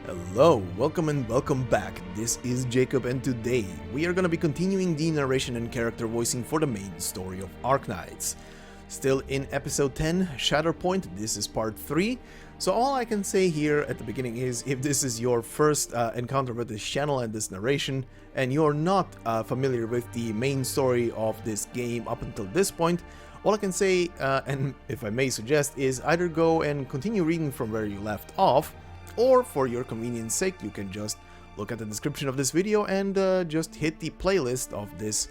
Hello, welcome and welcome back. This is Jacob and today we are gonna be continuing the narration and character voicing for the main story of Arknights. Still in episode 10, Shatterpoint, this is part 3. So all I can say here at the beginning is if this is your first encounter with this channel and this narration and you're not familiar with the main story of this game up until this point, all I can say, and if I may suggest, is either go and continue reading from where you left off, or for your convenience sake, you can just look at the description of this video and just hit the playlist of this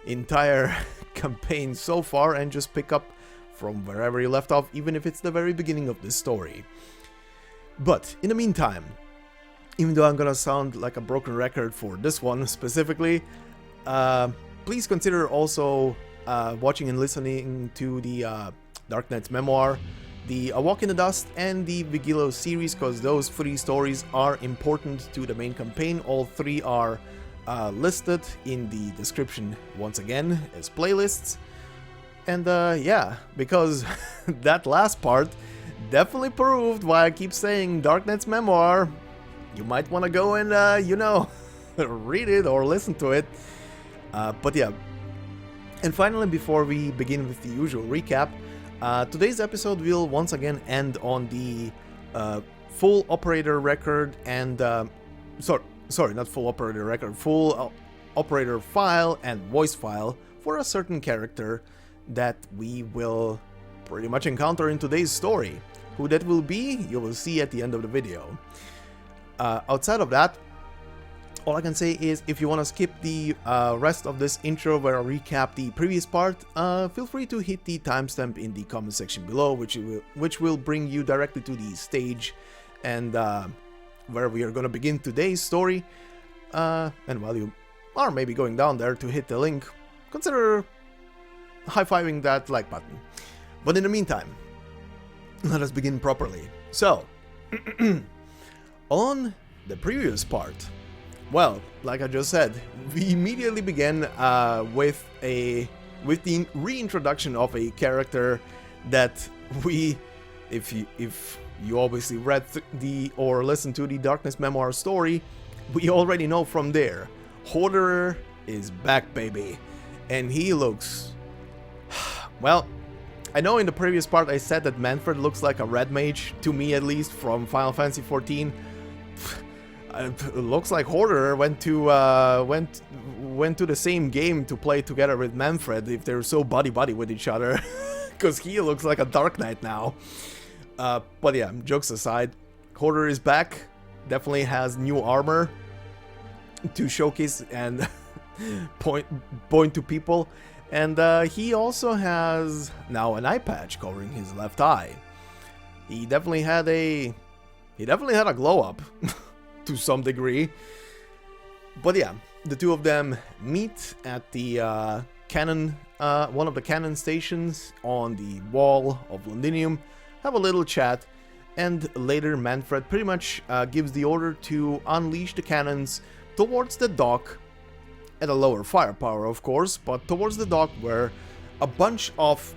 entire campaign so far and just pick up from wherever you left off, even if it's the very beginning of this story. But in the meantime, even though I'm gonna sound like a broken record for this one specifically, please consider also watching and listening to the Darknight's memoir, the A Walk in the Dust, and the Vigilo series, because those three stories are important to the main campaign. All three are listed in the description once again as playlists. And yeah, because that last part definitely proved why I keep saying Darknight's memoir. You might want to go and, you know, read it or listen to it. But yeah. And finally, before we begin with the usual recap, today's episode will once again end on the full operator record and sorry, not full operator record, full operator file and voice file for a certain character that we will pretty much encounter in today's story. Who that will be, you will see at the end of the video. Outside of that, all I can say is if you want to skip the rest of this intro where I recap the previous part, feel free to hit the timestamp in the comment section below, which will bring you directly to the stage and where we are going to begin today's story. And while you are maybe going down there to hit the link, consider high-fiving that like button. But in the meantime, let us begin properly. So, on the previous part, well, like I just said, we immediately began with the reintroduction of a character that we, if you obviously read or listened to the Darkness Memoir story, we already know from there. Horderer is back, baby, and he looks, well, I know in the previous part I said that Manfred looks like a red mage, to me at least, from Final Fantasy XIV. It looks like Horderer went to the same game to play together with Manfred if they're so buddy-buddy with each other, because he looks like a Dark Knight now. But yeah, jokes aside, Horderer is back, definitely has new armor to showcase and point to people, and he also has now an eye patch covering his left eye. He definitely had a glow up. To some degree. But yeah, the two of them meet at the cannon, one of the cannon stations on the wall of Londinium, have a little chat, and later Manfred pretty much gives the order to unleash the cannons towards the dock, at a lower firepower of course, but towards the dock where a bunch of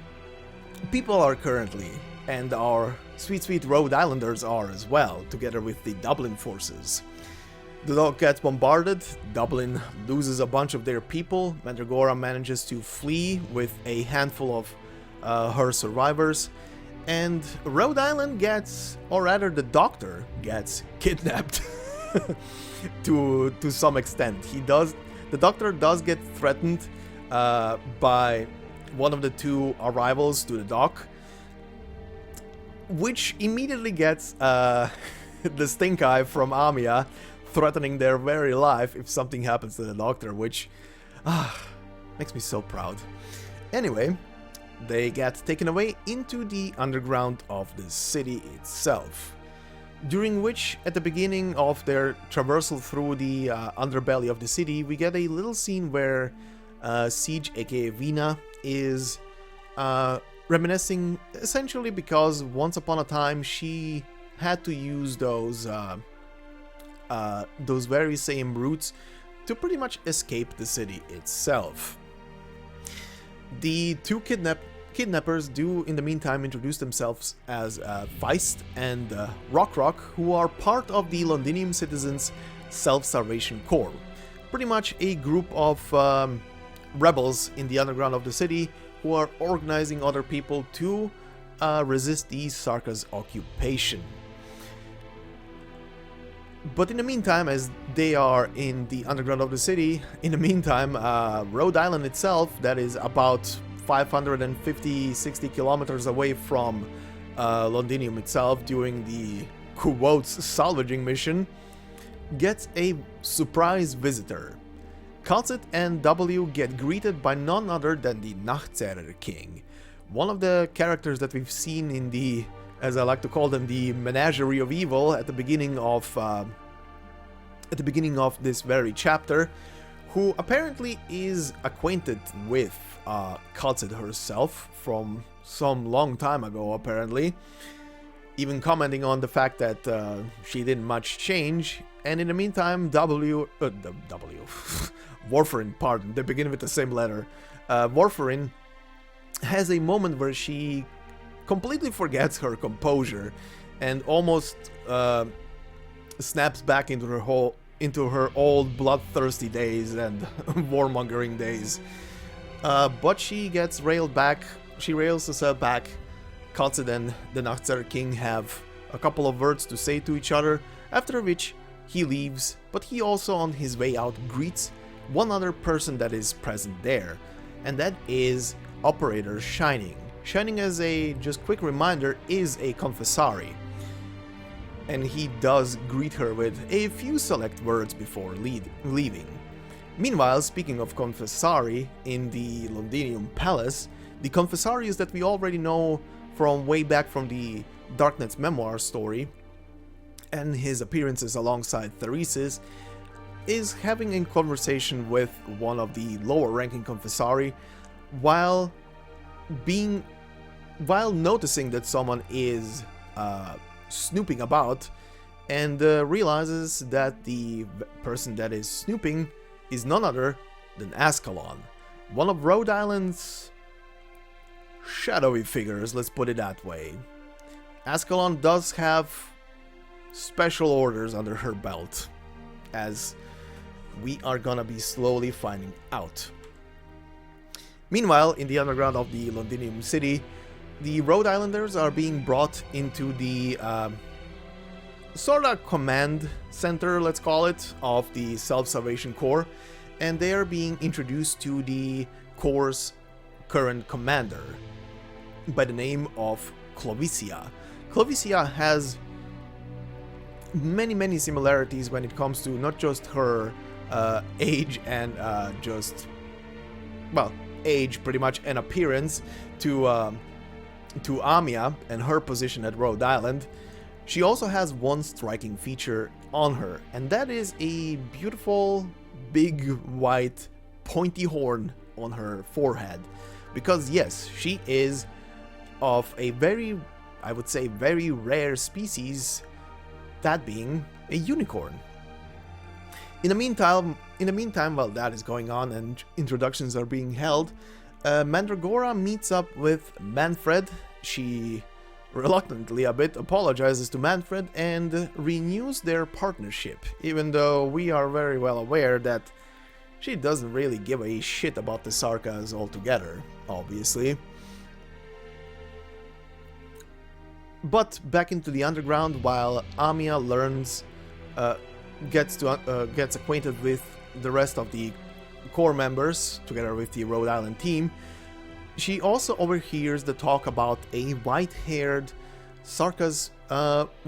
people are currently, and our sweet Rhode Islanders are as well, together with the Dublin forces. The dock gets bombarded, Dublin loses a bunch of their people, Mandragora manages to flee with a handful of her survivors, and Rhode Island gets, or rather the Doctor gets kidnapped to some extent. The Doctor does get threatened by one of the two arrivals to the dock, which immediately gets the stink eye from Amiya, threatening their very life if something happens to the Doctor, which makes me so proud. Anyway, they get taken away into the underground of the city itself, during which, at the beginning of their traversal through the underbelly of the city, we get a little scene where Siege, aka Vina, is reminiscing, essentially because once upon a time she had to use those very same routes to pretty much escape the city itself. The two kidnapped kidnappers do in the meantime introduce themselves as Feist and Rock, who are part of the Londinium Citizens Self-Salvation Corps. Pretty much a group of rebels in the underground of the city who are organizing other people to resist the Sarka's occupation. But in the meantime, as they are in the underground of the city, in the meantime, Rhode Island itself, that is about 550-60 kilometers away from Londinium itself during the quotes salvaging mission, gets a surprise visitor. Kalzit and W get greeted by none other than the Nachtzerer King, one of the characters that we've seen in the, as I like to call them, the menagerie of evil at the beginning of this very chapter, who apparently is acquainted with Kalzit herself from some long time ago, apparently, even commenting on the fact that she didn't much change. And in the meantime, Warfarin, pardon, they begin with the same letter. Warfarin has a moment where she completely forgets her composure and almost snaps back into her old bloodthirsty days and warmongering days. But she gets railed back. She rails herself back. Kalzit and the Nachtzerer King have a couple of words to say to each other, after which he leaves, but he also on his way out greets one other person that is present there, and that is Operator Shining. Shining, as a just quick reminder, is a confessari, and he does greet her with a few select words before leaving. Meanwhile, speaking of confessari in the Londinium Palace, the confessarius that we already know from way back from the Darknight's memoir story, and his appearances alongside Theresis, is having a conversation with one of the lower ranking confessari while noticing that someone is snooping about, and realizes that the person that is snooping is none other than Ascalon, one of Rhode Island's shadowy figures, let's put it that way. Ascalon does have special orders under her belt, as we are gonna be slowly finding out. Meanwhile, in the underground of the Londinium city, the Rhode Islanders are being brought into the sort of command center, let's call it, of the Self-Salvation Corps, and they are being introduced to the Corps' current commander by the name of Clovicia. Clovicia has many similarities when it comes to not just her age and age pretty much, and appearance to Amia and her position at Rhode Island. She also has one striking feature on her, and that is a beautiful big white pointy horn on her forehead, because yes, she is of a very, I would say, very rare species, that being a unicorn. In the meantime, while that is going on and introductions are being held, Mandragora meets up with Manfred. She reluctantly a bit apologizes to Manfred and renews their partnership, even though we are very well aware that she doesn't really give a shit about the Sarkas altogether, obviously. But back into the underground, while Amia learns, gets acquainted with the rest of the core members, together with the Rhode Island team, she also overhears the talk about a white-haired Sarkas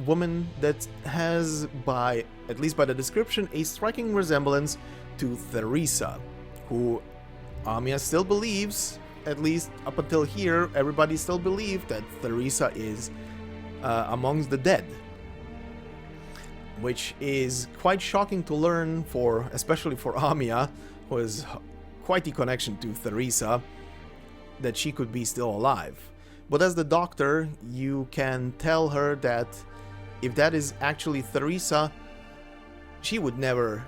woman that has, at least by the description, a striking resemblance to Theresa, who Amia still believes, at least up until here, everybody still believed that Theresa is amongst the dead. Which is quite shocking to learn, especially for Amia, who has quite the connection to Theresa, that she could be still alive. But as the doctor, you can tell her that if that is actually Theresa, she would never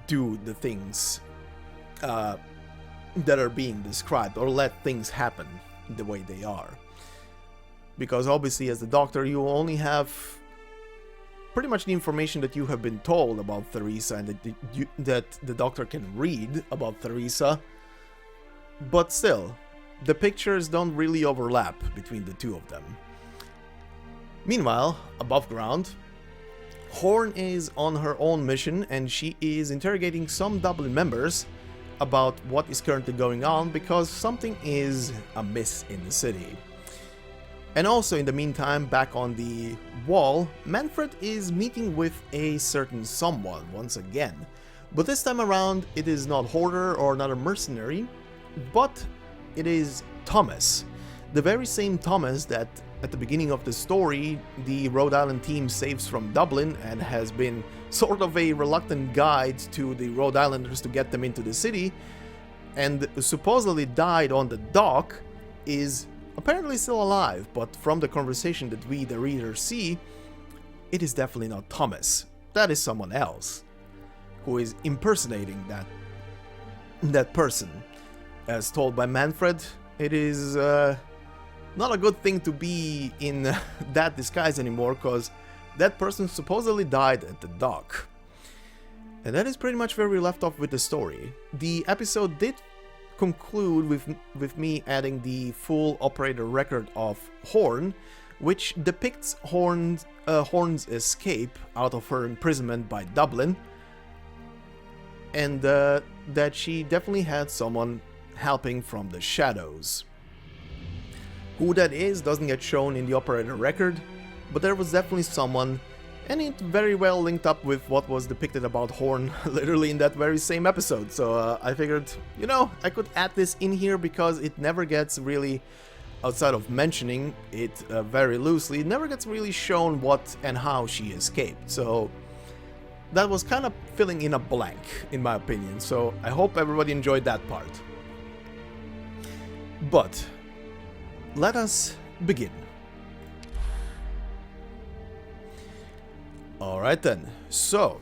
do the things that are being described, or let things happen the way they are. Because obviously as the doctor you only have pretty much the information that you have been told about Theresa and that the doctor can read about Theresa, but still, the pictures don't really overlap between the two of them. Meanwhile, above ground, Horn is on her own mission and she is interrogating some Dublin members about what is currently going on because something is amiss in the city. And also in the meantime, back on the wall, Manfred is meeting with a certain someone once again. But this time around, it is not Hoarder or another mercenary, but it is Thomas. The very same Thomas that at the beginning of the story, the Rhode Island team saves from Dublin and has been sort of a reluctant guide to the Rhode Islanders to get them into the city, and supposedly died on the dock, is apparently still alive, but from the conversation that we, the reader, see, it is definitely not Thomas. That is someone else, who is impersonating that person. As told by Manfred, it is not a good thing to be in that disguise anymore, because that person supposedly died at the dock. And that is pretty much where we left off with the story. The episode did conclude with me adding the full operator record of Horn, which depicts Horn's escape out of her imprisonment by Dublin, and that she definitely had someone helping from the shadows. Who that is doesn't get shown in the operator record, but there was definitely someone, and it very well linked up with what was depicted about Horn literally in that very same episode. So I figured, you know, I could add this in here because it never gets really, outside of mentioning it very loosely, it never gets really shown what and how she escaped. So that was kind of filling in a blank, in my opinion. So I hope everybody enjoyed that part. But let us begin. Alright then, so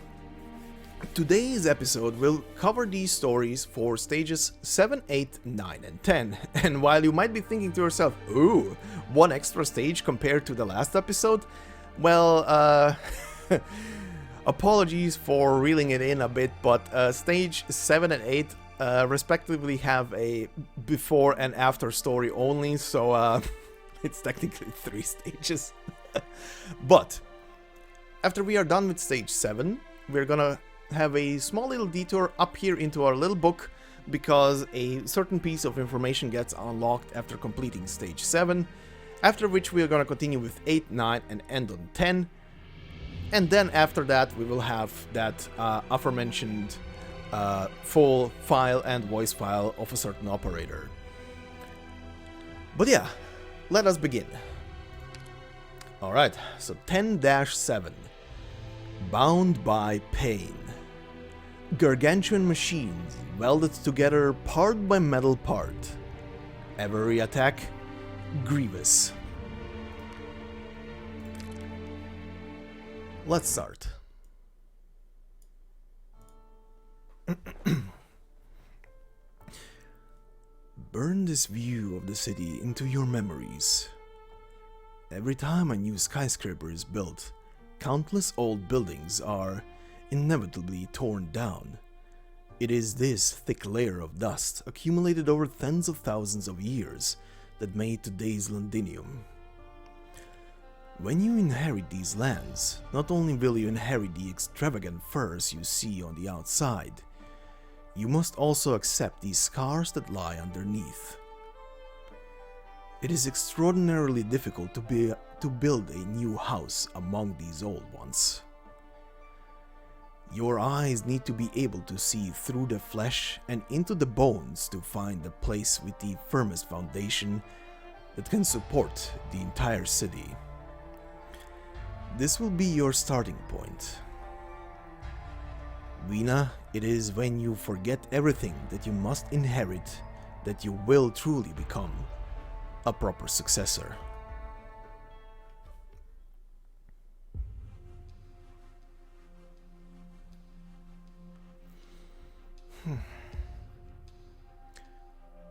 today's episode will cover these stories for stages 7, 8, 9 and 10. And while you might be thinking to yourself, ooh, one extra stage compared to the last episode, well, apologies for reeling it in a bit, but stage 7 and 8 respectively have a before and after story only, so it's technically 3 stages. But after we are done with stage 7, we're gonna have a small little detour up here into our little book, because a certain piece of information gets unlocked after completing stage 7, after which we are gonna continue with 8, 9 and end on 10. And then after that we will have that aforementioned full file and voice file of a certain operator. But yeah, let us begin. Alright, so 10-7. Bound by pain. Gargantuan machines welded together part by metal part. Every attack grievous. Let's start. Burn this view of the city into your memories. Every time a new skyscraper is built, countless old buildings are inevitably torn down. It is this thick layer of dust, accumulated over tens of thousands of years, that made today's Londinium. When you inherit these lands, not only will you inherit the extravagant furs you see on the outside, you must also accept the scars that lie underneath. It is extraordinarily difficult to build a new house among these old ones. Your eyes need to be able to see through the flesh and into the bones to find the place with the firmest foundation that can support the entire city. This will be your starting point. Vina, it is when you forget everything that you must inherit that you will truly become a proper successor.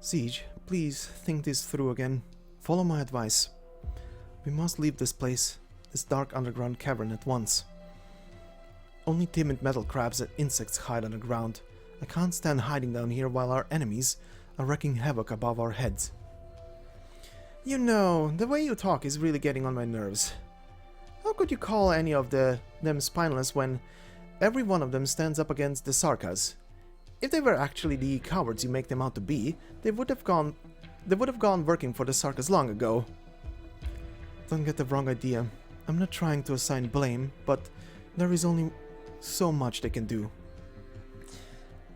Siege, please think this through again. Follow my advice. We must leave this place, this dark underground cavern at once. Only timid metal crabs and insects hide underground. I can't stand hiding down here while our enemies are wreaking havoc above our heads. You know, the way you talk is really getting on my nerves. How could you call any of them spineless when every one of them stands up against the Sarkas? If they were actually the cowards you make them out to be, they would have gone working for the Sarkas long ago. Don't get the wrong idea. I'm not trying to assign blame, but there is only so much they can do.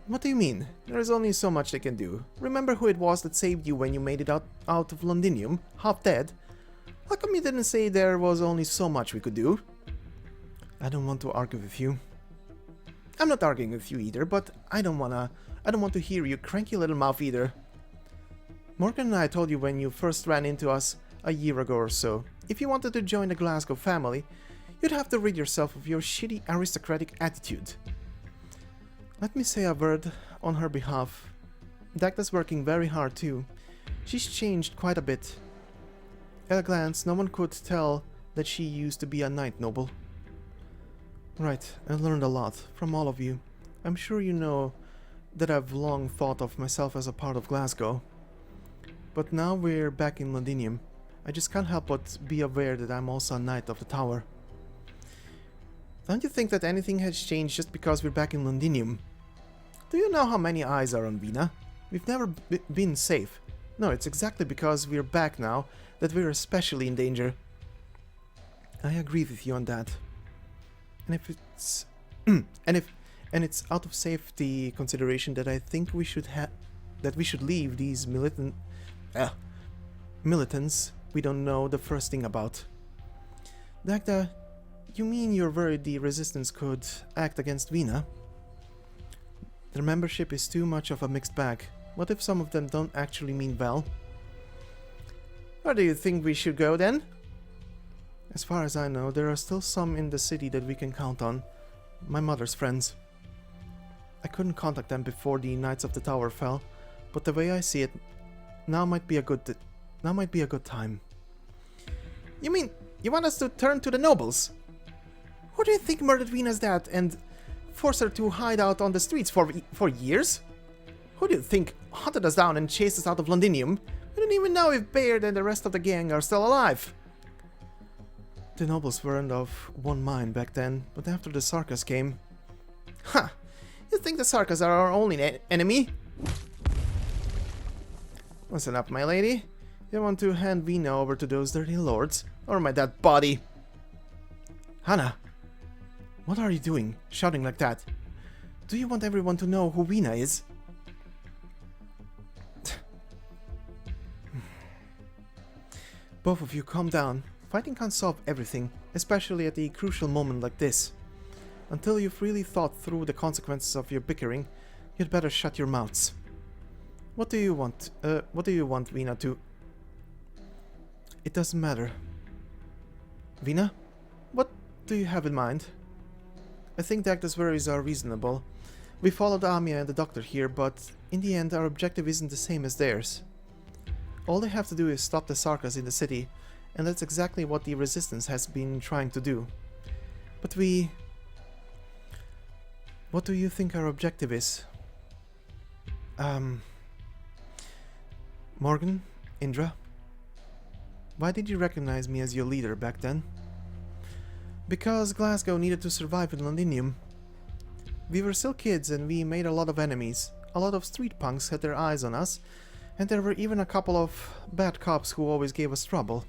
What do you mean? There is only so much they can do. Remember who it was that saved you when you made it out of Londinium, half dead? How come you didn't say there was only so much we could do? I don't want to argue with you. I'm not arguing with you either, but I don't want to hear your cranky little mouth either. Morgan and I told you when you first ran into us a year ago or so. If you wanted to join the Glasgow family, you'd have to rid yourself of your shitty aristocratic attitude. Let me say a word on her behalf. Dagda's working very hard too. She's changed quite a bit. At a glance, no one could tell that she used to be a knight noble. Right, I learned a lot from all of you. I'm sure you know that I've long thought of myself as a part of Glasgow. But now we're back in Londinium. I just can't help but be aware that I'm also a knight of the tower. Don't you think that anything has changed just because we're back in Londinium? Do you know how many eyes are on Vina? We've never been safe. No, it's exactly because we're back now that we're especially in danger. I agree with you on that. And if it's and it's out of safety consideration that I think we should leave these militants we don't know the first thing about. Dagda, you mean you're worried the resistance could act against Vina? Their membership is too much of a mixed bag. What if some of them don't actually mean well? Where do you think we should go then? As far as I know, there are still some in the city that we can count on. My mother's friends. I couldn't contact them before the Knights of the Tower fell, but the way I see it, now might be a good time. You mean you want us to turn to the nobles? Who do you think murdered Vina's dad and forced her to hide out on the streets for years? Who do you think hunted us down and chased us out of Londinium? We don't even know if Bayard and the rest of the gang are still alive. The nobles weren't of one mind back then, but after the Sarkas came... Ha! You think the Sarkas are our only enemy? Listen up, my lady. You want to hand Vina over to those dirty lords? Or my dead body? Hannah! What are you doing, shouting like that? Do you want everyone to know who Vina is? Both of you calm down. Fighting can't solve everything, especially at a crucial moment like this. Until you've really thought through the consequences of your bickering, you'd better shut your mouths. What do you want? What do you want Vina to... It doesn't matter. Vina? What do you have in mind? I think Dagda's worries are reasonable. We followed Amia and the doctor here, but in the end our objective isn't the same as theirs. All they have to do is stop the Sarkas in the city, and that's exactly what the resistance has been trying to do. But what do you think our objective is? Morgan? Indra? Why did you recognize me as your leader back then? Because Glasgow needed to survive in Londinium. We were still kids and we made a lot of enemies. A lot of street punks had their eyes on us, and there were even a couple of bad cops who always gave us trouble.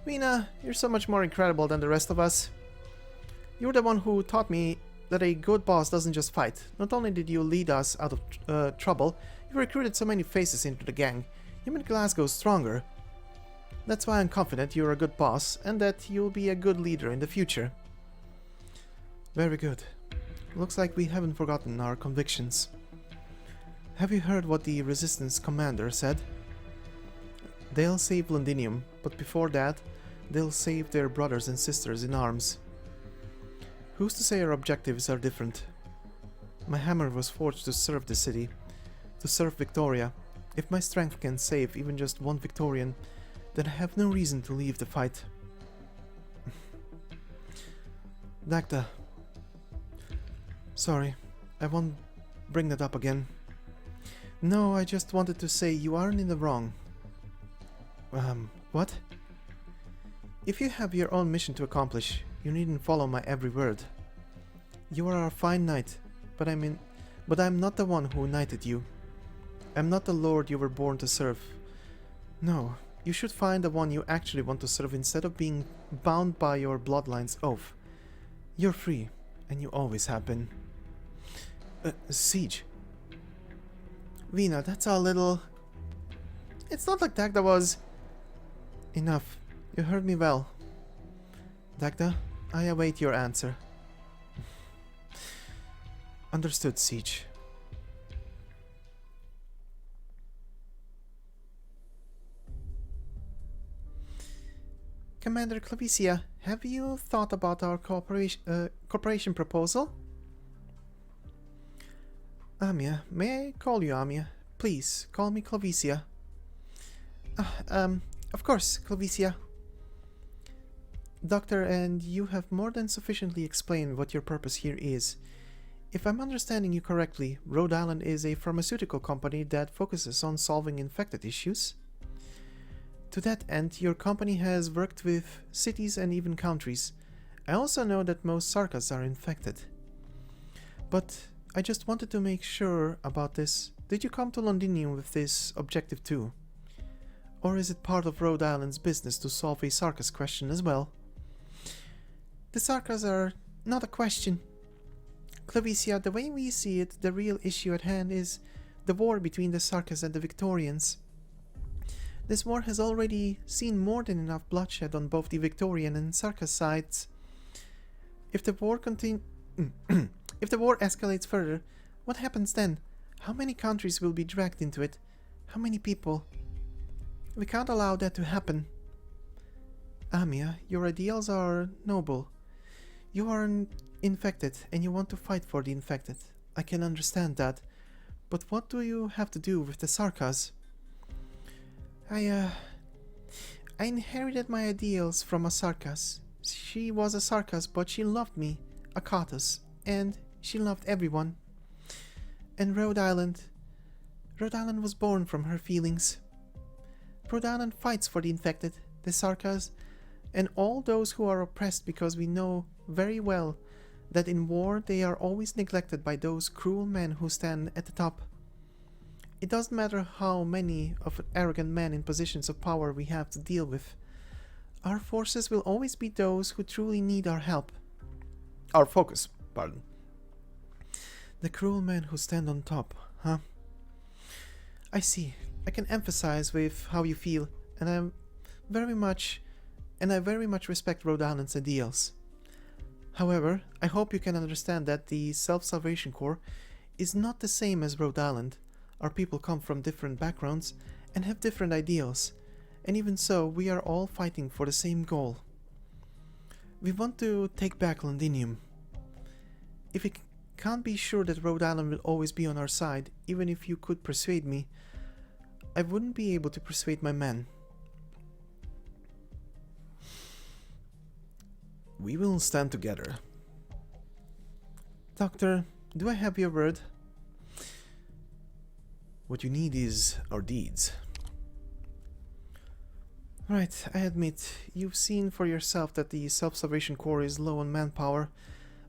Vina, you're so much more incredible than the rest of us. You're the one who taught me that a good boss doesn't just fight. Not only did you lead us out of trouble, you recruited so many faces into the gang. You made Glasgow stronger. That's why I'm confident you're a good boss and that you'll be a good leader in the future. Very good. Looks like we haven't forgotten our convictions. Have you heard what the Resistance commander said? They'll save Londinium, but before that, they'll save their brothers and sisters in arms. Who's to say our objectives are different? My hammer was forged to serve the city, to serve Victoria, If my strength can save even just one Victorian, then I have no reason to leave the fight. Dagda. Sorry, I won't bring that up again. No, I just wanted to say you aren't in the wrong. What? If you have your own mission to accomplish, you needn't follow my every word. You are a fine knight, but I'm not the one who knighted you. I'm not the lord you were born to serve. No, you should find the one you actually want to serve instead of being bound by your bloodline's oath. You're free, and you always have been. Siege. Vina, that's a little... It's not like Dagda was... Enough. You heard me well. Dagda, I await your answer. Understood, Siege. Commander Clavicia, have you thought about our cooperation proposal? Amia, may I call you Amia? Please, call me Clavicia. Of course, Clavicia. Doctor, and you have more than sufficiently explained what your purpose here is. If I'm understanding you correctly, Rhode Island is a pharmaceutical company that focuses on solving infected issues. To that end, your company has worked with cities and even countries. I also know that most Sarkas are infected. But I just wanted to make sure about this. Did you come to Londinium with this objective too? Or is it part of Rhode Island's business to solve a Sarkas question as well? The Sarkas are not a question. Clavicia, the way we see it, the real issue at hand is the war between the Sarkas and the Victorians. This war has already seen more than enough bloodshed on both the Victorian and Sarkas sides. If the war if the war escalates further, what happens then? How many countries will be dragged into it? How many people? We can't allow that to happen. Amia, your ideals are noble. You are infected and you want to fight for the infected. I can understand that. But what do you have to do with the Sarkas? I inherited my ideals from a Sarkas. She was a Sarkas, but she loved me, a Katas, and she loved everyone. And Rhode Island was born from her feelings. Rhode Island fights for the infected, the Sarkas, and all those who are oppressed, because we know very well that in war they are always neglected by those cruel men who stand at the top. It doesn't matter how many of arrogant men in positions of power we have to deal with. Our forces will always be those who truly need our help. Our focus, pardon. The cruel men who stand on top, huh? I see. I can emphasize with how you feel, and I very much respect Rhode Island's ideals. However, I hope you can understand that the Self-Salvation Corps is not the same as Rhode Island. Our people come from different backgrounds and have different ideals, and even so, we are all fighting for the same goal. We want to take back Londinium. If we can't be sure that Rhode Island will always be on our side, even if you could persuade me, I wouldn't be able to persuade my men. We will stand together. Doctor, do I have your word? What you need is our deeds. Right, I admit, you've seen for yourself that the Self-Salvation Corps is low on manpower.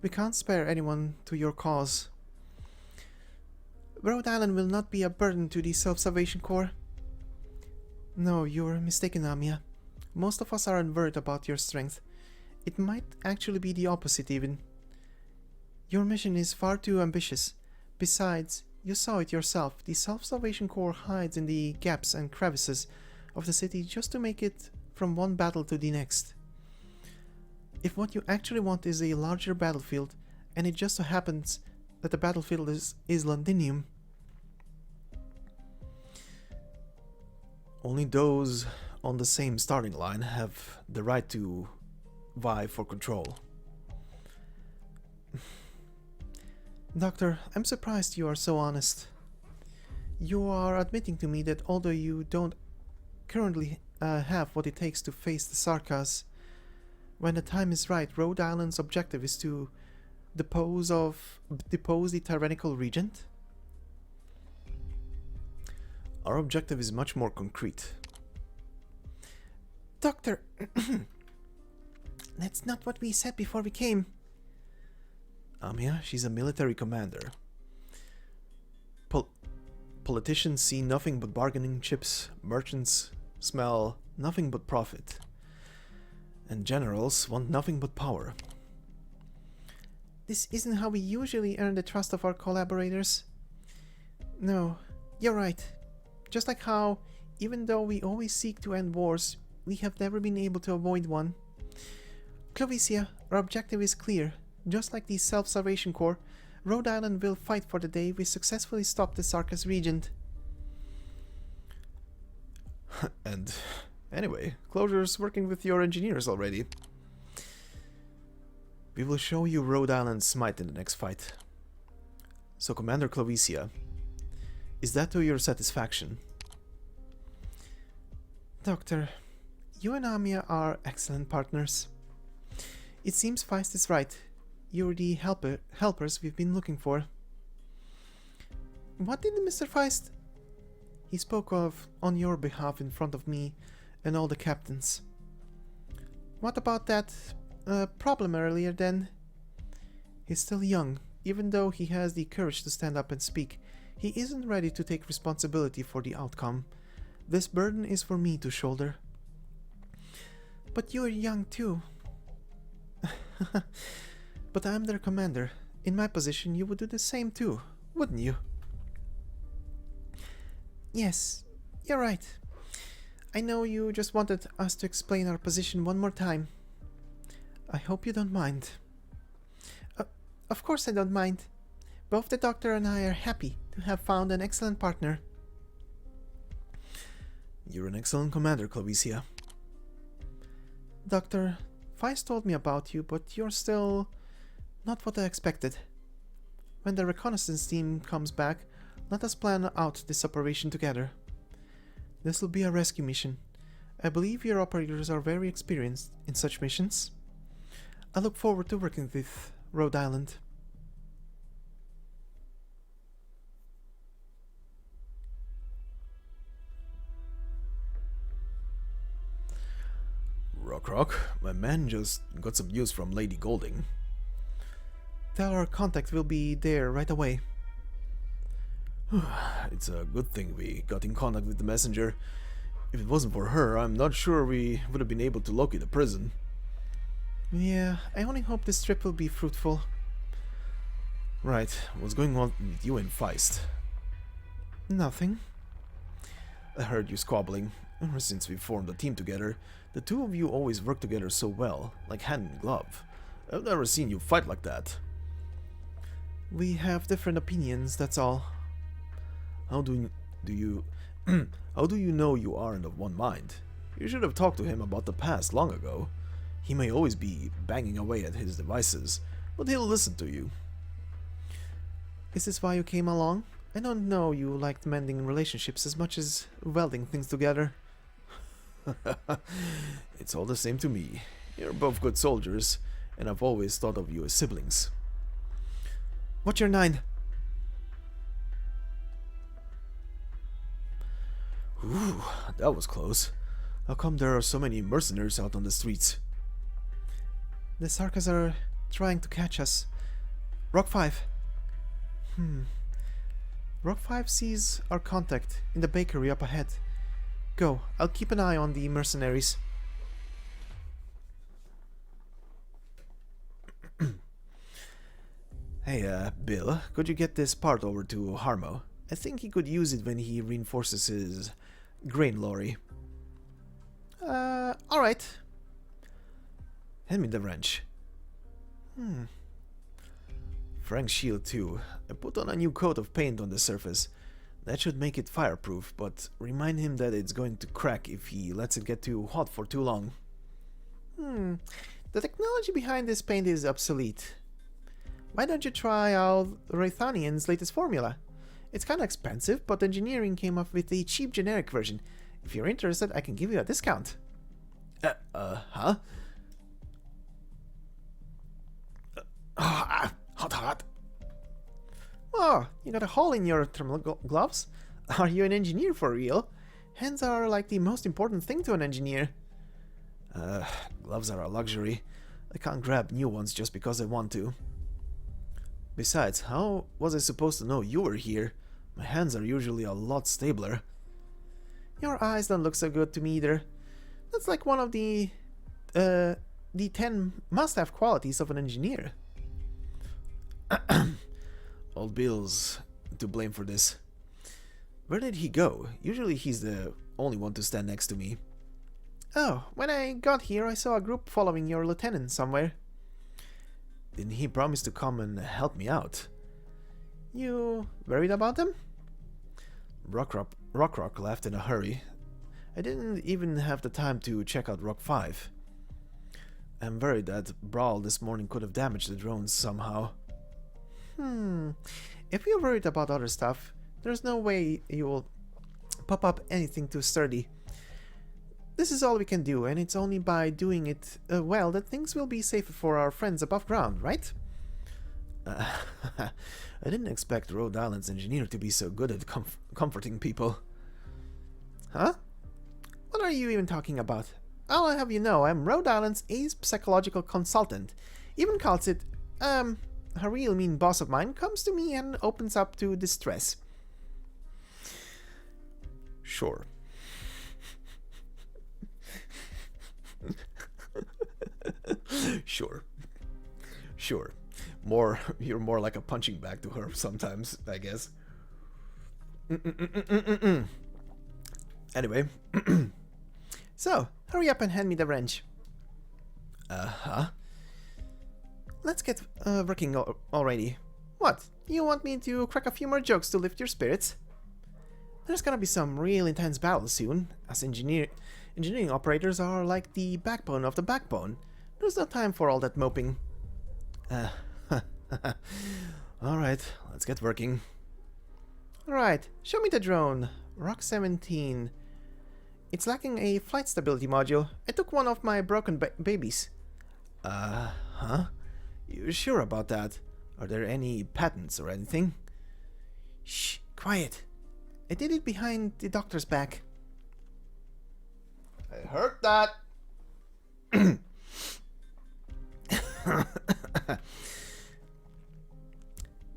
We can't spare anyone to your cause. Rhode Island will not be a burden to the Self-Salvation Corps. No, you're mistaken, Amia. Most of us aren't worried about your strength. It might actually be the opposite even. Your mission is far too ambitious. Besides, you saw it yourself, the Self-Salvation Corps hides in the gaps and crevices of the city just to make it from one battle to the next. If what you actually want is a larger battlefield, and it just so happens that the battlefield is Londinium, only those on the same starting line have the right to vie for control. Doctor, I'm surprised you are so honest. You are admitting to me that although you don't currently have what it takes to face the Sarkas, when the time is right, Rhode Island's objective is to depose the tyrannical regent? Our objective is much more concrete. Doctor, that's not what we said before we came. Amia, she's a military commander. Politicians see nothing but bargaining chips, merchants smell nothing but profit, and generals want nothing but power. This isn't how we usually earn the trust of our collaborators. No, you're right. Just like how, even though we always seek to end wars, we have never been able to avoid one. Clovicia, our objective is clear. Just like the Self-Salvation Corps, Rhode Island will fight for the day we successfully stop the Sarkas regent. And anyway, Closure's working with your engineers already. We will show you Rhode Island's might in the next fight. So, Commander Clovicia, is that to your satisfaction? Doctor, you and Amia are excellent partners. It seems Feist is right. You're the helpers we've been looking for. What did Mr. Feist... He spoke of on your behalf in front of me and all the captains. What about that problem earlier then? He's still young. Even though he has the courage to stand up and speak, he isn't ready to take responsibility for the outcome. This burden is for me to shoulder. But you're young too. But I'm their commander. In my position, you would do the same too, wouldn't you? Yes, you're right. I know you just wanted us to explain our position one more time. I hope you don't mind. Of course I don't mind. Both the doctor and I are happy to have found an excellent partner. You're an excellent commander, Clovicia. Doctor, Feist told me about you, but you're still not what I expected. When the reconnaissance team comes back, let us plan out this operation together. This will be a rescue mission. I believe your operators are very experienced in such missions. I look forward to working with Rhode Island. Rock, my man just got some news from Lady Golding. Tell our contact will be there right away. It's a good thing we got in contact with the messenger. If it wasn't for her, I'm not sure we would have been able to locate the prison. Yeah, I only hope this trip will be fruitful. Right, what's going on with you and Feist? Nothing. I heard you squabbling. Ever since we formed a team together, the two of you always work together so well, like hand in glove. I've never seen you fight like that. We have different opinions, that's all. How do you how do you know you aren't of one mind? You should have talked to him about the past long ago. He may always be banging away at his devices, but he'll listen to you. Is this why you came along? I don't know you liked mending relationships as much as welding things together. It's all the same to me. You're both good soldiers, and I've always thought of you as siblings. What's your 9? Ooh, that was close. How come there are so many mercenaries out on the streets? The Sarkas are trying to catch us. Rock 5. Rock 5 sees our contact in the bakery up ahead. Go, I'll keep an eye on the mercenaries. Hey, Bill, could you get this part over to Harmo? I think he could use it when he reinforces his grain lorry. Alright. Hand me the wrench. Frank's shield too. I put on a new coat of paint on the surface. That should make it fireproof, but remind him that it's going to crack if he lets it get too hot for too long. The technology behind this paint is obsolete. Why don't you try out Raythanian's latest formula? It's kinda expensive, but engineering came up with a cheap generic version. If you're interested, I can give you a discount. Huh? Hot. Oh, you got a hole in your thermal gloves? Are you an engineer for real? Hands are like the most important thing to an engineer. Gloves are a luxury. I can't grab new ones just because I want to. Besides, how was I supposed to know you were here? My hands are usually a lot stabler. Your eyes don't look so good to me either. That's like one of the 10 must-have qualities of an engineer. Old Bill's to blame for this. Where did he go? Usually he's the only one to stand next to me. Oh, when I got here I saw a group following your lieutenant somewhere. Didn't he promise to come and help me out? You worried about them? Rock left in a hurry. I didn't even have the time to check out Rock 5. I'm worried that Brawl this morning could have damaged the drones somehow. If you're worried about other stuff, there's no way you'll pop up anything too sturdy. This is all we can do, and it's only by doing it well that things will be safer for our friends above ground, right? I didn't expect Rhode Island's engineer to be so good at comforting people. Huh? What are you even talking about? I'll have you know, I'm Rhode Island's ace psychological consultant. Even calls it, a real mean boss of mine comes to me and opens up to distress. Sure. Sure. You're more like a punching bag to her sometimes, I guess. Anyway. So, hurry up and hand me the wrench. Let's get working already. What? You want me to crack a few more jokes to lift your spirits? There's gonna be some real intense battles soon, as engineering operators are like the backbone of the backbone. There's no time for all that moping. Alright, let's get working. Alright, show me the drone. Rock 17. It's lacking a flight stability module. I took one of my broken babies. Huh? You sure about that? Are there any patents or anything? Shh, quiet. I did it behind the doctor's back. I heard that.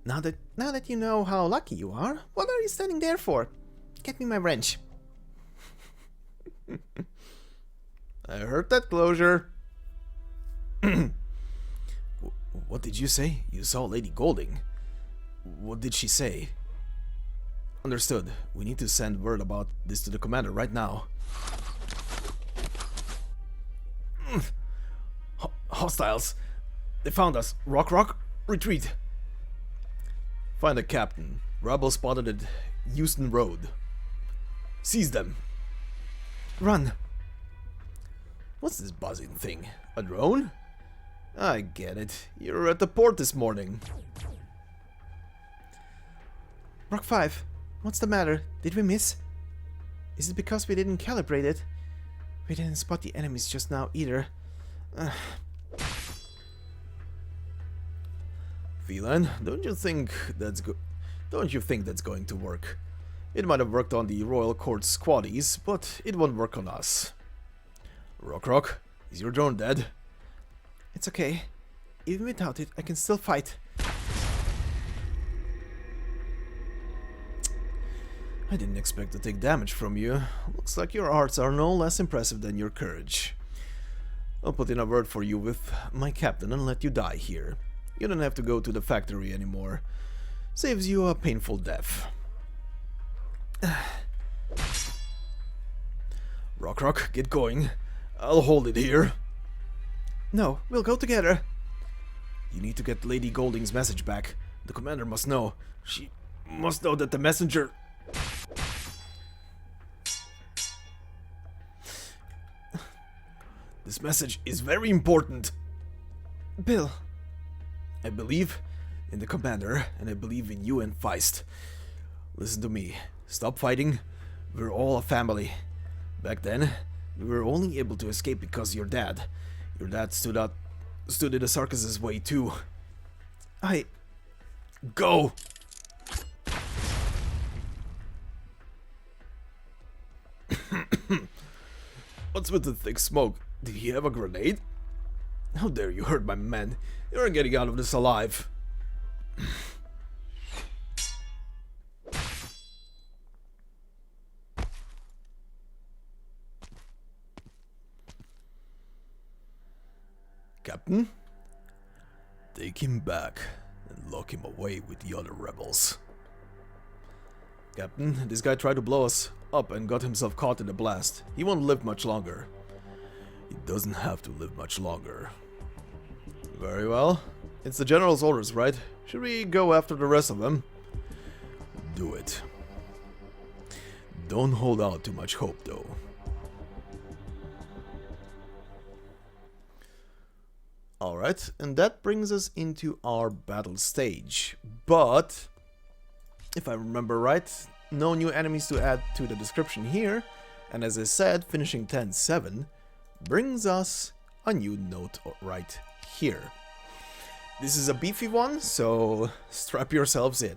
Now that you know how lucky you are, what are you standing there for? Get me my wrench. I heard that, Closure. What did you say? You saw Lady Golding. What did she say? Understood. We need to send word about this to the commander right now. Hostiles. They found us. Rock, retreat. Find the captain. Rebel spotted at Houston Road. Seize them. Run. What's this buzzing thing? A drone? I get it. You were at the port this morning. Rock 5. What's the matter? Did we miss? Is it because we didn't calibrate it? We didn't spot the enemies just now either. Phelan, don't you think that's going to work? It might have worked on the Royal Court squaddies, but it won't work on us. Rock, is your drone dead? It's okay. Even without it, I can still fight. I didn't expect to take damage from you. Looks like your arts are no less impressive than your courage. I'll put in a word for you with my captain and let you die here. You don't have to go to the factory anymore. Saves you a painful death. Rock, get going. I'll hold it here. No, we'll go together. You need to get Lady Golding's message back. The commander must know. She must know that the messenger... This message is very important. Bill. I believe in the commander, and I believe in you and Feist. Listen to me. Stop fighting. We're all a family. Back then, we were only able to escape because your dad stood in the circus's way too. Go! What's with the thick smoke? Did he have a grenade? How dare you hurt my men? You're getting out of this alive. Captain? Take him back and lock him away with the other rebels. Captain, this guy tried to blow us up and got himself caught in the blast. He won't live much longer. He doesn't have to live much longer. Very well. It's the general's orders, right? Should we go after the rest of them? Do it. Don't hold out too much hope, though. Alright, and that brings us into our battle stage. But, if I remember right, no new enemies to add to the description here. And as I said, finishing 10-7 brings us a new note right here. This is a beefy one, so strap yourselves in.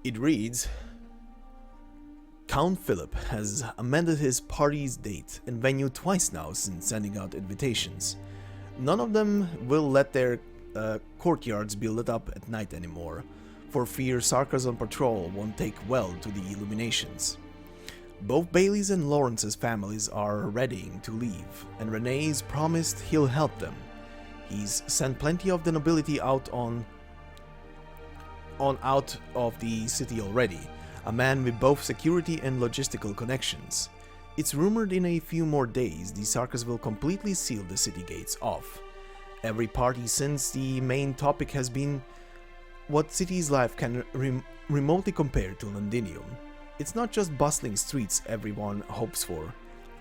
It reads, Count Philip has amended his party's date and venue twice now since sending out invitations. None of them will let their courtyards be lit up at night anymore, for fear Sarkas on patrol won't take well to the illuminations. Both Bailey's and Lawrence's families are readying to leave, and Renee's promised he'll help them. He's sent plenty of the nobility out of the city already, a man with both security and logistical connections. It's rumored in a few more days the Sarkas will completely seal the city gates off. Every party since the main topic has been what city's life can remotely compare to Londinium. It's not just bustling streets everyone hopes for.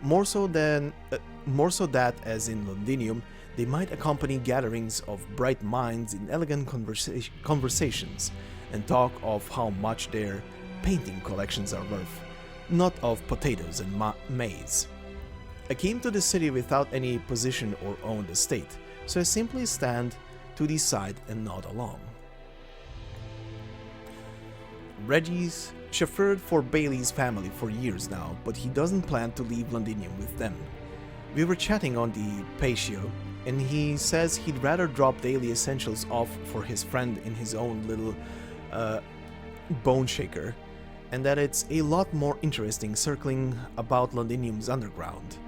More so that, as in Londinium, they might accompany gatherings of bright minds in elegant conversations and talk of how much their painting collections are worth, not of potatoes and maize. I came to the city without any position or owned estate, so I simply stand to the side and nod along. Reggie's chauffeured for Bailey's family for years now, but he doesn't plan to leave Londinium with them. We were chatting on the patio, and he says he'd rather drop daily essentials off for his friend in his own little bone shaker, and that it's a lot more interesting circling about Londinium's underground.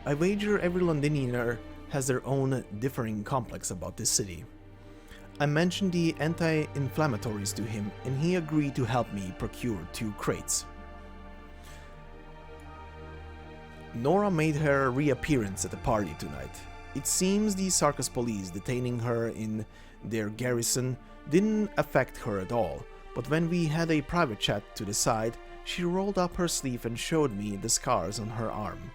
I wager every Londinianer has their own differing complex about this city. I mentioned the anti-inflammatories to him, and he agreed to help me procure 2 crates. Nora made her reappearance at the party tonight. It seems the Sarkas police detaining her in their garrison didn't affect her at all, but when we had a private chat to the side, she rolled up her sleeve and showed me the scars on her arm.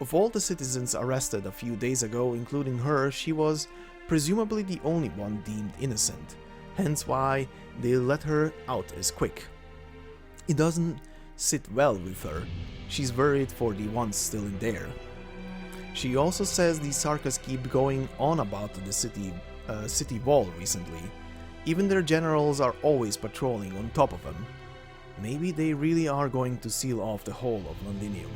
Of all the citizens arrested a few days ago, including her, she was presumably the only one deemed innocent, hence why they let her out as quick. It doesn't sit well with her. She's worried for the ones still in there. She also says the Sarkas keep going on about the city wall recently. Even their generals are always patrolling on top of them. Maybe they really are going to seal off the whole of Londinium.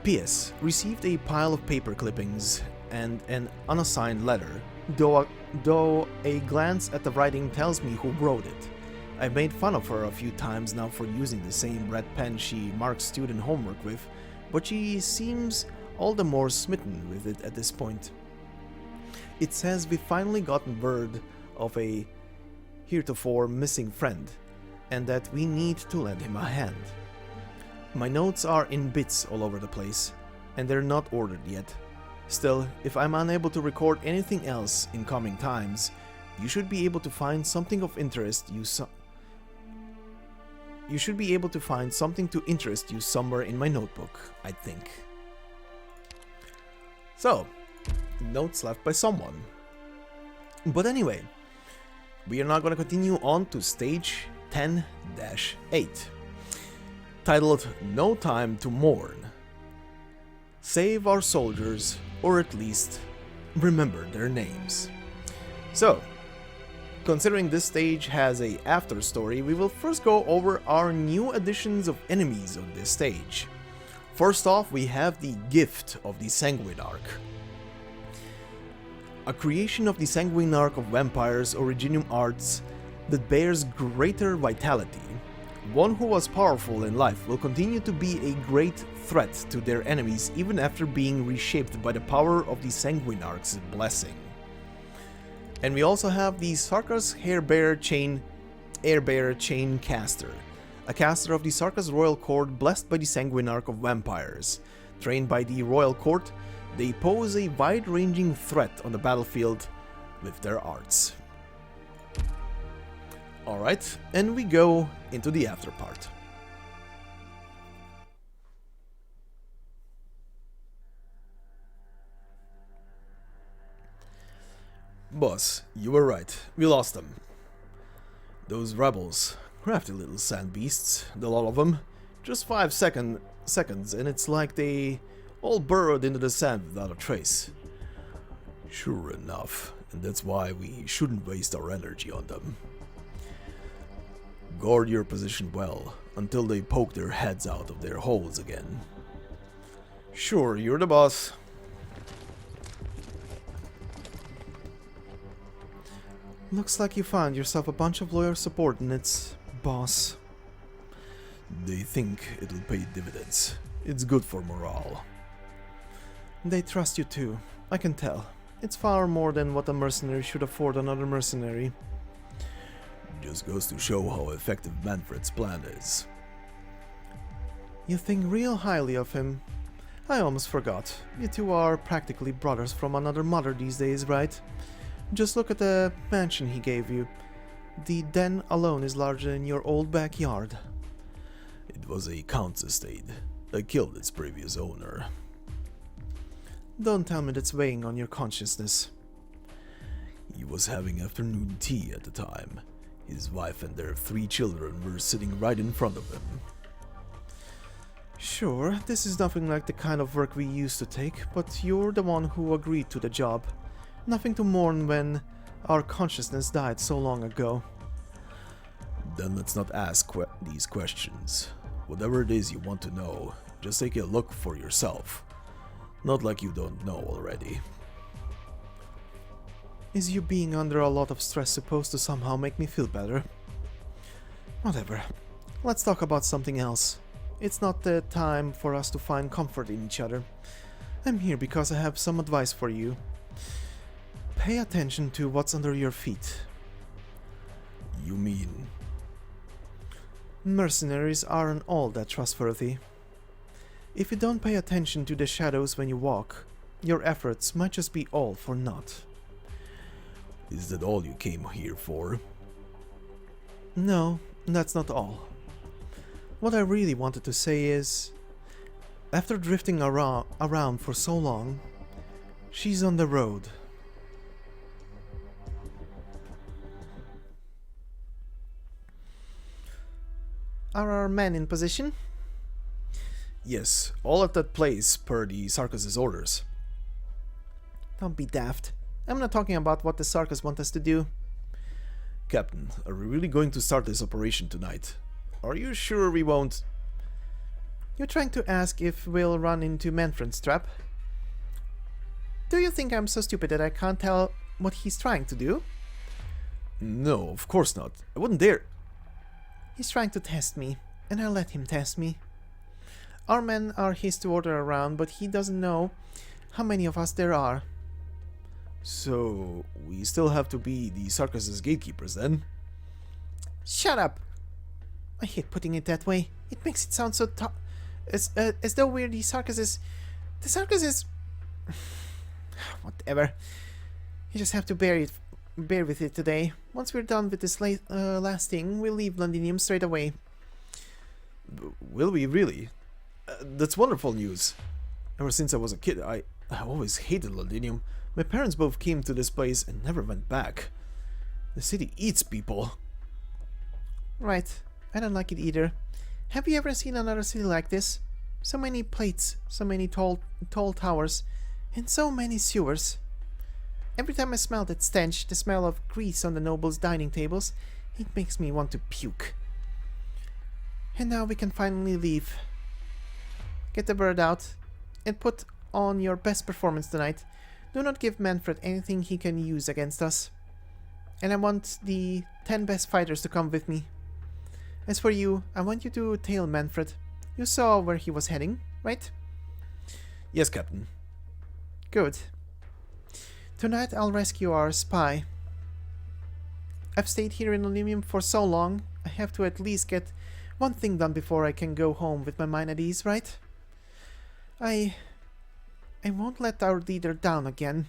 P.S. Received a pile of paper clippings and an unassigned letter, though a glance at the writing tells me who wrote it. I've made fun of her a few times now for using the same red pen she marks student homework with, but she seems all the more smitten with it at this point. It says we've finally gotten word of a heretofore missing friend, and that we need to lend him a hand. My notes are in bits all over the place, and they're not ordered yet. Still, if I'm unable to record anything else in coming times, you should be able to find something of interest you should be able to find something to interest you somewhere in my notebook, I think. So, notes left by someone. But anyway, we are now going to continue on to stage 10-8, titled No Time to Mourn. Save our soldiers, or at least remember their names. So, considering this stage has a after story, we will first go over our new additions of enemies on this stage. First off, we have the Gift of the Sanguinarch. A creation of the Sanguinarch of Vampires Originum Arts that bears greater vitality. One who was powerful in life will continue to be a great threat to their enemies even after being reshaped by the power of the Sanguinarch's blessing. And we also have the Sarkha's Airbearer Chain Caster, a caster of the Sarkha's Royal Court blessed by the Sanguinarch of Vampires. Trained by the Royal Court, they pose a wide-ranging threat on the battlefield with their arts. Alright, and we go into the after part. Boss, you were right. We lost them. Those rebels, crafty little sand beasts, the lot of them. Just 5 seconds and it's like they all burrowed into the sand without a trace. Sure enough, and that's why we shouldn't waste our energy on them. Guard your position well, until they poke their heads out of their holes again. Sure, you're the boss. Looks like you found yourself a bunch of loyal subordinates, boss. They think it'll pay dividends. It's good for morale. They trust you too, I can tell. It's far more than what a mercenary should afford another mercenary. Just goes to show how effective Manfred's plan is. You think real highly of him. I almost forgot. You two are practically brothers from another mother these days, right? Just look at the mansion he gave you. The den alone is larger than your old backyard. It was a count's estate. I killed its previous owner. Don't tell me that's weighing on your consciousness. He was having afternoon tea at the time. His wife and their 3 children were sitting right in front of him. Sure, this is nothing like the kind of work we used to take, but you're the one who agreed to the job. Nothing to mourn when our consciousness died so long ago. Then let's not ask these questions. Whatever it is you want to know, just take a look for yourself. Not like you don't know already. Is you being under a lot of stress supposed to somehow make me feel better? Whatever. Let's talk about something else. It's not the time for us to find comfort in each other. I'm here because I have some advice for you. Pay attention to what's under your feet. You mean? Mercenaries aren't all that trustworthy. If you don't pay attention to the shadows when you walk, your efforts might just be all for naught. Is that all you came here for? No, that's not all. What I really wanted to say is, after drifting around for so long, she's on the road. Are our men in position? Yes, all at that place per the Sarkha's orders. Don't be daft. I'm not talking about what the Sarkhas want us to do. Captain, are we really going to start this operation tonight? Are you sure we won't? You're trying to ask if we'll run into Manfred's trap? Do you think I'm so stupid that I can't tell what he's trying to do? No, of course not. I wouldn't dare. He's trying to test me, and I'll let him test me. Our men are his to order around, but he doesn't know how many of us there are. So, we still have to be the Sarkha's gatekeepers then? Shut up! I hate putting it that way. It makes it sound so as though we're the Sarkha's. The Sarkha's is... Whatever. You just have to bear with it today. Once we're done with this last thing, we'll leave Londinium straight away. Will we really? That's wonderful news. Ever since I was a kid, I always hated Londinium. My parents both came to this place and never went back. The city eats people. Right. I don't like it either. Have you ever seen another city like this? So many plates, so many tall towers, and so many sewers. Every time I smell that stench, the smell of grease on the nobles' dining tables, it makes me want to puke. And now we can finally leave. Get the bird out and put on your best performance tonight. Do not give Manfred anything he can use against us. And I want the 10 best fighters to come with me. As for you, I want you to tail Manfred. You saw where he was heading, right? Yes, Captain. Good. Tonight I'll rescue our spy. I've stayed here in Olympium for so long, I have to at least get one thing done before I can go home with my mind at ease, right? I won't let our leader down again.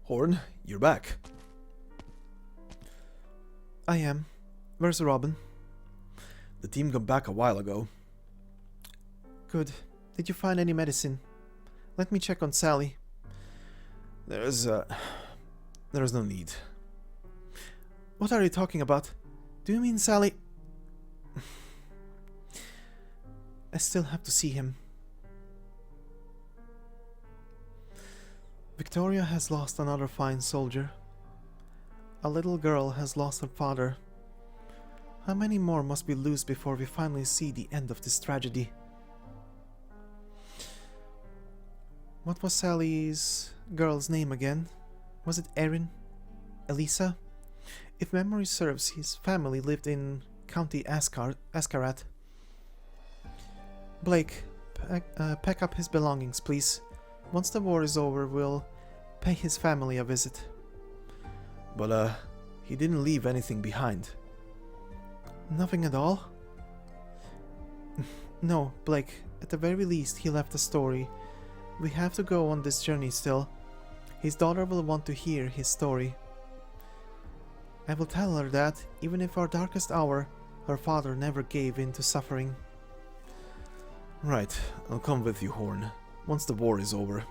Horn, you're back. I am. Where's Robin? The team got back a while ago. Good. Did you find any medicine? Let me check on Sally. There's no need. What are you talking about? Do you mean Sally? I still have to see him. Victoria has lost another fine soldier. A little girl has lost her father. How many more must we lose before we finally see the end of this tragedy? What was Sally's girl's name again? Was it Erin? Elisa? If memory serves, his family lived in County Ascarat. Blake, pack up his belongings, please. Once the war is over, we'll pay his family a visit. But, he didn't leave anything behind. Nothing at all? No, Blake. At the very least, he left a story. We have to go on this journey still. His daughter will want to hear his story. I will tell her that, even if our darkest hour, her father never gave in to suffering. Right, I'll come with you, Horn, once the war is over.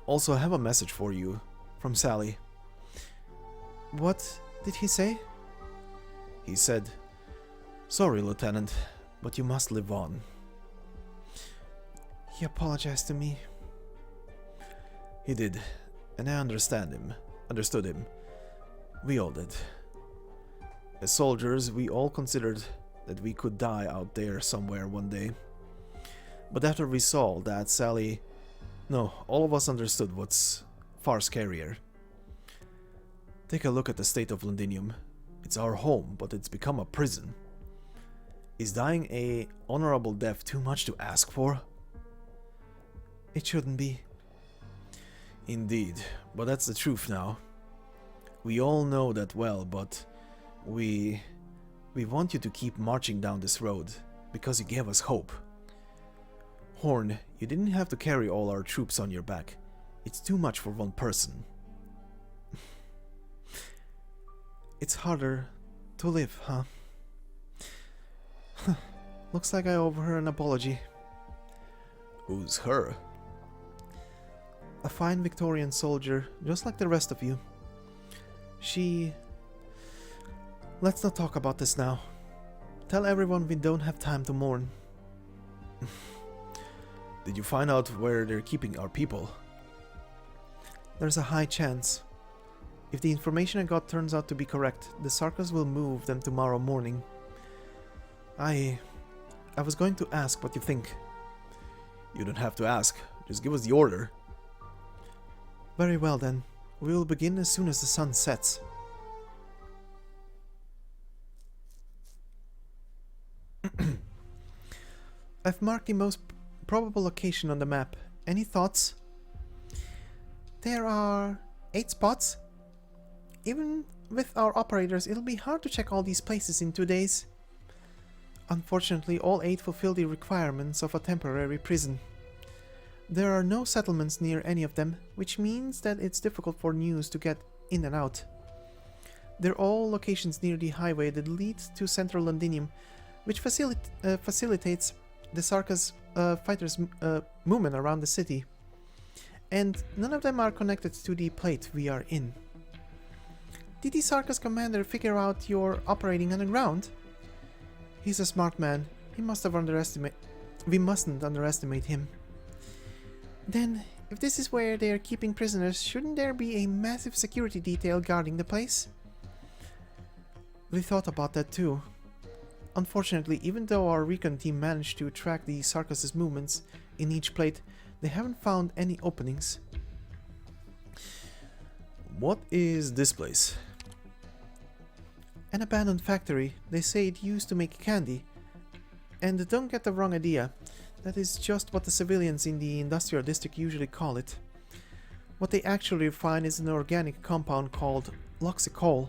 Also, I have a message for you, from Sally. What did he say? He said, "Sorry, Lieutenant, but you must live on." He apologized to me. He did, and I understood him. We all did. As soldiers, we all considered that we could die out there somewhere one day. But after we saw that Sally... No, all of us understood what's far scarier. Take a look at the state of Londinium. It's our home, but it's become a prison. Is dying a honorable death too much to ask for? It shouldn't be. Indeed, but that's the truth now. We all know that well, but we want you to keep marching down this road, because you gave us hope. Horn, you didn't have to carry all our troops on your back. It's too much for one person. It's harder to live, huh? Looks like I owe her an apology. Who's her? A fine Victorian soldier, just like the rest of you. Let's not talk about this now. Tell everyone we don't have time to mourn. Did you find out where they're keeping our people? There's a high chance. If the information I got turns out to be correct, the Sarkas will move them tomorrow morning. I was going to ask what you think. You don't have to ask. Just give us the order. Very well then. We will begin as soon as the sun sets. I've marked the most probable location on the map. Any thoughts? There are 8 spots. Even with our operators, it'll be hard to check all these places in 2 days. Unfortunately, all 8 fulfill the requirements of a temporary prison. There are no settlements near any of them, which means that it's difficult for news to get in and out. They're all locations near the highway that leads to central Londinium, which facilitates the circus fighters' movement around the city, and none of them are connected to the plate we are in. Did the circus commander figure out you're operating underground? He's a smart man. We mustn't underestimate him. Then, if this is where they are keeping prisoners, shouldn't there be a massive security detail guarding the place? We thought about that too. Unfortunately, even though our recon team managed to track the circus's movements in each plate, they haven't found any openings. What is this place? An abandoned factory. They say it used to make candy. And don't get the wrong idea. That is just what the civilians in the industrial district usually call it. What they actually refine is an organic compound called loxicol.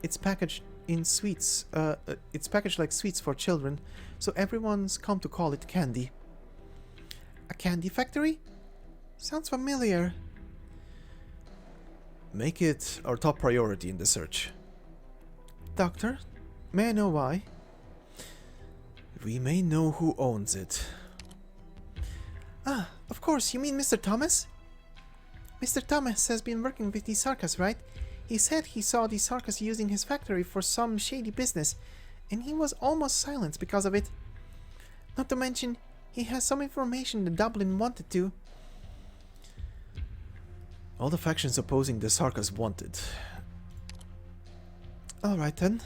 It's packaged in sweets. It's packaged like sweets for children, so everyone's come to call it candy. A candy factory? Sounds familiar. Make it our top priority in the search. Doctor, may I know why? We may know who owns it. Ah, of course, you mean Mr. Thomas? Mr. Thomas has been working with the circus, right? He said he saw the circus using his factory for some shady business, and he was almost silenced because of it. Not to mention, he has some information that Dublin wanted to. All the factions opposing the circus wanted. Alright then.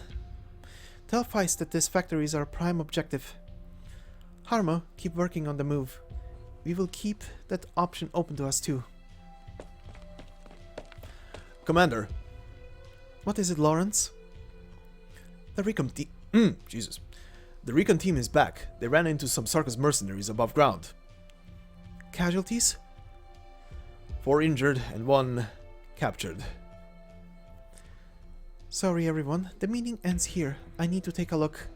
Tell Feist that this factory is our prime objective. Harmo, keep working on the move. We will keep that option open to us too. Commander. What is it, Lawrence? The recon team... Jesus. The recon team is back. They ran into some circus mercenaries above ground. Casualties? 4 injured and 1 captured. Sorry everyone, the meeting ends here. I need to take a look.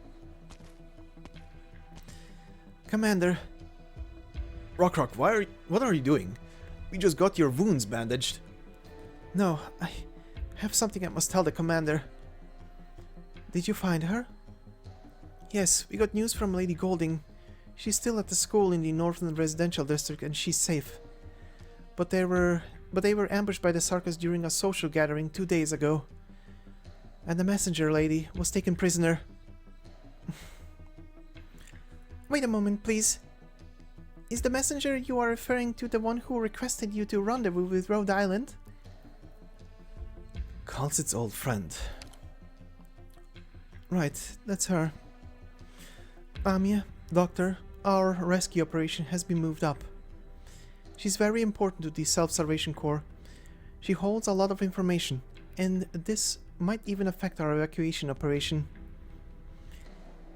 Commander. Rock, what are you doing? We just got your wounds bandaged. No, I have something I must tell the commander. Did you find her? Yes, we got news from Lady Golding. She's still at the school in the northern residential district and she's safe. But they were ambushed by the circus during a social gathering 2 days ago. And the messenger lady was taken prisoner. Wait a moment, please. Is the messenger you are referring to the one who requested you to rendezvous with Rhode Island? Calls old friend. Right, that's her. Amia, Doctor, our rescue operation has been moved up. She's very important to the Self-Salvation Corps. She holds a lot of information, and this might even affect our evacuation operation.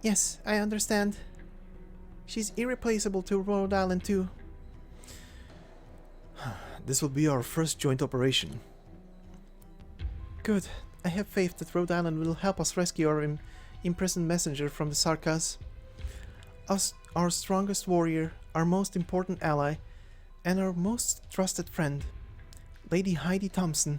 Yes, I understand. She's irreplaceable to Rhode Island too. This will be our first joint operation. Good. I have faith that Rhode Island will help us rescue our imprisoned messenger from the circus. Our strongest warrior, our most important ally, and our most trusted friend, Lady Heidi Thompson.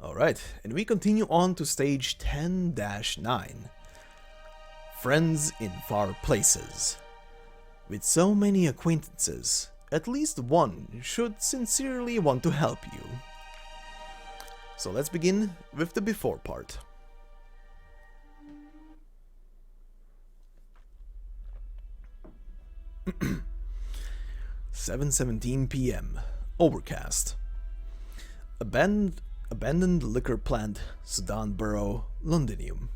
Alright, and we continue on to stage 10-9. Friends in Far Places. With so many acquaintances, at least one should sincerely want to help you. So let's begin with the before part. (7:17 p.m. Overcast. Abandoned liquor plant, Sudan Borough, Londinium.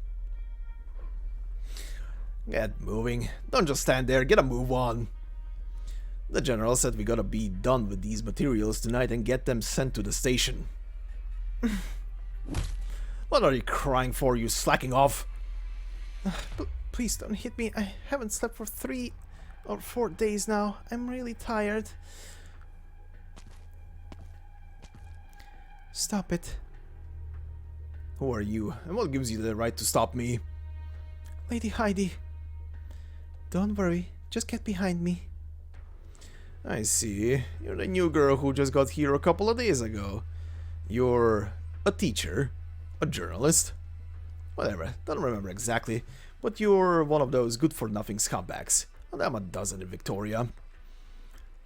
Get moving. Don't just stand there, get a move on. The general said we gotta be done with these materials tonight and get them sent to the station. What are you crying for, you slacking off? Please don't hit me. I haven't slept for 3 or 4 days now. I'm really tired. Stop it. Who are you, and what gives you the right to stop me? Lady Heidi. Don't worry, just get behind me. I see. You're the new girl who just got here a couple of days ago. You're a teacher. A journalist? Whatever, don't remember exactly, but you're one of those good-for-nothing scumbags. And I'm a dozen in Victoria.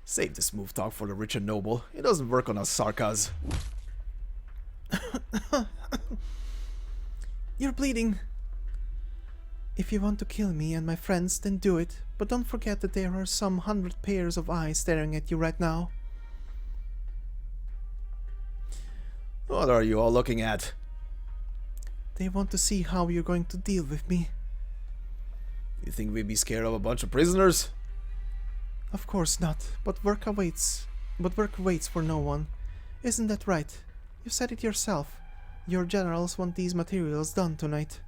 Save the smooth talk for the rich and noble. It doesn't work on us Sarkas. You're bleeding. If you want to kill me and my friends, then do it. But don't forget that there are some 100 pairs of eyes staring at you right now. What are you all looking at? They want to see how you're going to deal with me. You think we'd be scared of a bunch of prisoners? Of course not, but work waits for no one. Isn't that right? You said it yourself. Your generals want these materials done tonight.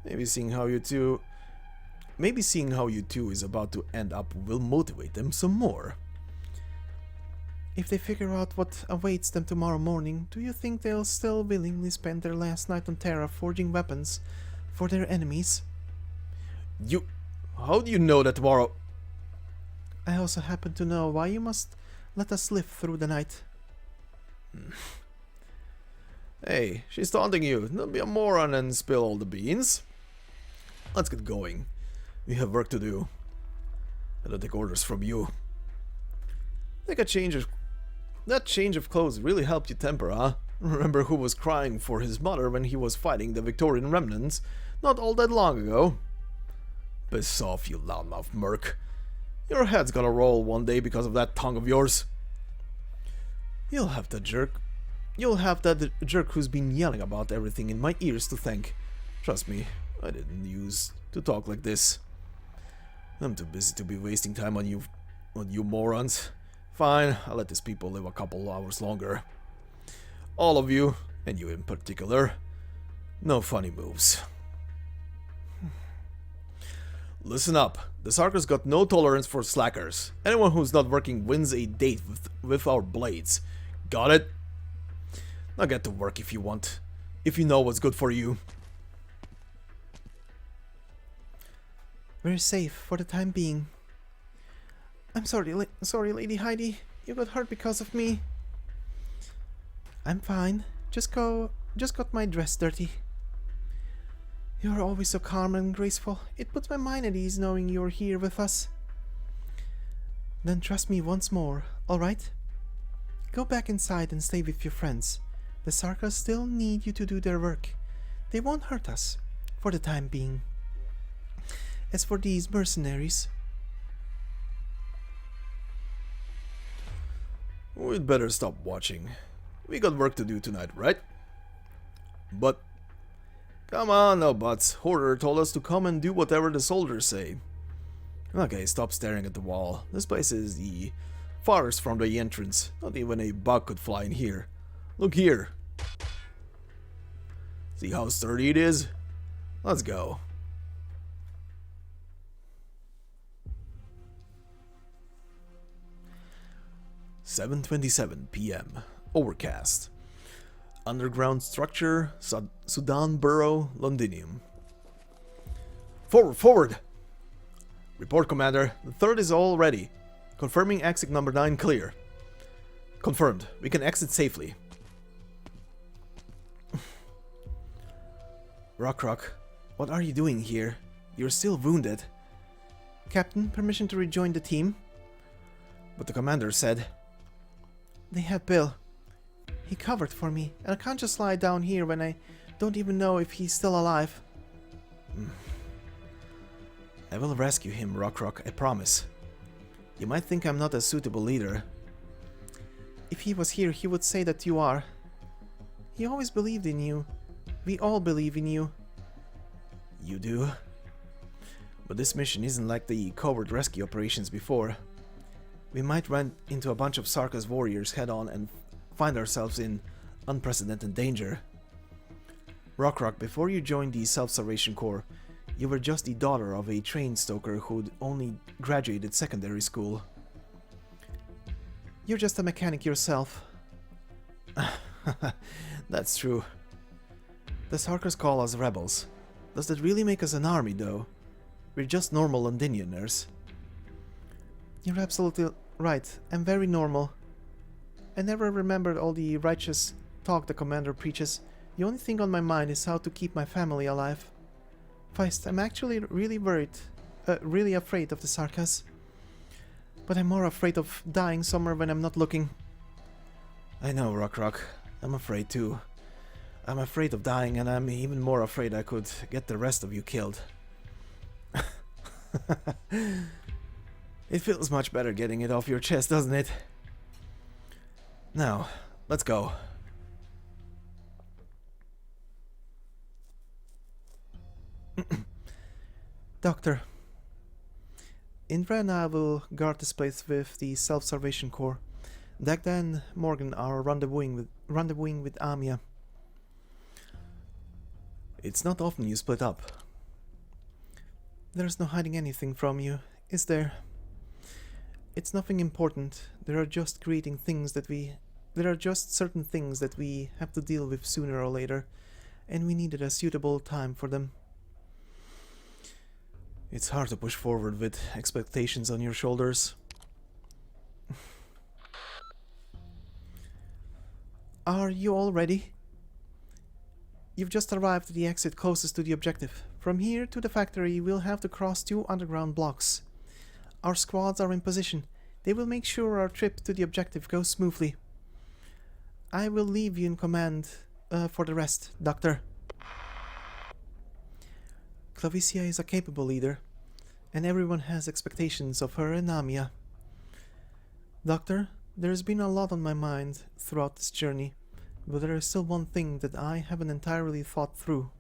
Maybe seeing how you two is about to end up will motivate them some more. If they figure out what awaits them tomorrow morning, do you think they'll still willingly spend their last night on Terra forging weapons for their enemies? How do you know that tomorrow? I also happen to know why you must let us live through the night. Hey, she's taunting you. Don't be a moron and spill all the beans. Let's get going. We have work to do. I don't take orders from you. That change of clothes really helped you temper, huh? Remember who was crying for his mother when he was fighting the Victorian remnants not all that long ago? Piss off, you loudmouth merc. Your head's gonna roll one day because of that tongue of yours. You'll have that jerk who's been yelling about everything in my ears to thank. Trust me, I didn't use to talk like this. I'm too busy to be wasting time on you morons. Fine, I'll let these people live a couple hours longer. All of you, and you in particular, no funny moves. Listen up, the Sarkers got no tolerance for slackers. Anyone who's not working wins a date with our blades. Got it? Now get to work if you want. If you know what's good for you. We're safe for the time being. I'm sorry, Lady Heidi. You got hurt because of me. I'm fine. Just got my dress dirty. You're always so calm and graceful. It puts my mind at ease knowing you're here with us. Then trust me once more, alright? Go back inside and stay with your friends. The Sarkas still need you to do their work. They won't hurt us, for the time being. As for these mercenaries... We'd better stop watching. We got work to do tonight, right? But... Come on, no buts. Horder told us to come and do whatever the soldiers say. Okay, stop staring at the wall. This place is the farthest from the entrance. Not even a bug could fly in here. Look here. See how sturdy it is? Let's go. (7:27 p.m.) Overcast. Underground structure, Sudan Burrow, Londinium. Forward! Report, Commander. The third is all ready. Confirming exit number 9 clear. Confirmed. We can exit safely. Rock, what are you doing here? You're still wounded. Captain, permission to rejoin the team? But the commander said... They have Bill. He covered for me, and I can't just lie down here when I don't even know if he's still alive. I will rescue him, Rock, I promise. You might think I'm not a suitable leader. If he was here, he would say that you are. He always believed in you. We all believe in you. You do? But this mission isn't like the covert rescue operations before. We might run into a bunch of Sarkas warriors head-on and find ourselves in unprecedented danger. Rock, before you joined the Self-Salvation Corps, you were just the daughter of a train stoker who'd only graduated secondary school. You're just a mechanic yourself. That's true. The Sarkers call us rebels. Does that really make us an army, though? We're just normal Londinianers. You're absolutely right. I'm very normal. I never remembered all the righteous talk the commander preaches. The only thing on my mind is how to keep my family alive. Feist, I'm actually really really afraid of the Sarkas. But I'm more afraid of dying somewhere when I'm not looking. I know, Rock. I'm afraid too. I'm afraid of dying, and I'm even more afraid I could get the rest of you killed. It feels much better getting it off your chest, doesn't it? Now, let's go. Doctor. Indra and I will guard this place with the Self-Salvation Corps. Dagda and Morgan are rendezvousing with Amia. It's not often you split up. There's no hiding anything from you, is there? It's nothing important. There are just certain things that we have to deal with sooner or later, and we needed a suitable time for them. It's hard to push forward with expectations on your shoulders. Are you all ready? You've just arrived at the exit closest to the objective. From here to the factory, we'll have to cross 2 underground blocks. Our squads are in position. They will make sure our trip to the objective goes smoothly. I will leave you in command for the rest, Doctor. Clavicia is a capable leader, and everyone has expectations of her and Amia. Doctor, there's been a lot on my mind throughout this journey, but there is still one thing that I haven't entirely thought through.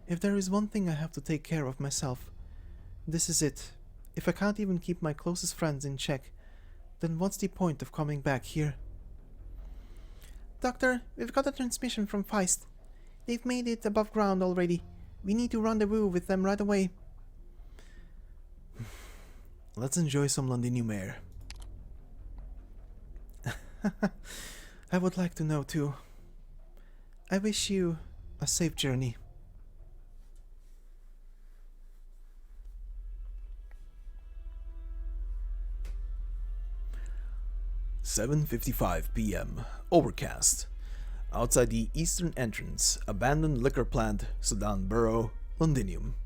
If there is one thing I have to take care of myself, this is it. If I can't even keep my closest friends in check, then what's the point of coming back here? Doctor, we've got a transmission from Feist. They've made it above ground already. We need to rendezvous with them right away. Let's enjoy some Londinium air. I would like to know too. I wish you a safe journey. (7:55 p.m. Overcast. Outside the eastern entrance, abandoned liquor plant, Sudan Borough, Londinium.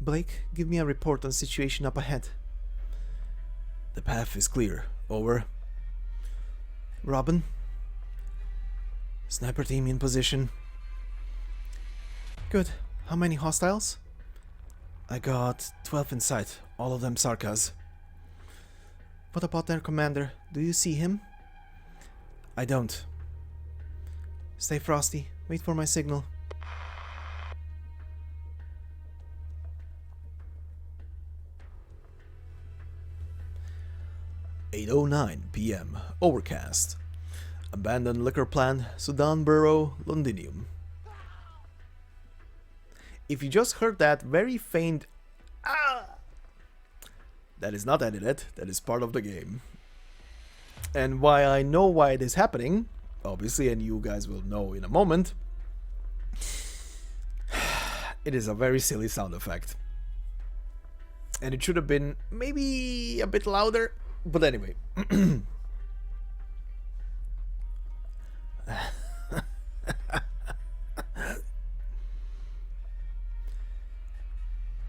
Blake, give me a report on the situation up ahead. The path is clear. Over. Robin? Sniper team in position. Good. How many hostiles? I got 12 in sight, all of them Sarkas. What about their commander? Do you see him? I don't. Stay frosty. Wait for my signal. (8:09 p.m. Overcast. Abandoned liquor plant, Sudan Borough, Londinium. If you just heard that very faint "ah," that is not edited, that is part of the game. And why I know why it is happening, obviously, and you guys will know in a moment, it is a very silly sound effect. And it should have been maybe a bit louder, but anyway.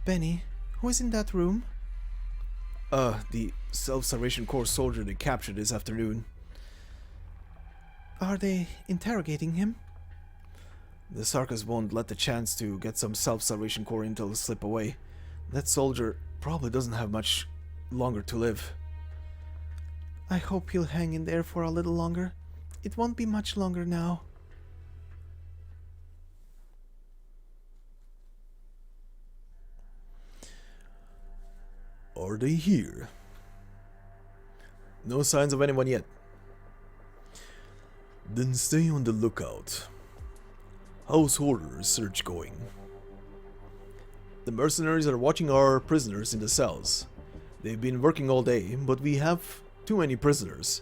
Benny, who is in that room? The Self-Salvation Corps soldier they captured this afternoon. Are they interrogating him? The Sarkas won't let the chance to get some Self-Salvation Corps intel slip away. That soldier probably doesn't have much longer to live. I hope he'll hang in there for a little longer. It won't be much longer now. Are they here? No signs of anyone yet. Then stay on the lookout. How's Order's search going? The mercenaries are watching our prisoners in the cells. They've been working all day, but we have too many prisoners.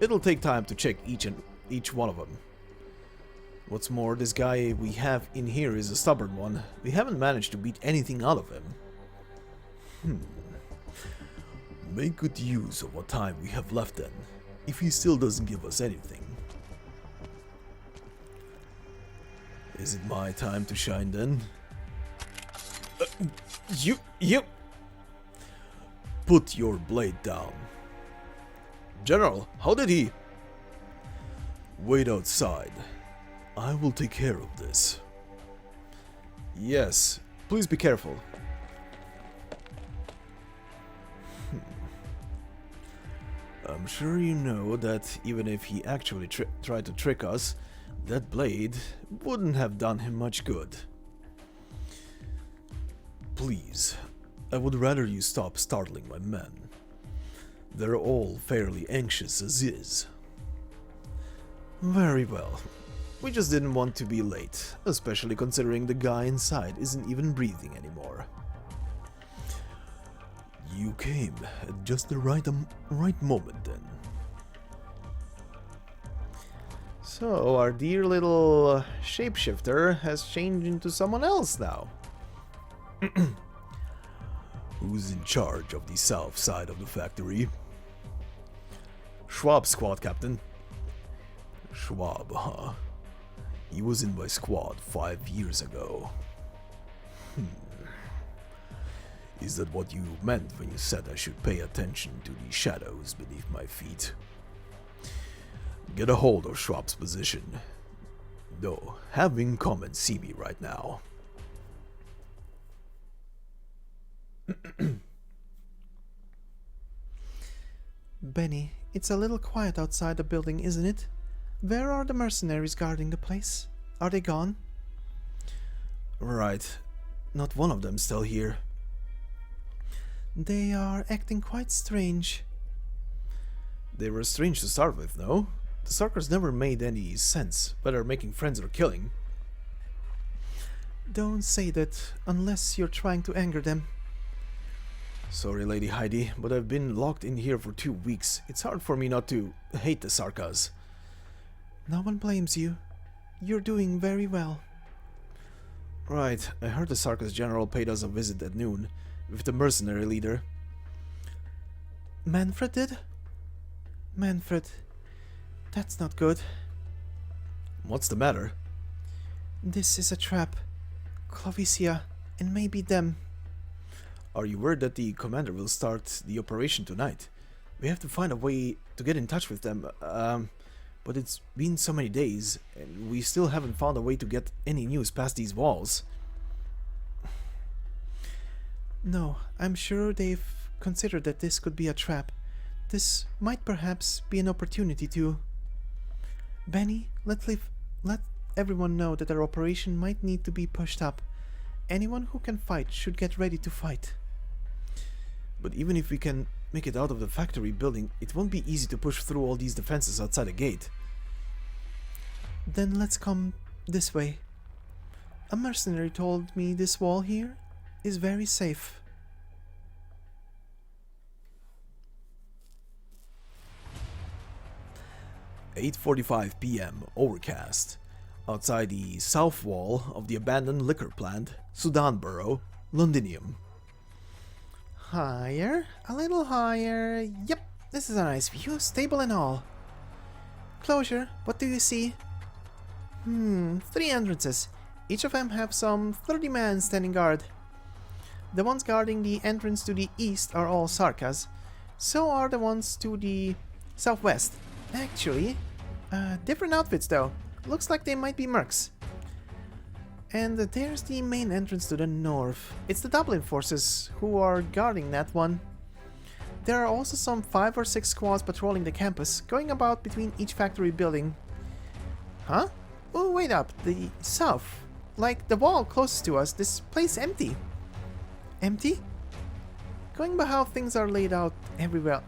It'll take time to check each one of them. What's more, this guy we have in here is a stubborn one. We haven't managed to beat anything out of him. Make good use of what time we have left then, if he still doesn't give us anything. Is it my time to shine then? You! Put your blade down. General, how did he? Wait outside. I will take care of this. Yes, please be careful. I'm sure you know that even if he actually tried to trick us, that blade wouldn't have done him much good. Please, I would rather you stop startling my men. They're all fairly anxious as is. Very well. We just didn't want to be late, especially considering the guy inside isn't even breathing anymore. You came at just the right moment then. So our dear little shapeshifter has changed into someone else now. Who's in charge of the south side of the factory? Schwab's squad captain. Schwab, huh? He was in my squad 5 years ago. Is that what you meant when you said I should pay attention to the shadows beneath my feet? Get a hold of Schwab's position. No, have him come and see me right now. Benny, it's a little quiet outside the building, isn't it? Where are the mercenaries guarding the place? Are they gone? Right. Not one of them's still here. They are acting quite strange. They were strange to start with, no? The Sarkars never made any sense, whether making friends or killing. Don't say that unless you're trying to anger them. Sorry, Lady Heidi, but I've been locked in here for 2 weeks. It's hard for me not to hate the Sarkars. No one blames you. You're doing very well. Right, I heard the Sarkars general paid us a visit at noon, with the mercenary leader. Manfred did? Manfred. That's not good. What's the matter? This is a trap. Clovicia, and maybe them. Are you worried that the commander will start the operation tonight? We have to find a way to get in touch with them, but it's been so many days, and we still haven't found a way to get any news past these walls. No, I'm sure they've considered that this could be a trap. This might perhaps be an opportunity to... Benny, let everyone know that our operation might need to be pushed up. Anyone who can fight should get ready to fight. But even if we can make it out of the factory building, it won't be easy to push through all these defenses outside the gate. Then let's come this way. A mercenary told me this wall here is very safe. "8:45 p.m. Overcast. Outside the south wall of the abandoned liquor plant, Sudanborough, Londinium." Higher, a little higher. Yep, this is a nice view, stable and all. Closure, what do you see? 3 entrances. Each of them have some 30 men standing guard. The ones guarding the entrance to the east are all Sarkas. So are the ones to the southwest. Actually, different outfits though. Looks like they might be mercs. And there's the main entrance to the north. It's the Dublin forces who are guarding that one. There are also some 5 or 6 squads patrolling the campus, going about between each factory building. Huh? Oh, wait up. The south. Like the wall closest to us, this place empty. Empty? Going by how things are laid out everywhere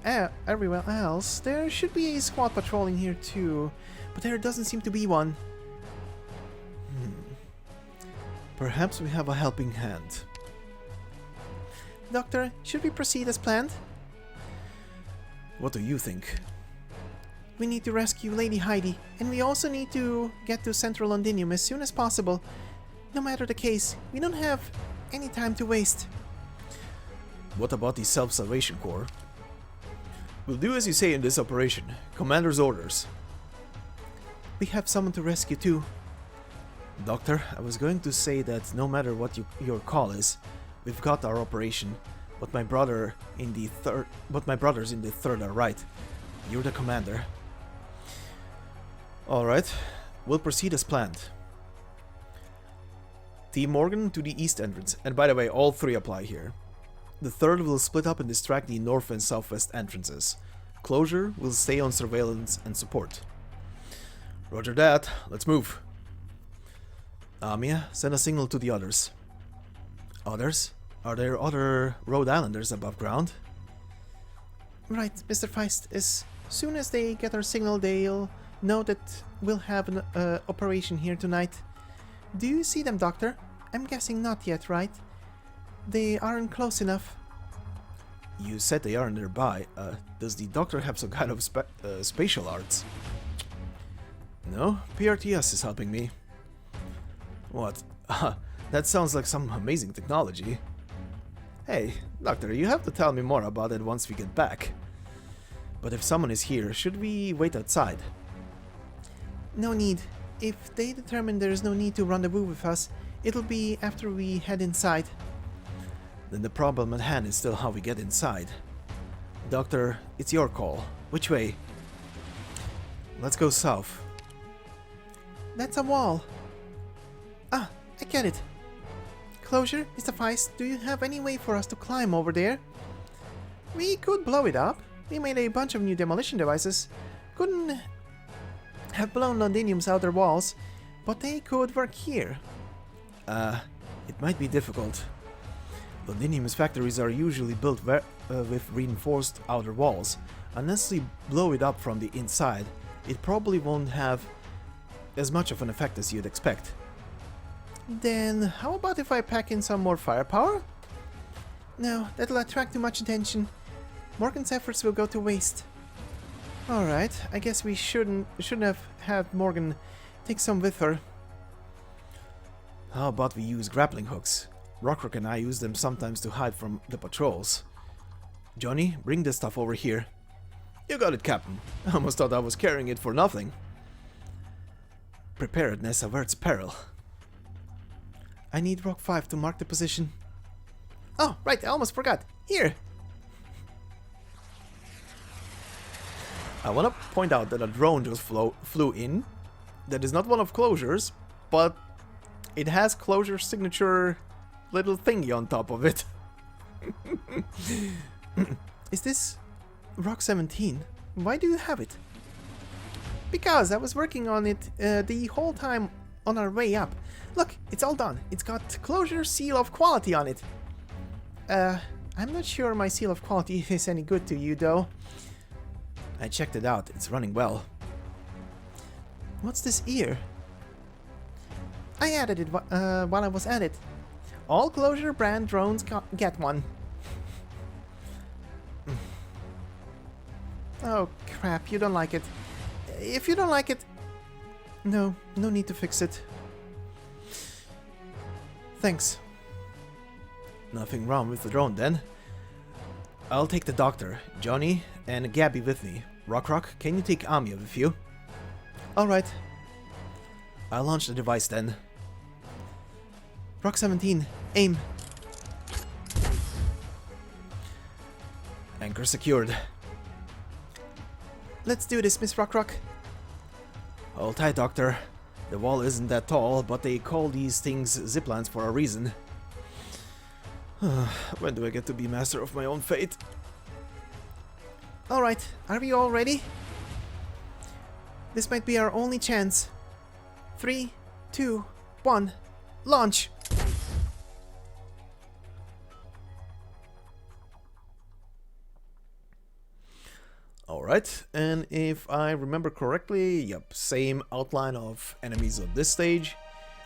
else, there should be a squad patrolling here too, but there doesn't seem to be one. Perhaps we have a helping hand. Doctor, should we proceed as planned? What do you think? We need to rescue Lady Heidi, and we also need to get to Central Londinium as soon as possible. No matter the case, we don't have any time to waste. What about the Self-Salvation Corps? We'll do as you say in this operation. Commander's orders. We have someone to rescue too. Doctor, I was going to say that no matter what your call is, we've got our operation, but my brothers in the third are right. You're the commander. Alright, we'll proceed as planned. Team Morgan to the east entrance, and by the way, all three apply here. The third will split up and distract the north and southwest entrances. Closure will stay on surveillance and support. Roger that, let's move. Amia, send a signal to the others. Others? Are there other Rhode Islanders above ground? Right, Mr. Feist. As soon as they get our signal, they'll know that we'll have an operation here tonight. Do you see them, Doctor? I'm guessing not yet, right? They aren't close enough. You said they aren't nearby. Does the Doctor have some kind of spatial arts? No, PRTS is helping me. What? That sounds like some amazing technology. Hey, Doctor, you have to tell me more about it once we get back. But if someone is here, should we wait outside? No need. If they determine there is no need to rendezvous with us, it'll be after we head inside. Then the problem at hand is still how we get inside. Doctor, it's your call. Which way? Let's go south. That's a wall. Ah, I get it. Closure, Mr. Feist, do you have any way for us to climb over there? We could blow it up. We made a bunch of new demolition devices. Couldn't have blown Londinium's outer walls, but they could work here. It might be difficult. Londinium's factories are usually built with reinforced outer walls. Unless we blow it up from the inside, it probably won't have as much of an effect as you'd expect. Then, how about if I pack in some more firepower? No, that'll attract too much attention. Morgan's efforts will go to waste. Alright, I guess we shouldn't have had Morgan take some with her. How about we use grappling hooks? Rockrock and I use them sometimes to hide from the patrols. Johnny, bring this stuff over here. You got it, Captain. I almost thought I was carrying it for nothing. Preparedness averts peril. I need Rock 5 to mark the position. Oh, right, I almost forgot. Here! I want to point out that a drone just flew in. That is not one of Closure's, but it has Closure's signature little thingy on top of it. Is this Rock 17? Why do you have it? Because I was working on it the whole time on our way up. Look, it's all done. It's got Closure's seal of quality on it. I'm not sure my seal of quality is any good to you, though. I checked it out. It's running well. What's this ear? I added it while I was at it. All Closure brand drones get one. Oh crap, you don't like it. If you don't like it... No need to fix it. Thanks. Nothing wrong with the drone then. I'll take the Doctor, Johnny, and Gabby with me. Rockrock, can you take Amia with you? Alright. I'll launch the device then. Rock 17, aim. Anchor secured. Let's do this, Miss Rockrock. Hold tight, Doctor. The wall isn't that tall, but they call these things ziplines for a reason. When do I get to be master of my own fate? Alright, are we all ready? This might be our only chance. 3, 2, 1, launch! Alright, and if I remember correctly, yep, same outline of enemies of this stage.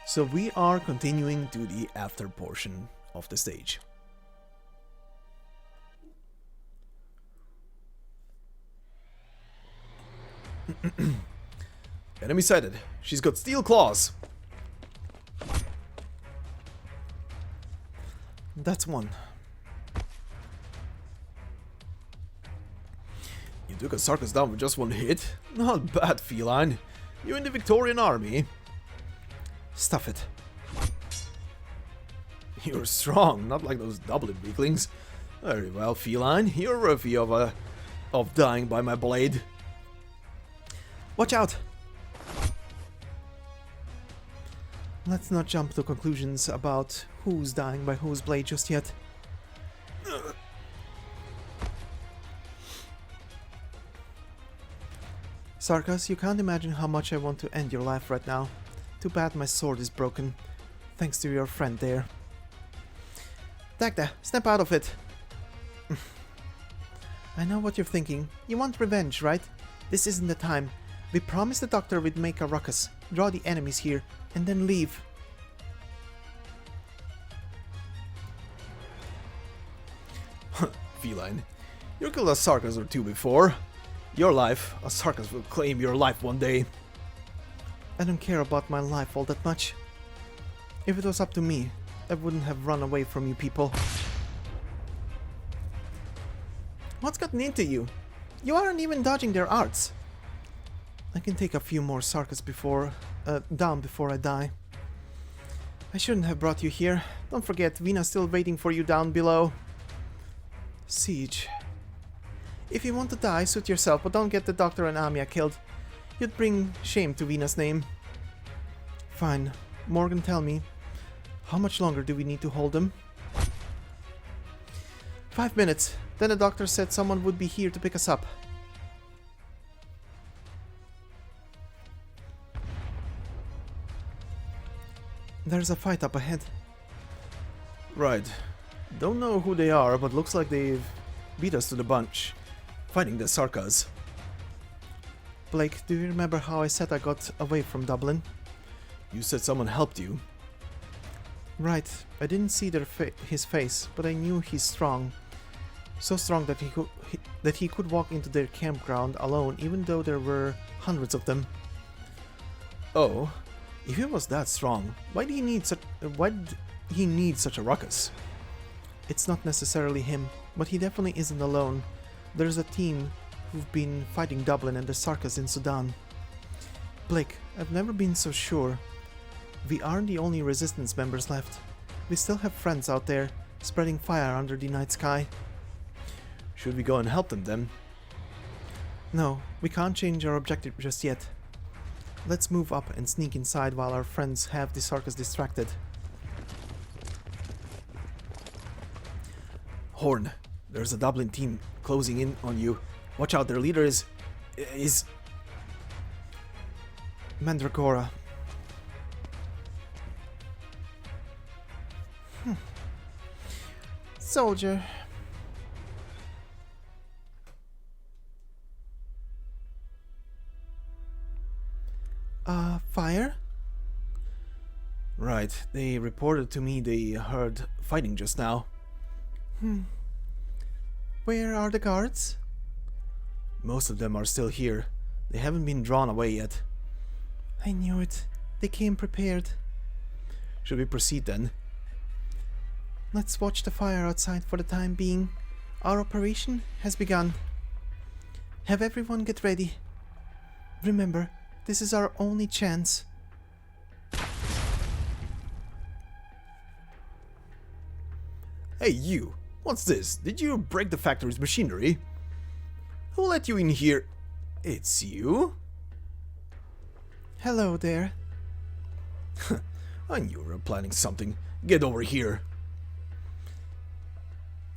So we are continuing to the after portion of the stage. Enemy sighted. She's got steel claws. That's one. You took a circus down with just one hit? Not bad, feline. You in the Victorian army? Stuff it. You're strong, not like those Dublin weaklings. Very well, feline. You're worthy of dying by my blade. Watch out! Let's not jump to conclusions about who's dying by whose blade just yet. Sarkas, you can't imagine how much I want to end your life right now. Too bad my sword is broken, thanks to your friend there. Dagda, snap out of it! I know what you're thinking. You want revenge, right? This isn't the time. We promised the doctor we'd make a ruckus, draw the enemies here, and then leave. Feline, you killed a Sarkas or two before. Your life, a Sarkas will claim your life one day. I don't care about my life all that much. If it was up to me, I wouldn't have run away from you people. What's gotten into you? You aren't even dodging their arts. I can take a few more Sarkas down before I die. I shouldn't have brought you here. Don't forget, Vina's still waiting for you down below. Siege. If you want to die, suit yourself, but don't get the doctor and Amia killed. You'd bring shame to Vina's name. Fine. Morgan, tell me, how much longer do we need to hold them? 5 minutes. Then the doctor said someone would be here to pick us up. There's a fight up ahead. Right. Don't know who they are, but looks like they've beat us to the bunch. Fighting the Sarkas. Blake, do you remember how I said I got away from Dublin? You said someone helped you. Right. I didn't see his face, but I knew he's strong. So strong that he could walk into their campground alone, even though there were hundreds of them. Oh, if he was that strong, why did he need such a ruckus? It's not necessarily him, but he definitely isn't alone. There's a team who've been fighting Dublin and the Sarkas in Sudan. Blake, I've never been so sure. We aren't the only resistance members left. We still have friends out there, spreading fire under the night sky. Should we go and help them then? No, we can't change our objective just yet. Let's move up and sneak inside while our friends have the Sarkas distracted. Horn, there's a Dublin team closing in on you. Watch out, their leader is Mandragora. Soldier. Fire? Right, they reported to me they heard fighting just now. Where are the guards? Most of them are still here. They haven't been drawn away yet. I knew it. They came prepared. Should we proceed then? Let's watch the fire outside for the time being. Our operation has begun. Have everyone get ready. Remember, this is our only chance. Hey you! What's this? Did you break the factory's machinery? Who let you in here? It's you? Hello there. I knew you were planning something. Get over here.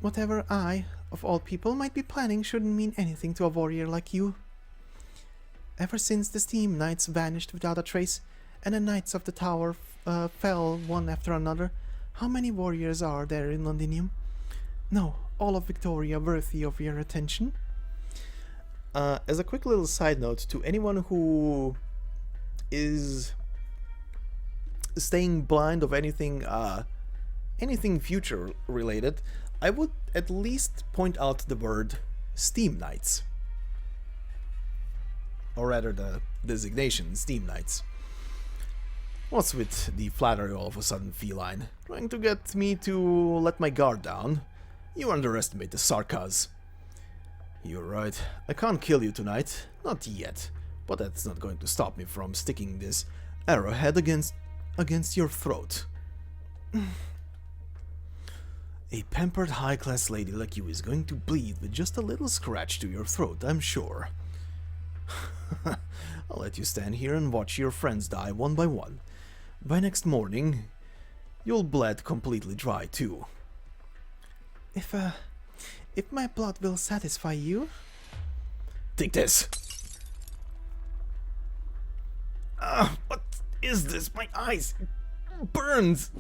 Whatever I, of all people, might be planning shouldn't mean anything to a warrior like you. Ever since the Steam Knights vanished without a trace, and the Knights of the Tower fell one after another, how many warriors are there in Londinium? No, all of Victoria worthy of your attention? As a quick little side note to anyone who is staying blind of anything future related, I would at least point out the word Steam Knights. Or rather the designation Steam Knights. What's with the flattery all of a sudden, feline? Trying to get me to let my guard down? You underestimate the Sarkas. You're right, I can't kill you tonight, not yet, but that's not going to stop me from sticking this arrowhead against your throat. A pampered high-class lady like you is going to bleed with just a little scratch to your throat, I'm sure. I'll let you stand here and watch your friends die one by one. By next morning, you'll bled completely dry too. If my blood will satisfy you... Take this! What is this? My eyes! Burns!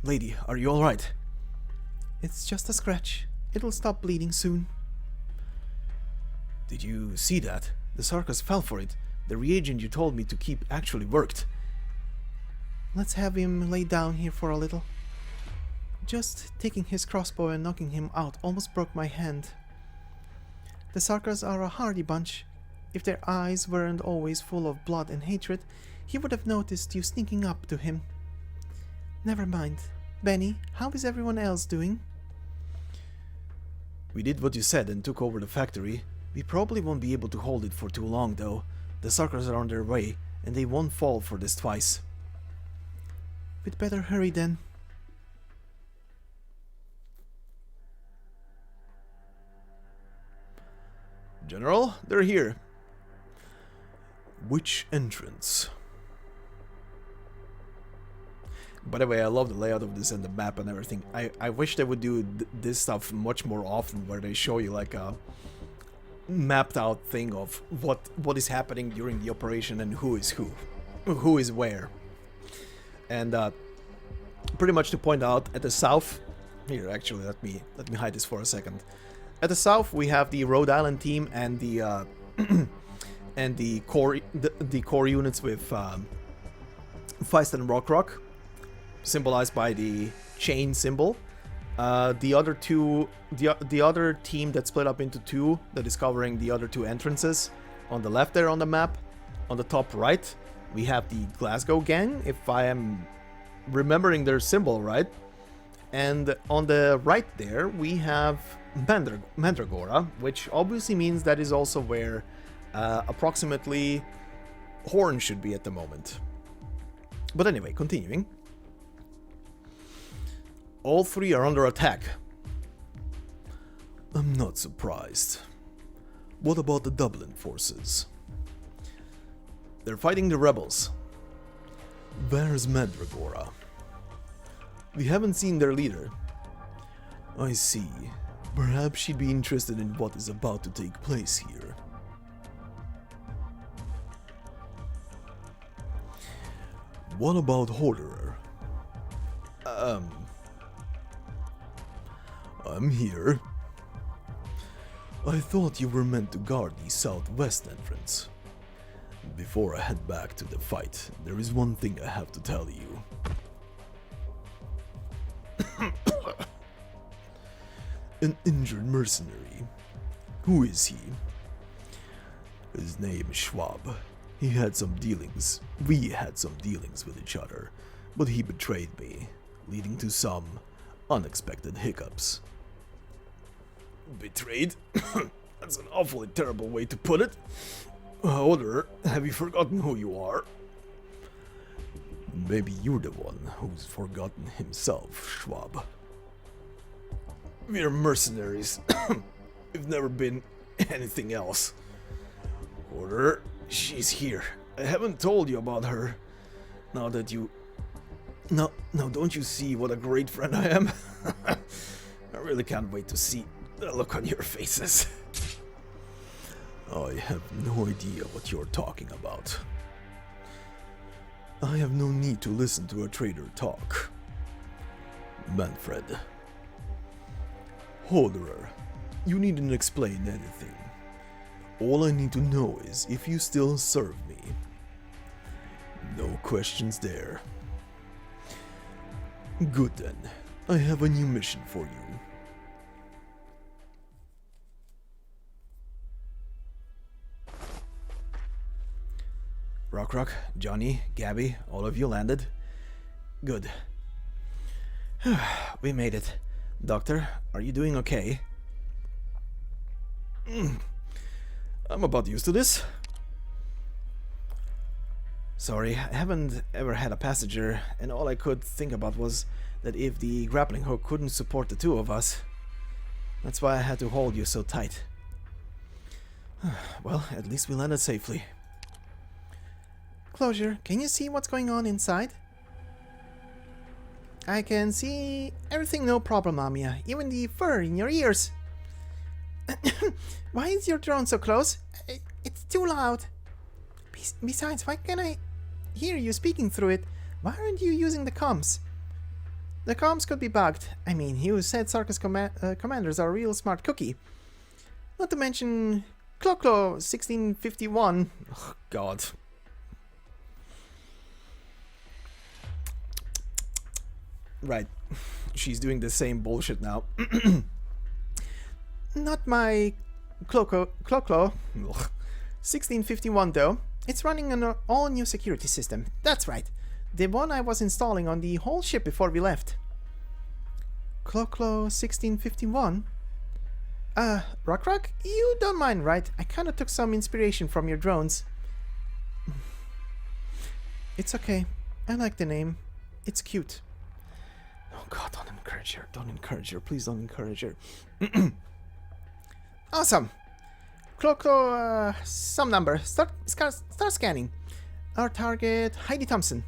Lady, are you alright? It's just a scratch. It'll stop bleeding soon. Did you see that? The Sarkas fell for it. The reagent you told me to keep actually worked. Let's have him lay down here for a little. Just taking his crossbow and knocking him out almost broke my hand. The Sarkas are a hardy bunch. If their eyes weren't always full of blood and hatred, he would have noticed you sneaking up to him. Never mind. Benny, how is everyone else doing? We did what you said and took over the factory. We probably won't be able to hold it for too long though. The Sarkas are on their way, and they won't fall for this twice. We'd better hurry then. General, they're here. Which entrance? By the way, I love the layout of this and the map and everything. I wish they would do this stuff much more often, where they show you like a mapped out thing of what is happening during the operation and who is where. And pretty much to point out, at the south, here actually let me hide this for a second. At the south we have the Rhode Island team and the and the core units with Feist and Rock, symbolized by the chain symbol. The other team that split up into two, that is covering the other two entrances, on the left there on the map, on the top right, we have the Glasgow gang, if I am remembering their symbol right. And on the right there, we have Mandragora, which obviously means that is also where approximately Horn should be at the moment. But anyway, continuing. All three are under attack. I'm not surprised. What about the Dublin forces? They're fighting the rebels. Where's Mandragora? We haven't seen their leader. I see. Perhaps she'd be interested in what is about to take place here. What about Horderer? I'm here. I thought you were meant to guard the southwest entrance. Before I head back to the fight, there is one thing I have to tell you. An injured mercenary. Who is he? His name is Schwab. We had some dealings with each other, but he betrayed me, leading to some unexpected hiccups. Betrayed? That's an awfully terrible way to put it. Order, have you forgotten who you are? Maybe you're the one who's forgotten himself, Schwab. We're mercenaries. We've never been anything else. Order, she's here. I haven't told you about her. Now that you... Now don't you see what a great friend I am? I really can't wait to see the look on your faces. I have no idea what you're talking about. I have no need to listen to a traitor talk. Manfred. Horderer, you needn't explain anything. All I need to know is if you still serve me. No questions there. Good then. I have a new mission for you. Rock, Johnny, Gabby, all of you landed? Good. We made it. Doctor, are you doing okay? I'm about used to this. Sorry, I haven't ever had a passenger, and all I could think about was that if the grappling hook couldn't support the two of us. That's why I had to hold you so tight. Well, at least we landed safely. Closure, can you see what's going on inside? I can see everything, no problem, Amiya. Even the fur in your ears. Why is your drone so close? It's too loud. Besides, why can't I hear you speaking through it? Why aren't you using the comms? The comms could be bugged. I mean, you said Sarkis commanders are a real smart cookie. Not to mention Clo 1651. Oh, God. Right. She's doing the same bullshit now. Not my Clo 1651 though. It's running an all-new security system. That's right. The one I was installing on the whole ship before we left. Clo 1651? Rock, you don't mind, right? I kinda took some inspiration from your drones. It's okay. I like the name. It's cute. Oh God, don't encourage her. Don't encourage her. Please don't encourage her. Awesome. Clo, some number. Start scanning. Our target, Heidi Thompson.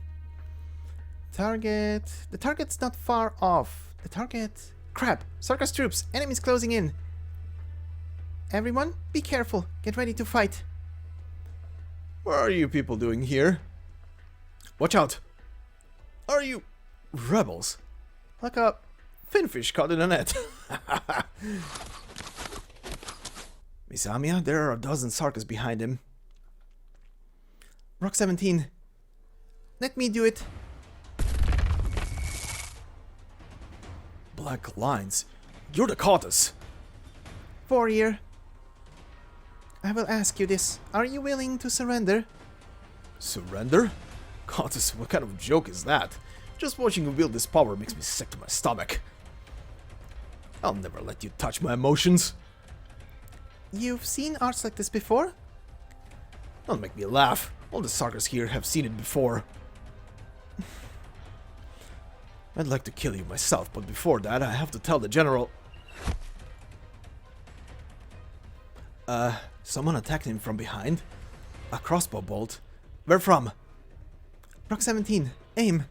The target's not far off. The target, crap. Sarkis troops. Enemies closing in. Everyone, be careful. Get ready to fight. What are you people doing here? Watch out. Are you rebels? Look up. Finfish caught in a net. Miss Amiya, there are a dozen Sarkis behind him. Rock 17. Let me do it. Black lines. You're the Kautas. Warrior. I will ask you this. Are you willing to surrender? Surrender? Kautas, what kind of joke is that? Just watching you wield this power makes me sick to my stomach. I'll never let you touch my emotions. You've seen arts like this before? Don't make me laugh. All the Sarkis here have seen it before. I'd like to kill you myself, but before that I have to tell the general... Someone attacked him from behind. A crossbow bolt. Where from? Rock 17. Aim.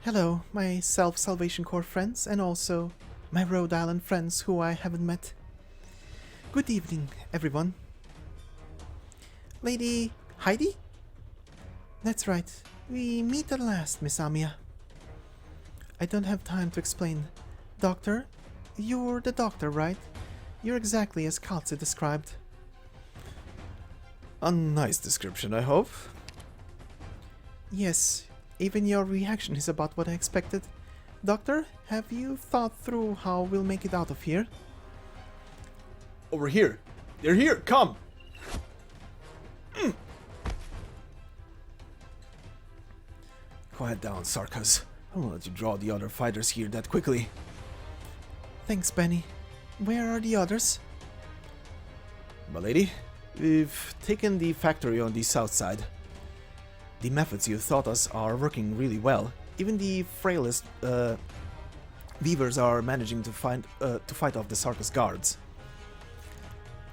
Hello, my Self-Salvation Corps friends, and also my Rhode Island friends who I haven't met. Good evening, everyone. Lady Heidi? That's right. We meet at last, Miss Amiya. I don't have time to explain. Doctor? You're the doctor, right? You're exactly as Kaltze described. A nice description, I hope. Yes, even your reaction is about what I expected. Doctor, have you thought through how we'll make it out of here? Over here. They're here. Come. Quiet down, Sarkis. I won't let you draw the other fighters here that quickly. Thanks, Benny. Where are the others? My lady, we've taken the factory on the south side. The methods you taught us are working really well. Even the frailest weavers are managing to fight off the Sarkis guards.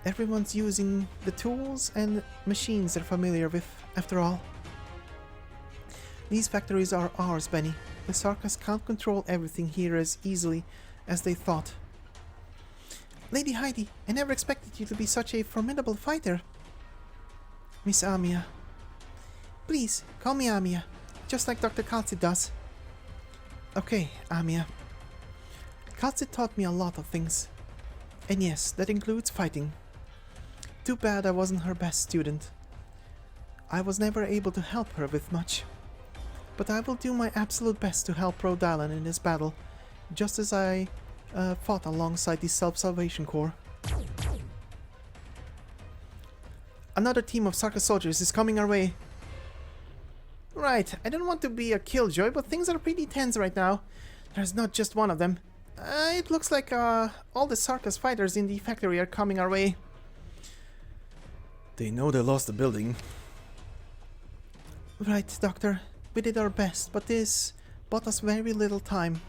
Everyone's using the tools and machines they're familiar with, after all. These factories are ours, Benny. The Sarkis can't control everything here as easily as they thought. Lady Heidi, I never expected you to be such a formidable fighter. Miss Amiya. Please, call me Amiya, just like Dr. Kaltze does. Okay, Amiya. Kaltze taught me a lot of things. And yes, that includes fighting. Too bad I wasn't her best student. I was never able to help her with much. But I will do my absolute best to help Rhode Island in this battle, just as I fought alongside the Self-Salvation Corps. Another team of Sarkis soldiers is coming our way. Right, I don't want to be a killjoy, but things are pretty tense right now. There's not just one of them. It looks like all the Sarkis fighters in the factory are coming our way. They know they lost the building. Right, Doctor. We did our best, but this bought us very little time.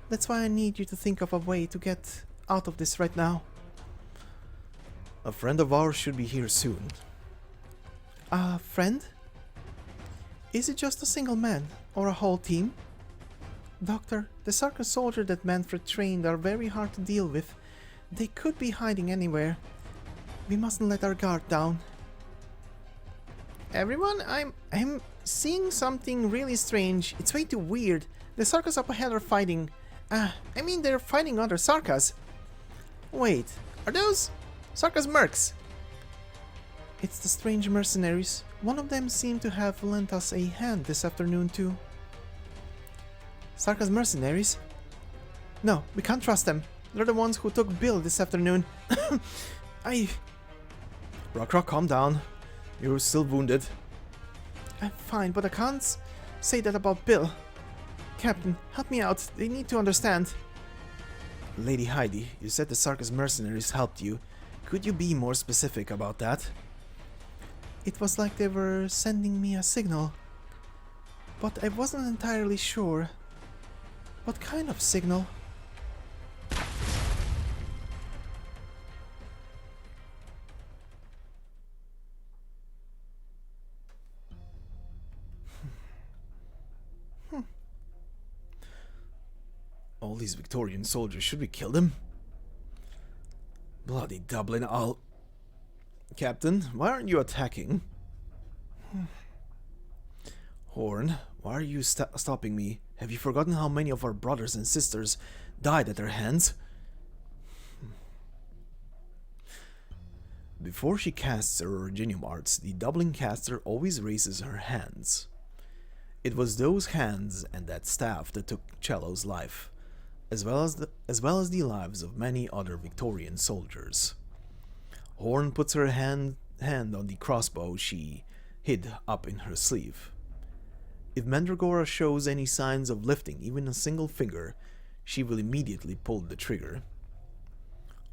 That's why I need you to think of a way to get out of this right now. A friend of ours should be here soon. A friend? Is it just a single man, or a whole team? Doctor, the circus soldiers that Manfred trained are very hard to deal with. They could be hiding anywhere. We mustn't let our guard down. Everyone, I'm seeing something really strange. It's way too weird. The circus up ahead are fighting. They're fighting other circus. Wait, are those circus mercs? It's the strange mercenaries. One of them seemed to have lent us a hand this afternoon too. Circus mercenaries? No, we can't trust them. They're the ones who took Bill this afternoon. Rock, calm down. You're still wounded. I'm fine, but I can't say that about Bill. Captain, help me out. They need to understand. Lady Heidi, you said the circus mercenaries helped you. Could you be more specific about that? It was like they were sending me a signal. But I wasn't entirely sure. What kind of signal? All these Victorian soldiers, should we kill them? Bloody Dublin, Captain, why aren't you attacking? Horn, why are you stopping me? Have you forgotten how many of our brothers and sisters died at their hands? Before she casts her Originium arts, the Dublin caster always raises her hands. It was those hands and that staff that took Cello's life, as well as the lives of many other Victorian soldiers. Horn puts her hand on the crossbow she hid up in her sleeve. If Mandragora shows any signs of lifting even a single finger, she will immediately pull the trigger.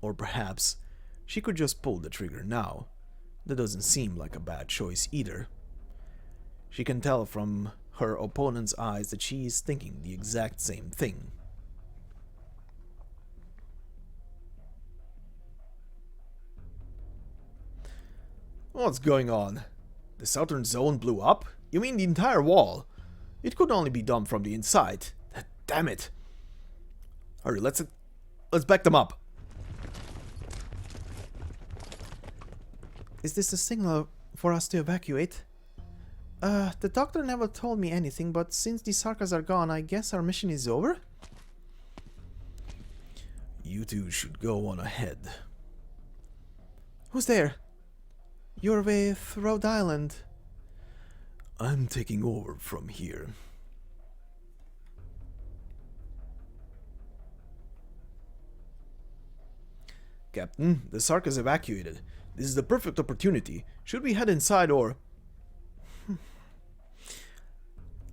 Or perhaps she could just pull the trigger now. That doesn't seem like a bad choice either. She can tell from her opponent's eyes that she is thinking the exact same thing. What's going on? The southern zone blew up? You mean the entire wall? It could only be done from the inside. Damn it. Hurry, let's back them up. Is this a signal for us to evacuate? The doctor never told me anything, but since the Sarkas are gone, I guess our mission is over? You two should go on ahead. Who's there? You're with Rhode Island. I'm taking over from here. Captain, the Sarkas evacuated. This is the perfect opportunity. Should we head inside or...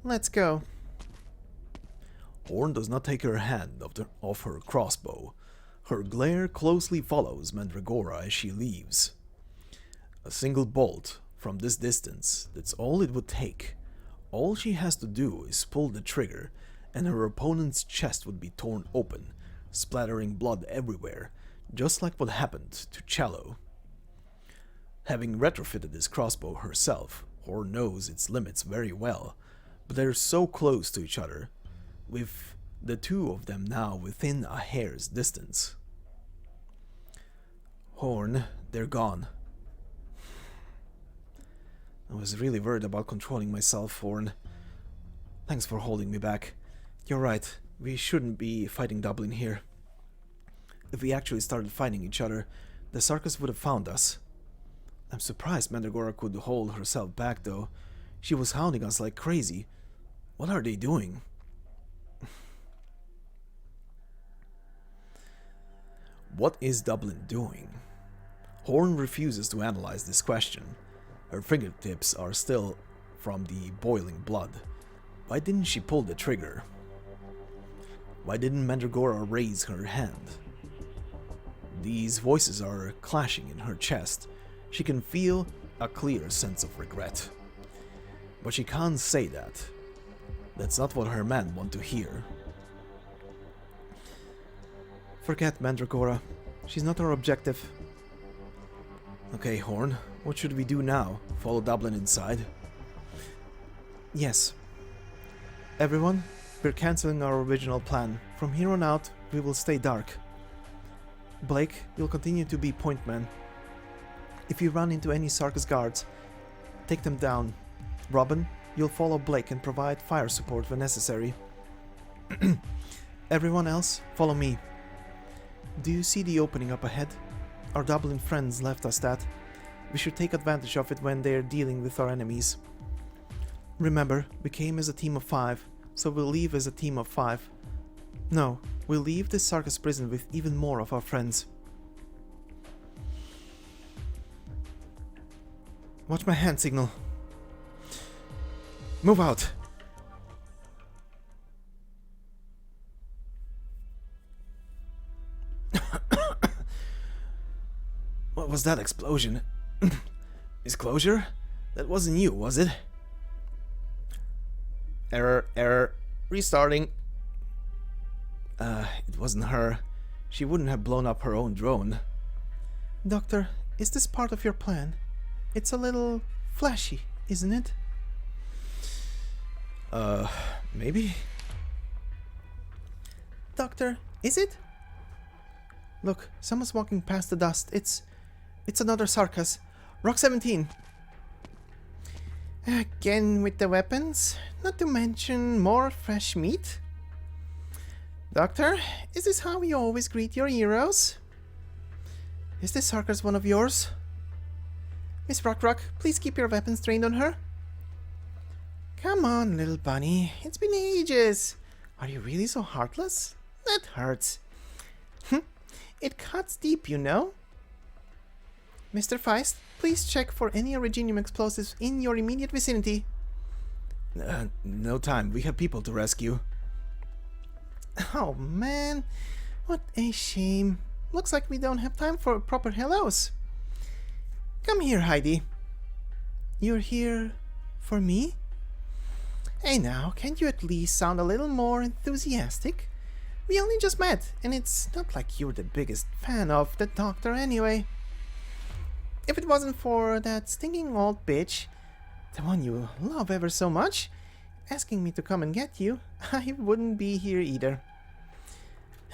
Let's go. Horn does not take her hand off her crossbow. Her glare closely follows Mandragora as she leaves. A single bolt from this distance, that's all it would take. All she has to do is pull the trigger, and her opponent's chest would be torn open, splattering blood everywhere, just like what happened to Cello. Having retrofitted this crossbow herself, Horn knows its limits very well, but they're so close to each other, with the two of them now within a hair's distance. Horn, they're gone. I was really worried about controlling myself, Horn. Thanks for holding me back. You're right, we shouldn't be fighting Dublin here. If we actually started fighting each other, the Sarkas would have found us. I'm surprised Mandragora could hold herself back, though. She was hounding us like crazy. What are they doing? What is Dublin doing? Horn refuses to analyze this question. Her fingertips are still from the boiling blood. Why didn't she pull the trigger? Why didn't Mandragora raise her hand? These voices are clashing in her chest. she can feel a clear sense of regret. But she can't say that. That's not what her men want to hear. Forget Mandragora. She's not our objective. Okay, Horn, what should we do now? Follow Dublin inside? Yes. Everyone, we're cancelling our original plan. From here on out, we will stay dark. Blake, you'll continue to be point man. If you run into any circus guards, take them down. Robin, you'll follow Blake and provide fire support when necessary. Everyone else, follow me. Do you see the opening up ahead? Our Dublin friends left us that. We should take advantage of it when they're dealing with our enemies. Remember, we came as a team of 5, so we'll leave as a team of 5. No, we'll leave this circus prison with even more of our friends. Watch my hand signal. Move out! What was that explosion? Miss Closure? That wasn't you, was it? Error. Restarting. It wasn't her. She wouldn't have blown up her own drone. Doctor, is this part of your plan? It's a little flashy, isn't it? Maybe? Doctor, is it? Look, someone's walking past the dust. It's another circus. Rock 17. Again with the weapons, not to mention more fresh meat. Doctor, is this how you always greet your heroes? Is this circus one of yours? Miss Rock, please keep your weapons trained on her. Come on, little bunny. It's been ages. Are you really so heartless? That hurts. It cuts deep, you know. Mr. Feist, please check for any originium explosives in your immediate vicinity. No time. We have people to rescue. Oh man, what a shame. Looks like we don't have time for proper hellos. Come here, Heidi. You're here for me? Hey now, can't you at least sound a little more enthusiastic? We only just met, and it's not like you're the biggest fan of the Doctor anyway. If it wasn't for that stinking old bitch, the one you love ever so much, asking me to come and get you, I wouldn't be here either.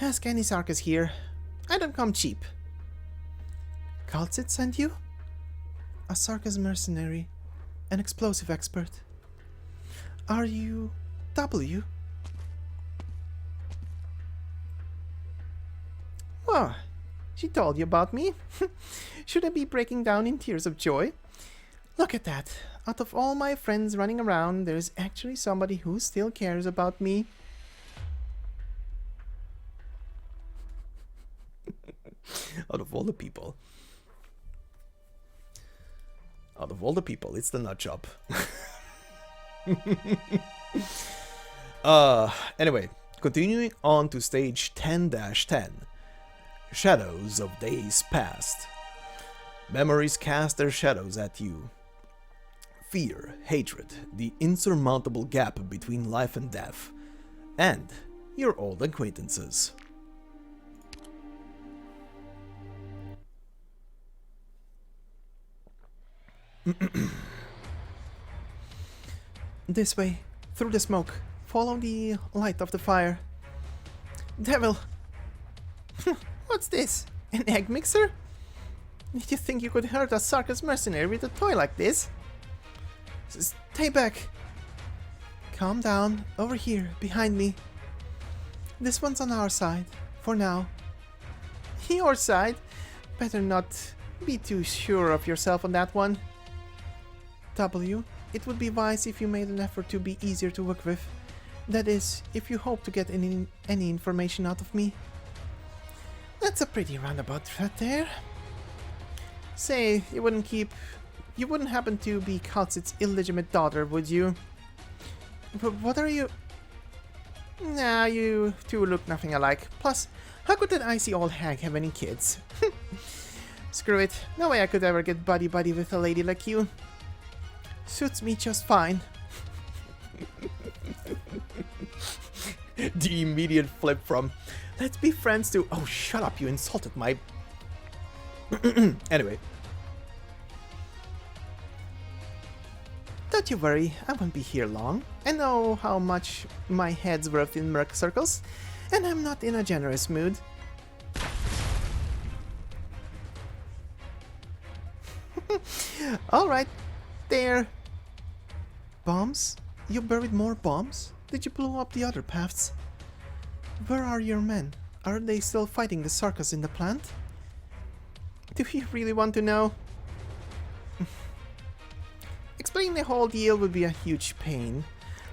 Ask any circus here. I don't come cheap. Kaltzit sent you? A circus mercenary, an explosive expert. Are you W? Oh, she told you about me. Should I be breaking down in tears of joy? Look at that. Out of all my friends running around, there's actually somebody who still cares about me. Out of all the people. Out of all the people, it's the nut shop. Anyway, continuing on to stage 10-10. Shadows of Days Past. Memories cast their shadows at you. Fear, hatred, the insurmountable gap between life and death, and your old acquaintances. This way, through the smoke. Follow the light of the fire. Devil! What's this? An egg mixer? Did you think you could hurt a circus mercenary with a toy like this? Stay back! Calm down, over here, behind me. This one's on our side, for now. Your side? Better not be too sure of yourself on that one. W, it would be wise if you made an effort to be easier to work with. That is, if you hope to get any information out of me. That's a pretty roundabout threat there. Say, you wouldn't happen to be Kaltzit's illegitimate daughter, would you? What are you? Nah, you two look nothing alike. Plus, how could that icy old hag have any kids? Screw it. No way I could ever get buddy-buddy with a lady like you. Suits me just fine. The immediate flip from, let's be friends to, oh, shut up, you insulted my... Anyway. Don't you worry, I won't be here long. I know how much my head's worth in merc circles, and I'm not in a generous mood. Alright, there. Bombs? You buried more bombs? Did you blow up the other paths? Where are your men? Are they still fighting the circus in the plant? Do you really want to know? Explaining the whole deal would be a huge pain.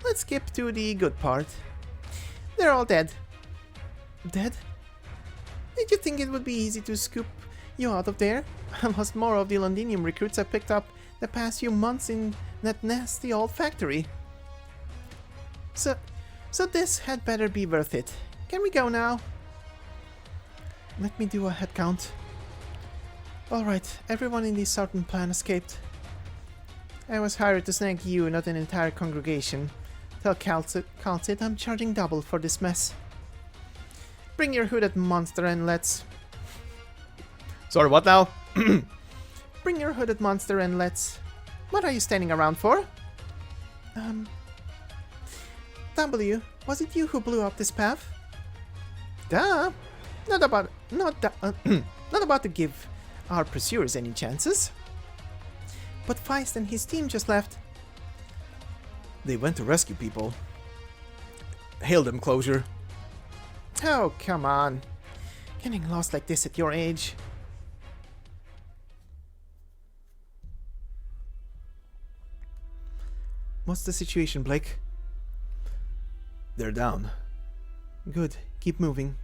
Let's skip to the good part. They're all dead. Dead? Did you think it would be easy to scoop you out of there? I lost more of the Londinium recruits I picked up the past few months in that nasty old factory. So this had better be worth it. Can we go now? Let me do a head count. Alright, everyone in the southern plan escaped. I was hired to snag you, not an entire congregation. Tell Calcit I'm charging double for this mess. Bring your hooded monster and let's... Sorry, what now? Bring your hooded monster and let's... What are you standing around for? W, was it you who blew up this path? Duh! Not about to give our pursuers any chances. But Feist and his team just left. They went to rescue people. Hail them, Closure. Oh, come on. Getting lost like this at your age. What's the situation, Blake? They're down. Good. Keep moving.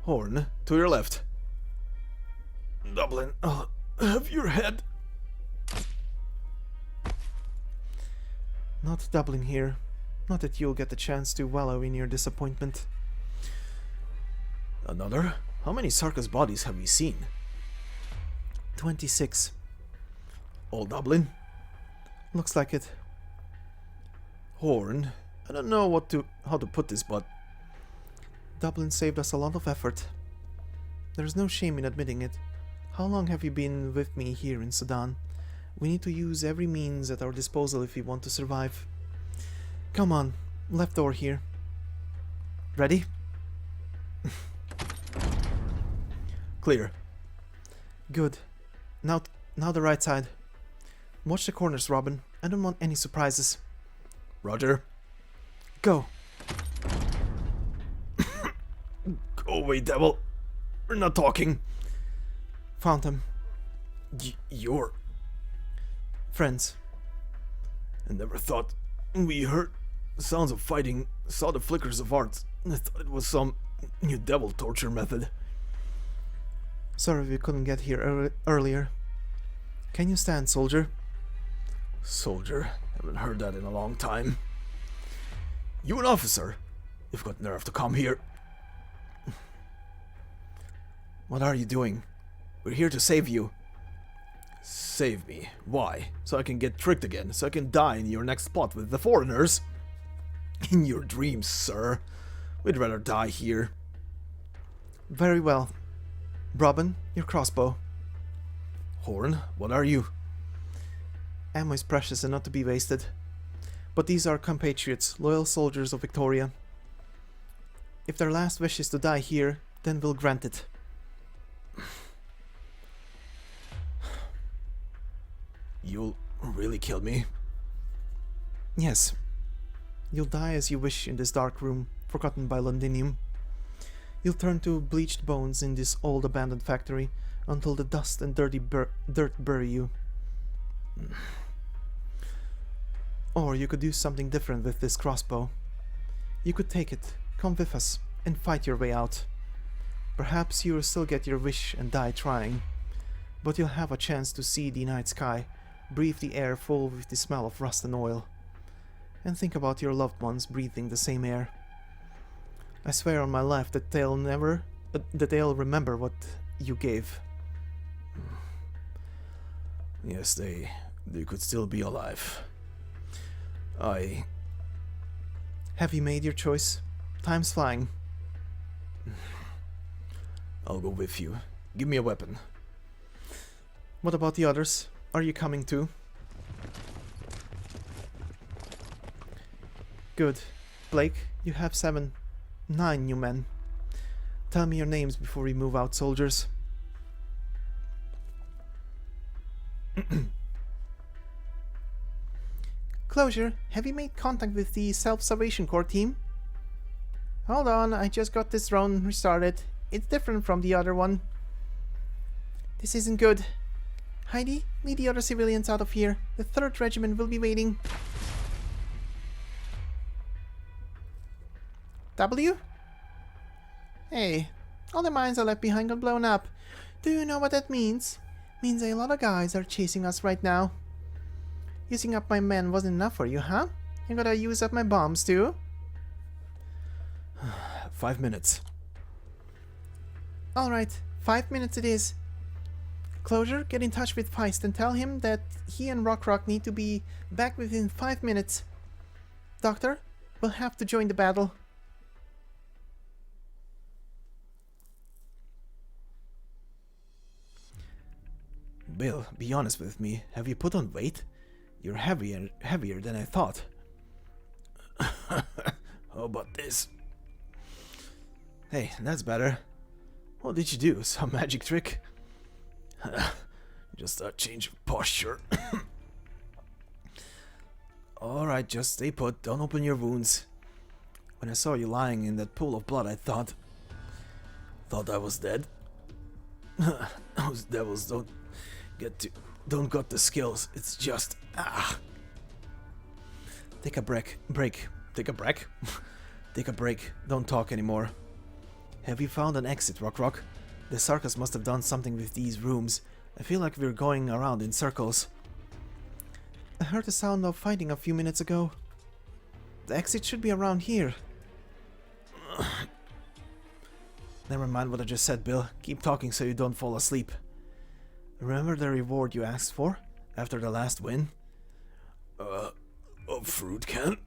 Horn, to your left. Dublin, I'll have your head. Not Dublin here. Not that you'll get the chance to wallow in your disappointment. Another? How many circus bodies have we seen? 26. All Dublin? Looks like it. Horn, I don't know how to put this, but... Dublin saved us a lot of effort. There's no shame in admitting it. How long have you been with me here in Sudan? We need to use every means at our disposal if we want to survive. Come on, left door here. Ready? Clear. Good. Now the right side. Watch the corners, Robin. I don't want any surprises. Roger. Go. Go away, devil. We're not talking. Found him. You're... Friends. I never thought... We heard sounds of fighting, saw the flickers of art. I thought it was some new devil torture method. Sorry we couldn't get here earlier. Can you stand, soldier? Soldier? Haven't heard that in a long time. You an officer? You've got nerve to come here. What are you doing? We're here to save you. Save me? Why? So I can get tricked again, so I can die in your next spot with the foreigners? In your dreams, sir. We'd rather die here. Very well. Robin, your crossbow. Horn, what are you? Ammo is precious and not to be wasted. But these are compatriots, loyal soldiers of Victoria. If their last wish is to die here, then we'll grant it. You'll really kill me? Yes. You'll die as you wish in this dark room, forgotten by Londinium. You'll turn to bleached bones in this old abandoned factory until the dust and dirt bury you. Or you could do something different with this crossbow. You could take it, come with us, and fight your way out. Perhaps you'll still get your wish and die trying, but you'll have a chance to see the night sky, breathe the air full with the smell of rust and oil, and think about your loved ones breathing the same air. I swear on my life that they'll remember what you gave. Yes, they could still be alive. Have you made your choice? Time's flying. I'll go with you. Give me a weapon. What about the others? Are you coming too? Good. Blake, you have 9 new men. Tell me your names before we move out, soldiers. Closure, have you made contact with the Self-Salvation Corps team? Hold on, I just got this drone restarted. It's different from the other one. This isn't good. Heidi, lead the other civilians out of here. The 3rd Regiment will be waiting. W? Hey, all the mines I left behind got blown up. Do you know what that means? Means a lot of guys are chasing us right now. Using up my men wasn't enough for you, huh? You gotta use up my bombs too? 5 minutes. Alright, 5 minutes it is. Closure, get in touch with Feist and tell him that he and Rock need to be back within 5 minutes. Doctor, we'll have to join the battle. Bill, be honest with me. Have you put on weight? You're heavier than I thought. How about this? Hey, that's better. What did you do? Some magic trick? Just a change of posture. Alright, just stay put. Don't open your wounds. When I saw you lying in that pool of blood, I thought I was dead. Those devils don't got the skills. It's just Take a break. Take a break. Take a break. Don't talk anymore. Have you found an exit, Rock? The Sarkas must have done something with these rooms. I feel like we're going around in circles. I heard the sound of fighting a few minutes ago. The exit should be around here. Never mind what I just said, Bill. Keep talking so you don't fall asleep. Remember the reward you asked for after the last win? A fruit can?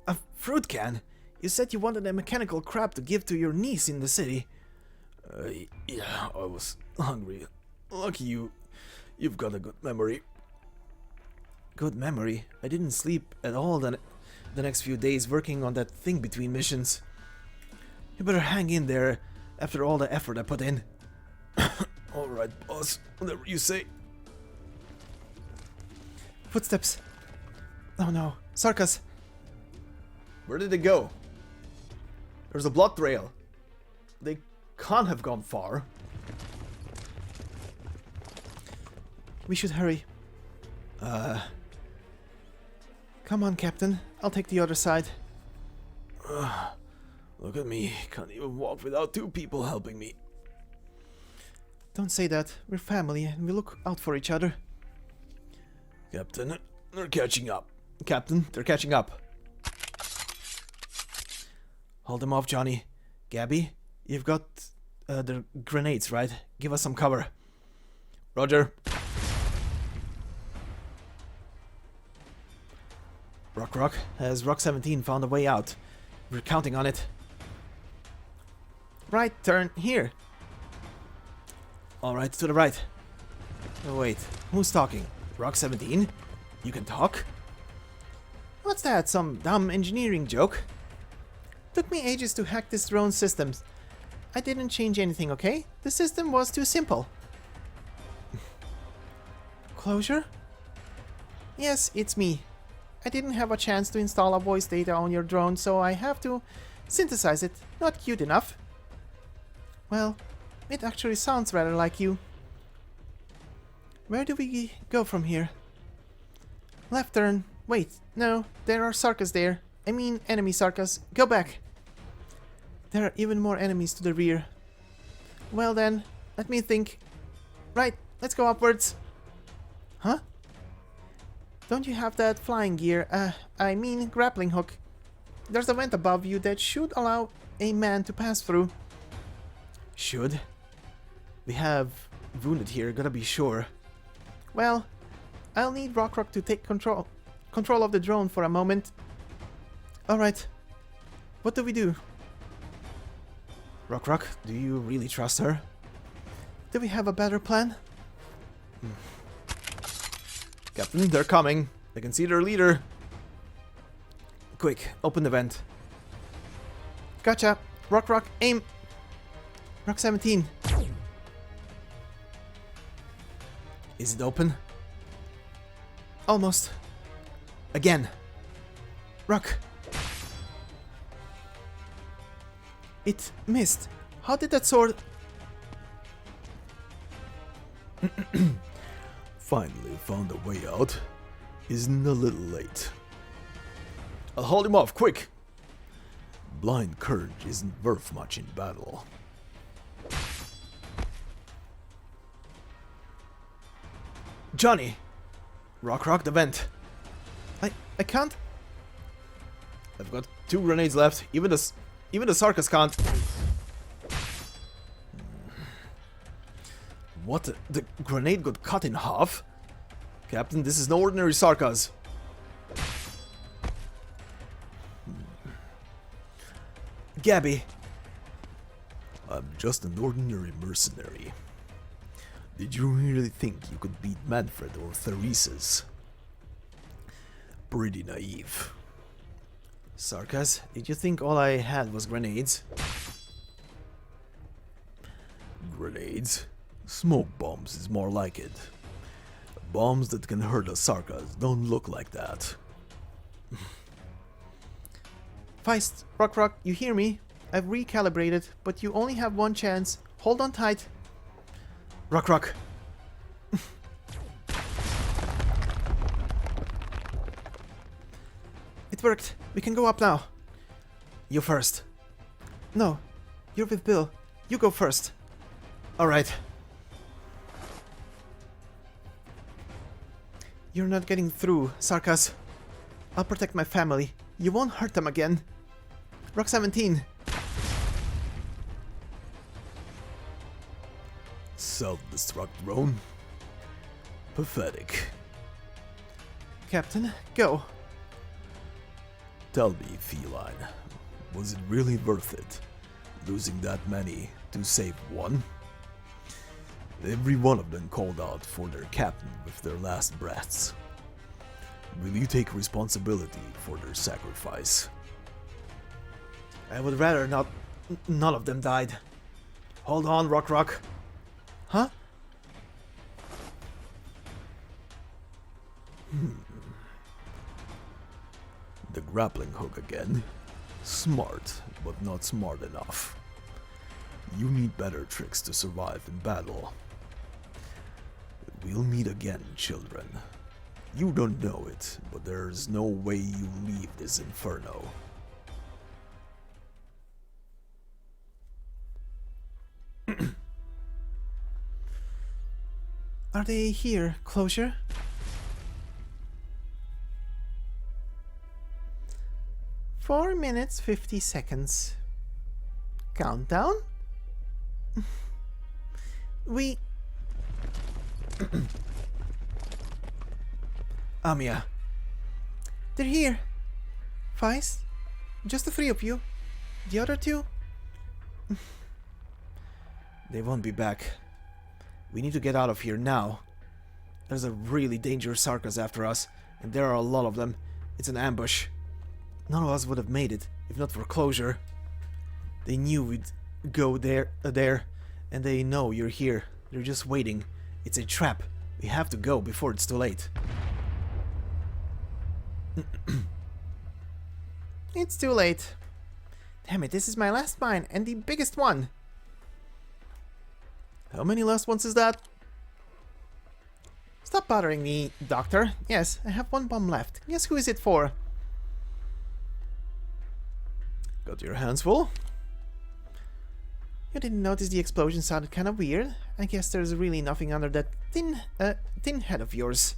A fruit can? You said you wanted a mechanical crab to give to your niece in the city. Yeah, I was hungry. Lucky you've got a good memory. Good memory? I didn't sleep at all the next few days working on that thing between missions. You better hang in there after all the effort I put in. Alright, boss. Whatever you say. Footsteps. Oh no. Sarkas. Where did they go? There's a blood trail. They can't have gone far. We should hurry. Come on, Captain. I'll take the other side. Look at me. Can't even walk without 2 people helping me. Don't say that. We're family and we look out for each other. Captain, they're catching up. Captain, they're catching up. Hold them off, Johnny. Gabby, you've got the grenades, right? Give us some cover. Roger. Rock, has Rock 17 found a way out? We're counting on it. Right turn here. Alright, to the right. Oh, wait, who's talking? Rock 17? You can talk? What's that? Some dumb engineering joke? Took me ages to hack this drone systems. I didn't change anything, okay? The system was too simple. Closure? Yes, it's me. I didn't have a chance to install a voice data on your drone, so I have to synthesize it. Not cute enough. Well, it actually sounds rather like you. Where do we go from here? Left turn. Wait, no, there are Sarkas there. I mean enemy Sarkas. Go back. There are even more enemies to the rear. Well then, let me think. Right, let's go upwards. Huh? Don't you have that flying gear? I mean grappling hook. There's a vent above you that should allow a man to pass through. Should? We have wounded here, gotta be sure. Well, I'll need Rock to take control of the drone for a moment. Alright. What do we do? Rock, do you really trust her? Do we have a better plan? Captain, they're coming. I can see their leader. Quick, open the vent. Gotcha. Rock, aim. Rock 17. Is it open? Almost. Again. Rock. It missed. How did that sword... Finally found a way out. Isn't a little late. I'll hold him off, quick! Blind courage isn't worth much in battle. Johnny! Rock the vent. I can't... I've got 2 grenades left. Even the Sarkas can't. What? The grenade got cut in half? Captain, this is no ordinary Sarkas. Gabby. I'm just an ordinary mercenary. Did you really think you could beat Manfred or Therese's? Pretty naive. Sarkas, did you think all I had was grenades? Grenades? Smoke bombs is more like it. Bombs that can hurt us Sarkas don't look like that. Feist, Rock, you hear me? I've recalibrated, but you only have one chance. Hold on tight. Rock. It worked. We can go up now. You first. No, you're with Bill. You go first. Alright. You're not getting through, Sarkas. I'll protect my family. You won't hurt them again. Rock 17. Self-destruct drone? Pathetic. Captain, go. Tell me, Feline, was it really worth it, losing that many to save one? Every one of them called out for their captain with their last breaths. Will you take responsibility for their sacrifice? I would rather not... None of them died. Hold on, Rock. Huh? The grappling hook again. Smart, but not smart enough. You need better tricks to survive in battle. We'll meet again, children. You don't know it, but there's no way you leave this inferno. Are they here, Closure? Four minutes, 50 seconds. Countdown? We... Amia. They're here. Feist? Just the 3 of you. The other 2? They won't be back. We need to get out of here now. There's a really dangerous Sarkas after us, and there are a lot of them. It's an ambush. None of us would have made it, if not for Closure. They knew we'd go there, and they know you're here. They're just waiting. It's a trap. We have to go before it's too late. It's too late. Damn it, this is my last mine, and the biggest one. How many last ones is that? Stop bothering me, Doctor. Yes, I have 1 bomb left. Guess who is it for? Got your hands full? You didn't notice the explosion sounded kind of weird? I guess there's really nothing under that thin head of yours.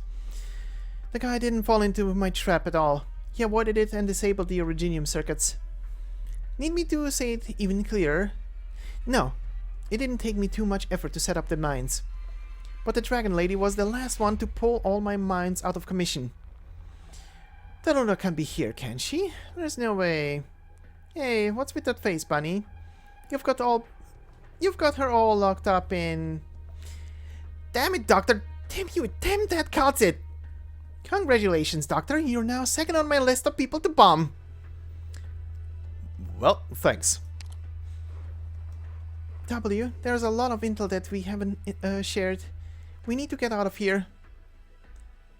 The guy didn't fall into my trap at all. He avoided it and disabled the originium circuits. Need me to say it even clearer? No, it didn't take me too much effort to set up the mines. but the Dragon Lady was the last one to pull all my mines out of commission. The Luna can be here, can she? There's no way. Hey, what's with that face, Bunny? You've got her all locked up in... Damn it, Doctor! Damn you! Damn that cuts it! Congratulations, Doctor. You're now second on my list of people to bomb. Well, thanks. W, there's a lot of intel that we haven't shared. We need to get out of here.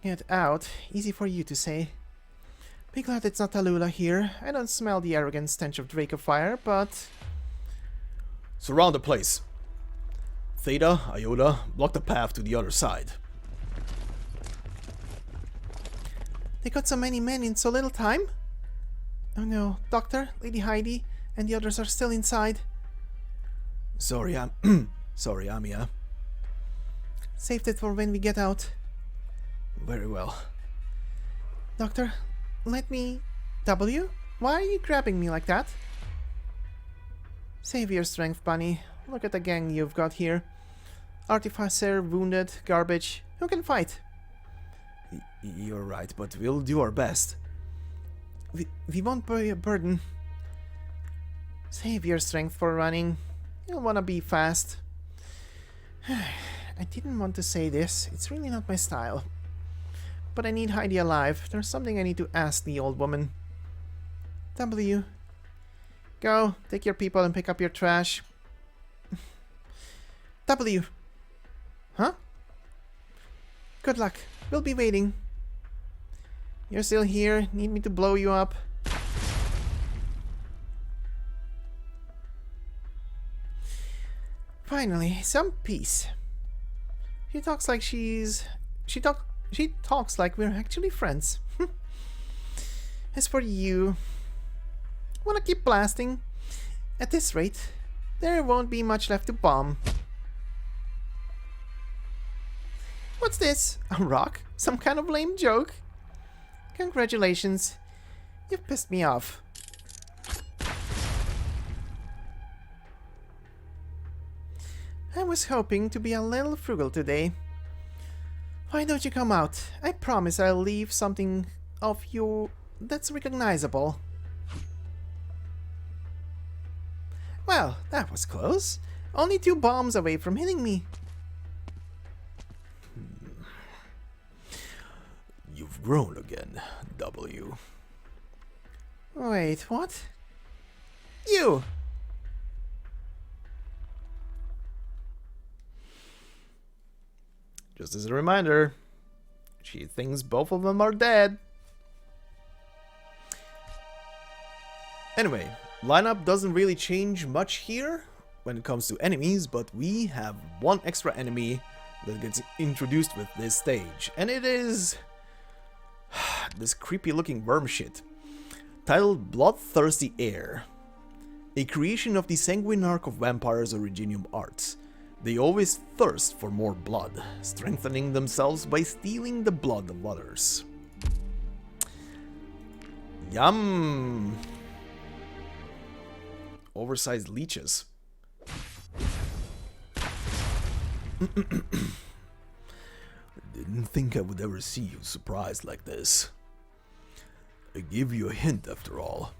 Get out? Easy for you to say. Be glad it's not Tallulah here. I don't smell the arrogant stench of Draco fire, but... Surround the place. Theta, Iota, block the path to the other side. They got so many men in so little time? Oh no, Doctor, Lady Heidi, and the others are still inside. Sorry, sorry, Amiya. Save that for when we get out. Very well. Doctor, let me... W? Why are you grabbing me like that? Save your strength, Bunny. Look at the gang you've got here. Artificer, wounded, garbage. Who can fight? You're right, but we'll do our best. We won't be a burden. Save your strength for running. You'll wanna be fast. I didn't want to say this. It's really not my style. But I need Heidi alive. There's something I need to ask the old woman. W. Go, take your people and pick up your trash. W. Huh? Good luck. We'll be waiting. You're still here? Need me to blow you up? Finally, some peace. She talks like she talks like we're actually friends. As for you, wanna keep blasting? At this rate, there won't be much left to bomb. What's this? A rock? Some kind of lame joke? Congratulations. You've pissed me off. I was hoping to be a little frugal today. Why don't you come out? I promise I'll leave something of you that's recognizable. Well, that was close. Only 2 bombs away from hitting me. You've grown again, W. Wait, what? You! Just as a reminder, she thinks both of them are dead. Anyway, lineup doesn't really change much here when it comes to enemies, but we have one extra enemy that gets introduced with this stage, and it is this creepy looking worm shit, titled Bloodthirsty Air. A creation of the sanguine arc of vampires' Originium arts. They always thirst for more blood, strengthening themselves by stealing the blood of others. Yum! Oversized leeches. Didn't think I would ever see you surprised like this. I gave you a hint after all.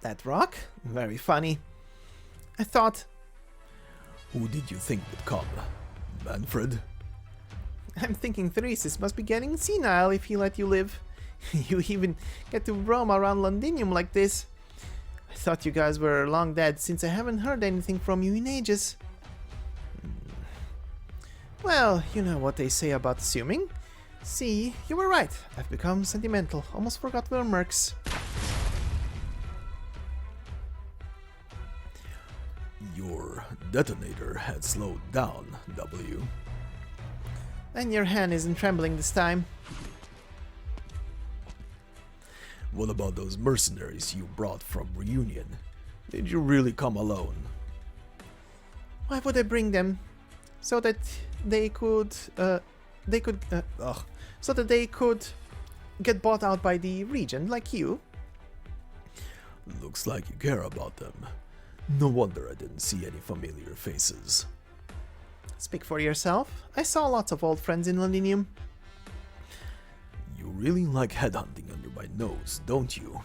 That rock? Very funny. I thought... Who did you think would come? Manfred? I'm thinking Theresis must be getting senile if he let you live. You even get to roam around Londinium like this. I thought you guys were long dead since I haven't heard anything from you in ages. Well, you know what they say about assuming. See, you were right. I've become sentimental. Almost forgot we're mercs. Your detonator had slowed down, W. And your hand isn't trembling this time. What about those mercenaries you brought from Reunion? Did you really come alone? Why would I bring them? So that they could get bought out by the Regent, like you. Looks like you care about them. No wonder I didn't see any familiar faces. Speak for yourself. I saw lots of old friends in Londinium. You really like headhunting under my nose, don't you?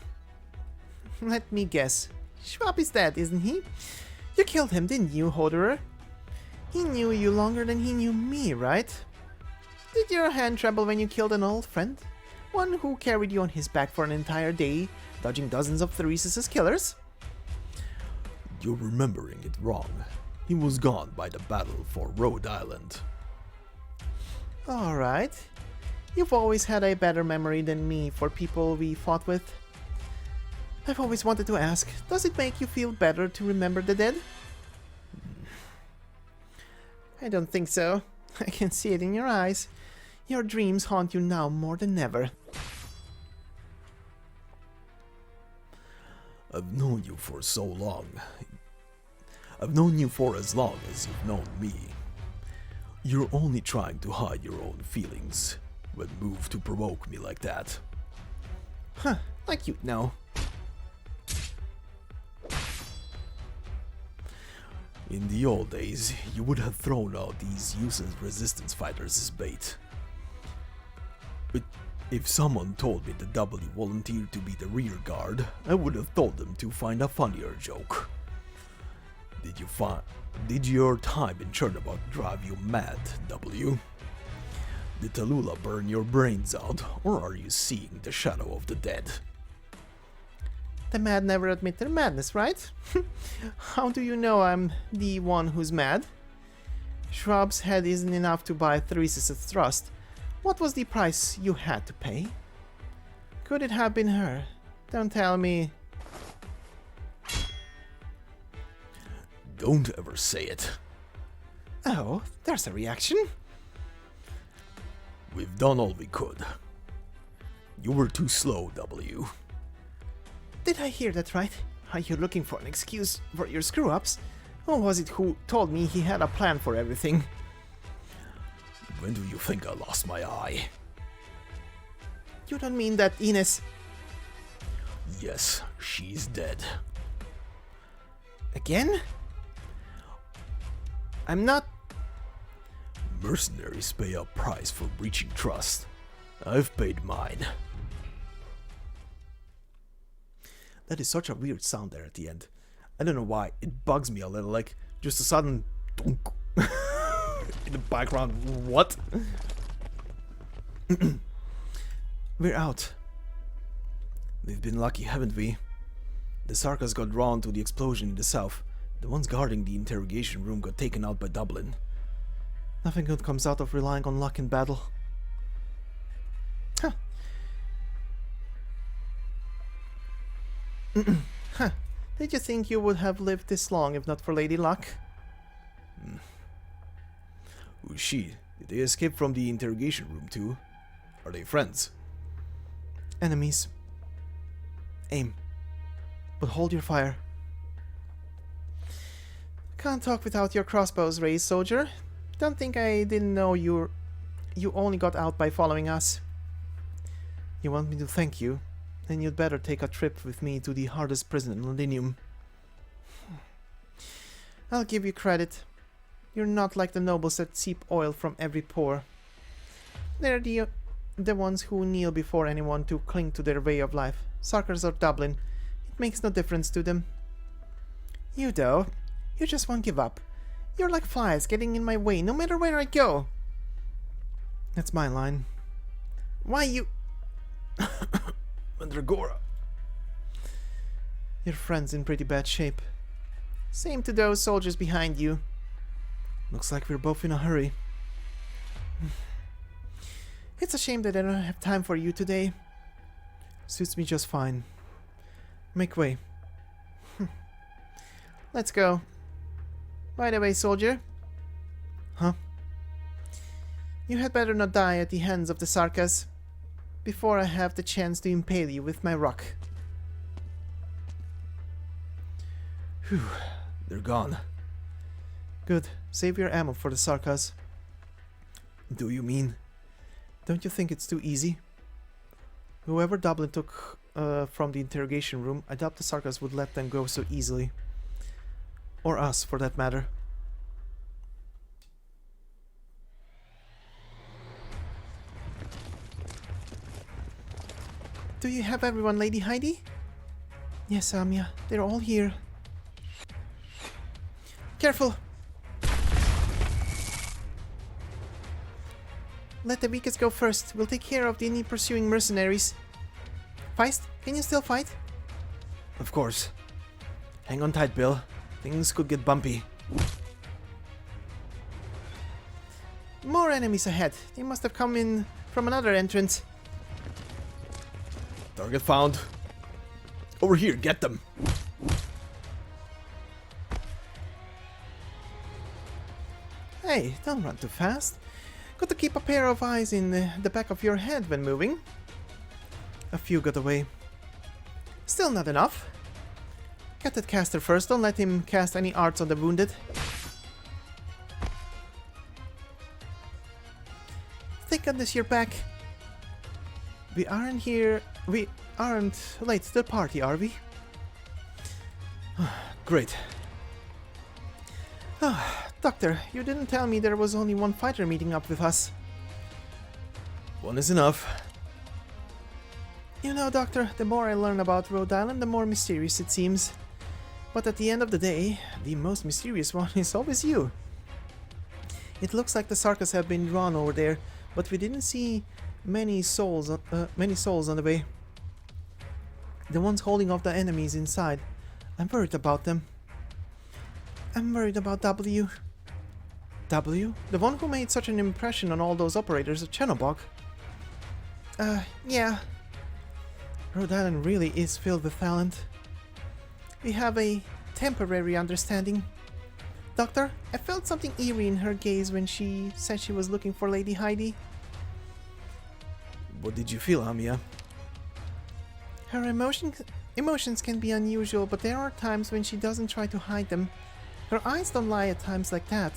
Let me guess. Schwab is dead, isn't he? You killed him, didn't you, Hoderer? He knew you longer than he knew me, right? Did your hand tremble when you killed an old friend? One who carried you on his back for an entire day, dodging dozens of Therese's killers? You're remembering it wrong. He was gone by the battle for Rhode Island. Alright. You've always had a better memory than me for people we fought with. I've always wanted to ask, does it make you feel better to remember the dead? I don't think so. I can see it in your eyes. Your dreams haunt you now more than ever. I've known you for so long. I've known you for as long as you've known me. You're only trying to hide your own feelings when moved to provoke me like that. Huh, like you'd know. In the old days, you would have thrown out these useless resistance fighters as bait. But if someone told me the W volunteered to be the rear guard, I would have told them to find a funnier joke. Did your time in Chernobyl drive you mad, W? Did Tallulah burn your brains out, or are you seeing the shadow of the dead? The mad never admit their madness, right? How do you know I'm the one who's mad? Schwab's head isn't enough to buy Therese's trust. What was the price you had to pay? Could it have been her? Don't tell me. Don't ever say it. Oh, there's a reaction. We've done all we could. You were too slow, W. Did I hear that right? Are you looking for an excuse for your screw-ups? Or was it who told me he had a plan for everything? When do you think I lost my eye? You don't mean that Ines... Yes, she's dead. Again? I'm not... Mercenaries pay a price for breaching trust. I've paid mine. That is such a weird sound there at the end. I don't know why. It bugs me a little, like just a sudden dunk in the background. What? We're out. We've been lucky, haven't we? The Sarkas got drawn to the explosion in the south. The ones guarding the interrogation room got taken out by Dublin. Nothing good comes out of relying on luck in battle. Huh. Huh. Did you think you would have lived this long if not for Lady Luck? Who's she? Did they escape from the interrogation room too? Are they friends? Enemies. Aim. But hold your fire. Can't talk without your crossbows raised, soldier. Don't think I didn't know you only got out by following us. You want me to thank you? Then you'd better take a trip with me to the hardest prison in Londinium. I'll give you credit. You're not like the nobles that seep oil from every pore. They're the ones who kneel before anyone to cling to their way of life. Sarkers or Dublin. It makes no difference to them. You though, you just won't give up. You're like flies getting in my way no matter where I go. That's my line. Why you... Mandragora. Your friend's in pretty bad shape. Same to those soldiers behind you. Looks like we're both in a hurry. It's a shame that I don't have time for you today. Suits me just fine. Make way. Let's go. By the way, soldier. Huh? You had better not die at the hands of the Sarkas before I have the chance to impale you with my rock. Whew, they're gone. Good. Save your ammo for the Sarkas. Do you mean? Don't you think it's too easy? Whoever Dublin took from the interrogation room, I doubt the Sarkas would let them go so easily. Or us, for that matter. Do you have everyone, Lady Heidi? Yes, Amia. They're all here. Careful! Let the weakest go first. We'll take care of any pursuing mercenaries. Feist, can you still fight? Of course. Hang on tight, Bill. Things could get bumpy. More enemies ahead. They must have come in from another entrance. Target found. Over here, get them. Hey, don't run too fast. Got to keep a pair of eyes in the back of your head when moving. A few got away. Still not enough. Get that caster first, don't let him cast any arts on the wounded. Thank goodness you're back. We aren't late to the party, are we? Great. Doctor, you didn't tell me there was only one fighter meeting up with us. One is enough. You know, Doctor, the more I learn about Rhode Island, the more mysterious it seems. But at the end of the day, the most mysterious one is always you. It looks like the Sarkas have been drawn over there, but we didn't see many souls on the way. The ones holding off the enemies inside. I'm worried about them. I'm worried about W. W? The one who made such an impression on all those operators at Chernobog? Yeah. Rhode Island really is filled with talent. We have a temporary understanding. Doctor, I felt something eerie in her gaze when she said she was looking for Lady Heidi. What did you feel, Amia? Her emotions can be unusual, but there are times when she doesn't try to hide them. Her eyes don't lie at times like that.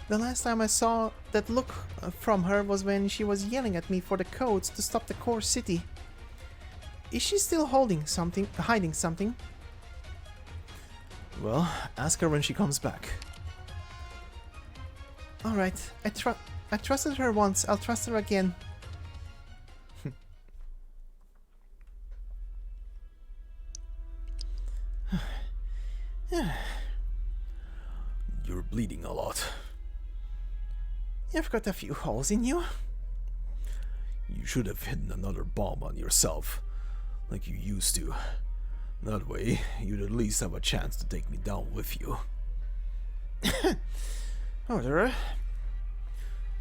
The last time I saw that look from her was when she was yelling at me for the codes to stop the core city. Is she still hiding something? Well, ask her when she comes back. Alright, I trusted her once, I'll trust her again. You're bleeding a lot. You've got a few holes in you. You should have hidden another bomb on yourself, like you used to. That way, you'd at least have a chance to take me down with you. Orderer,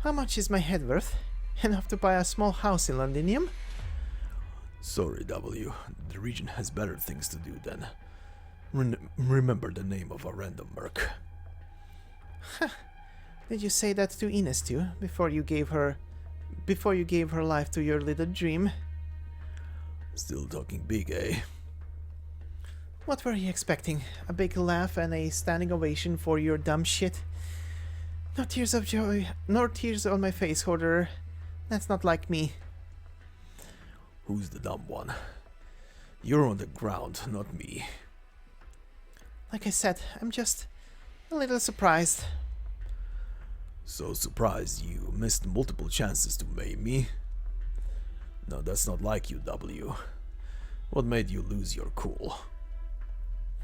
how much is my head worth? Enough to buy a small house in Londinium? Sorry, W. The region has better things to do than remember the name of a random merc. Did you say that to Ines too, before you gave her life to your little dream? Still talking big, eh? What were you expecting? A big laugh and a standing ovation for your dumb shit? No tears of joy, nor tears on my face, Orderer. That's not like me. Who's the dumb one? You're on the ground, not me. Like I said, I'm just a little surprised. So surprised you missed multiple chances to maim me? No, that's not like you, W. What made you lose your cool?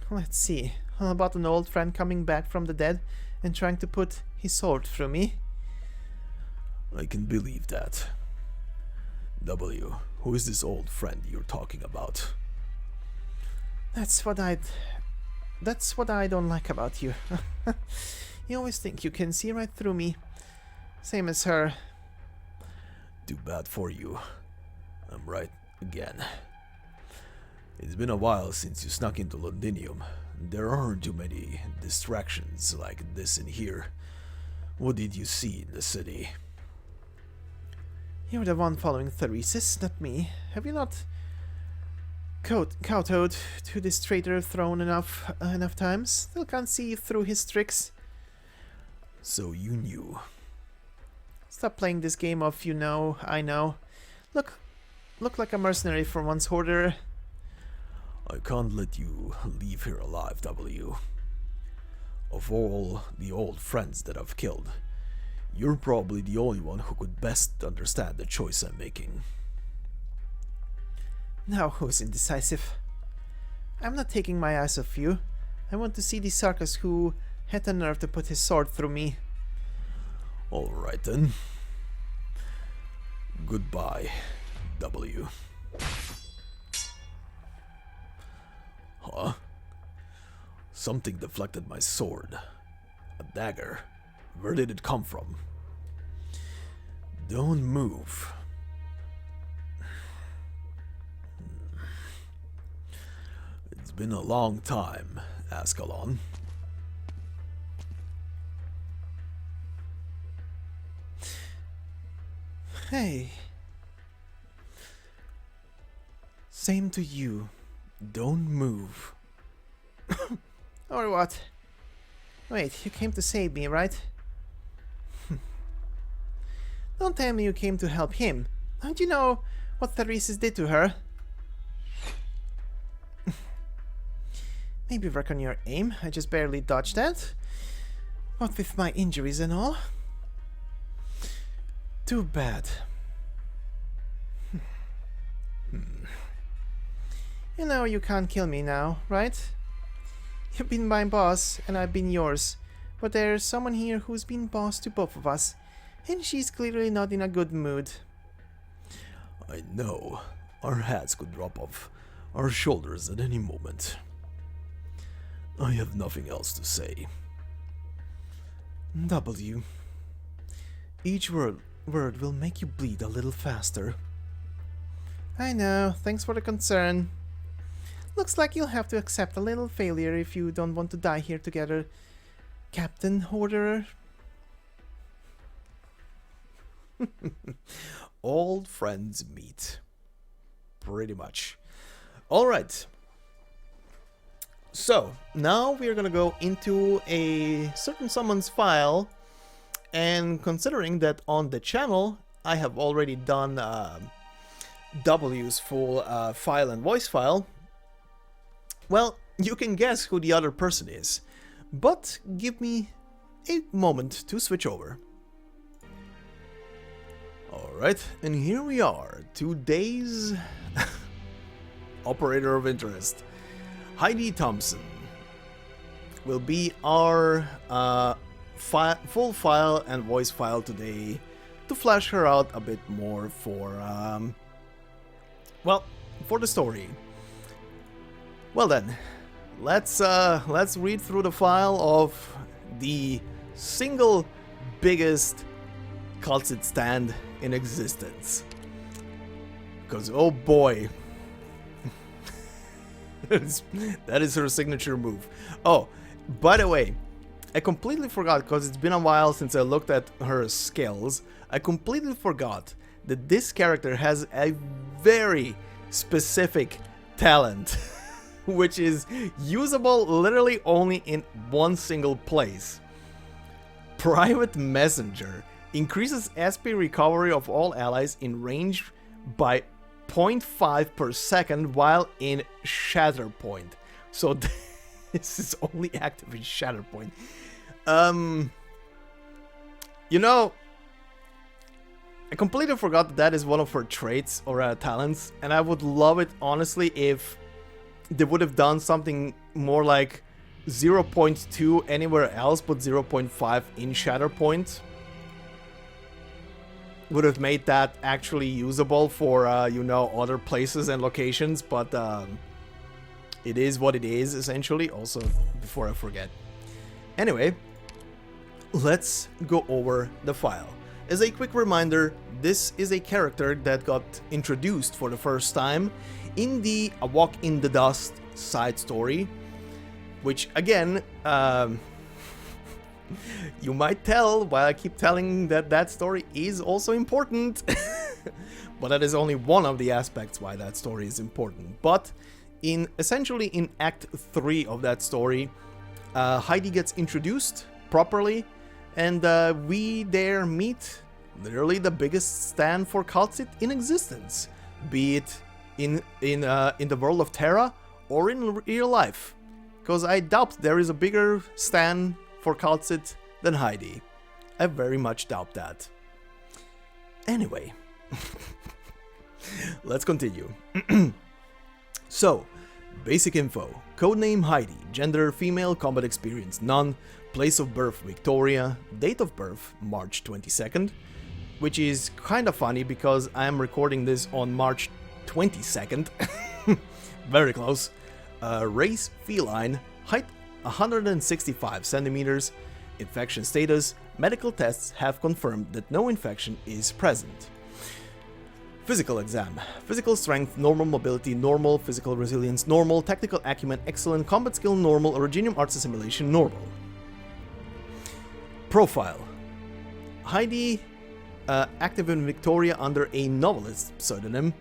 Let's see. How about an old friend coming back from the dead and trying to put his sword through me? I can believe that. W, who is this old friend you're talking about? That's what I don't like about you. You always think you can see right through me. Same as her. Too bad for you. I'm right again. It's been a while since you snuck into Londinium. There aren't too many distractions like this in here. What did you see in the city? You're the one following Theresis, not me. Have you not kowtowed to this traitor throne enough times? Still can't see through his tricks. So you knew. Stop playing this game of you know, I know. Look like a mercenary for once, Orderer. I can't let you leave here alive, W. Of all the old friends that I've killed, you're probably the only one who could best understand the choice I'm making. Now who's indecisive? I'm not taking my eyes off you. I want to see the circus who had the nerve to put his sword through me. Alright then. Goodbye, W. Huh? Something deflected my sword. A dagger. Where did it come from? Don't move. It's been a long time, Ascalon. Hey. Same to you. Don't move. Or what? Wait, you came to save me, right? Don't tell me you came to help him. Don't you know what Theresis did to her? Maybe work on your aim. I just barely dodged that. What with my injuries and all. Too bad. You know you can't kill me now, right? You've been my boss, and I've been yours. But there's someone here who's been boss to both of us. And she's clearly not in a good mood. I know. Our hats could drop off our shoulders at any moment. I have nothing else to say. W. Each word will make you bleed a little faster. I know, thanks for the concern. Looks like you'll have to accept a little failure if you don't want to die here together, Captain Orderer. Old friends meet. Pretty much. Alright. So, now we are gonna go into a certain summons file, and considering that on the channel I have already done W's full file and voice file, well, you can guess who the other person is, but give me a moment to switch over. Alright, and here we are, today's operator of interest. Heidi Thompson will be our full file and voice file today to flesh her out a bit more for, well, for the story. Well then, let's read through the file of the single biggest Cultid stand in existence. Because, oh boy, that is her signature move. Oh, by the way, I completely forgot, because it's been a while since I looked at her skills. I completely forgot that this character has a very specific talent, which is usable literally only in one single place. Private Messenger increases SP recovery of all allies in range by 0.5 per second while in Shatterpoint. So this is only active in Shatterpoint. You know, I completely forgot that that is one of her traits or talents, and I would love it honestly if they would have done something more like 0.2 anywhere else but 0.5 in Shatterpoint. Would have made that actually usable for, you know, other places and locations, but it is what it is, essentially. Also, before I forget. Anyway, let's go over the file. As a quick reminder, this is a character that got introduced for the first time in the A Walk in the Dust side story, which again, you might tell why I keep telling that that story is also important, but that is only one of the aspects why that story is important. But essentially in Act 3 of that story, Heidi gets introduced properly, and we there meet literally the biggest stand for Cultid in existence, be it in the world of Terra or in real life, because I doubt there is a bigger stand for Cultid than Heidi. I very much doubt that. Anyway, let's continue. So, basic info. Codename Heidi, gender female, combat experience none, place of birth Victoria, date of birth March 22nd, which is kind of funny because I am recording this on March 22nd, very close. Race feline, height 165 centimeters, infection status, medical tests have confirmed that no infection is present. Physical exam. Physical strength, normal mobility, normal, physical resilience, normal, tactical acumen, excellent, combat skill, normal, Originium arts assimilation, normal. Profile. Heidi, active in Victoria under a novelist pseudonym,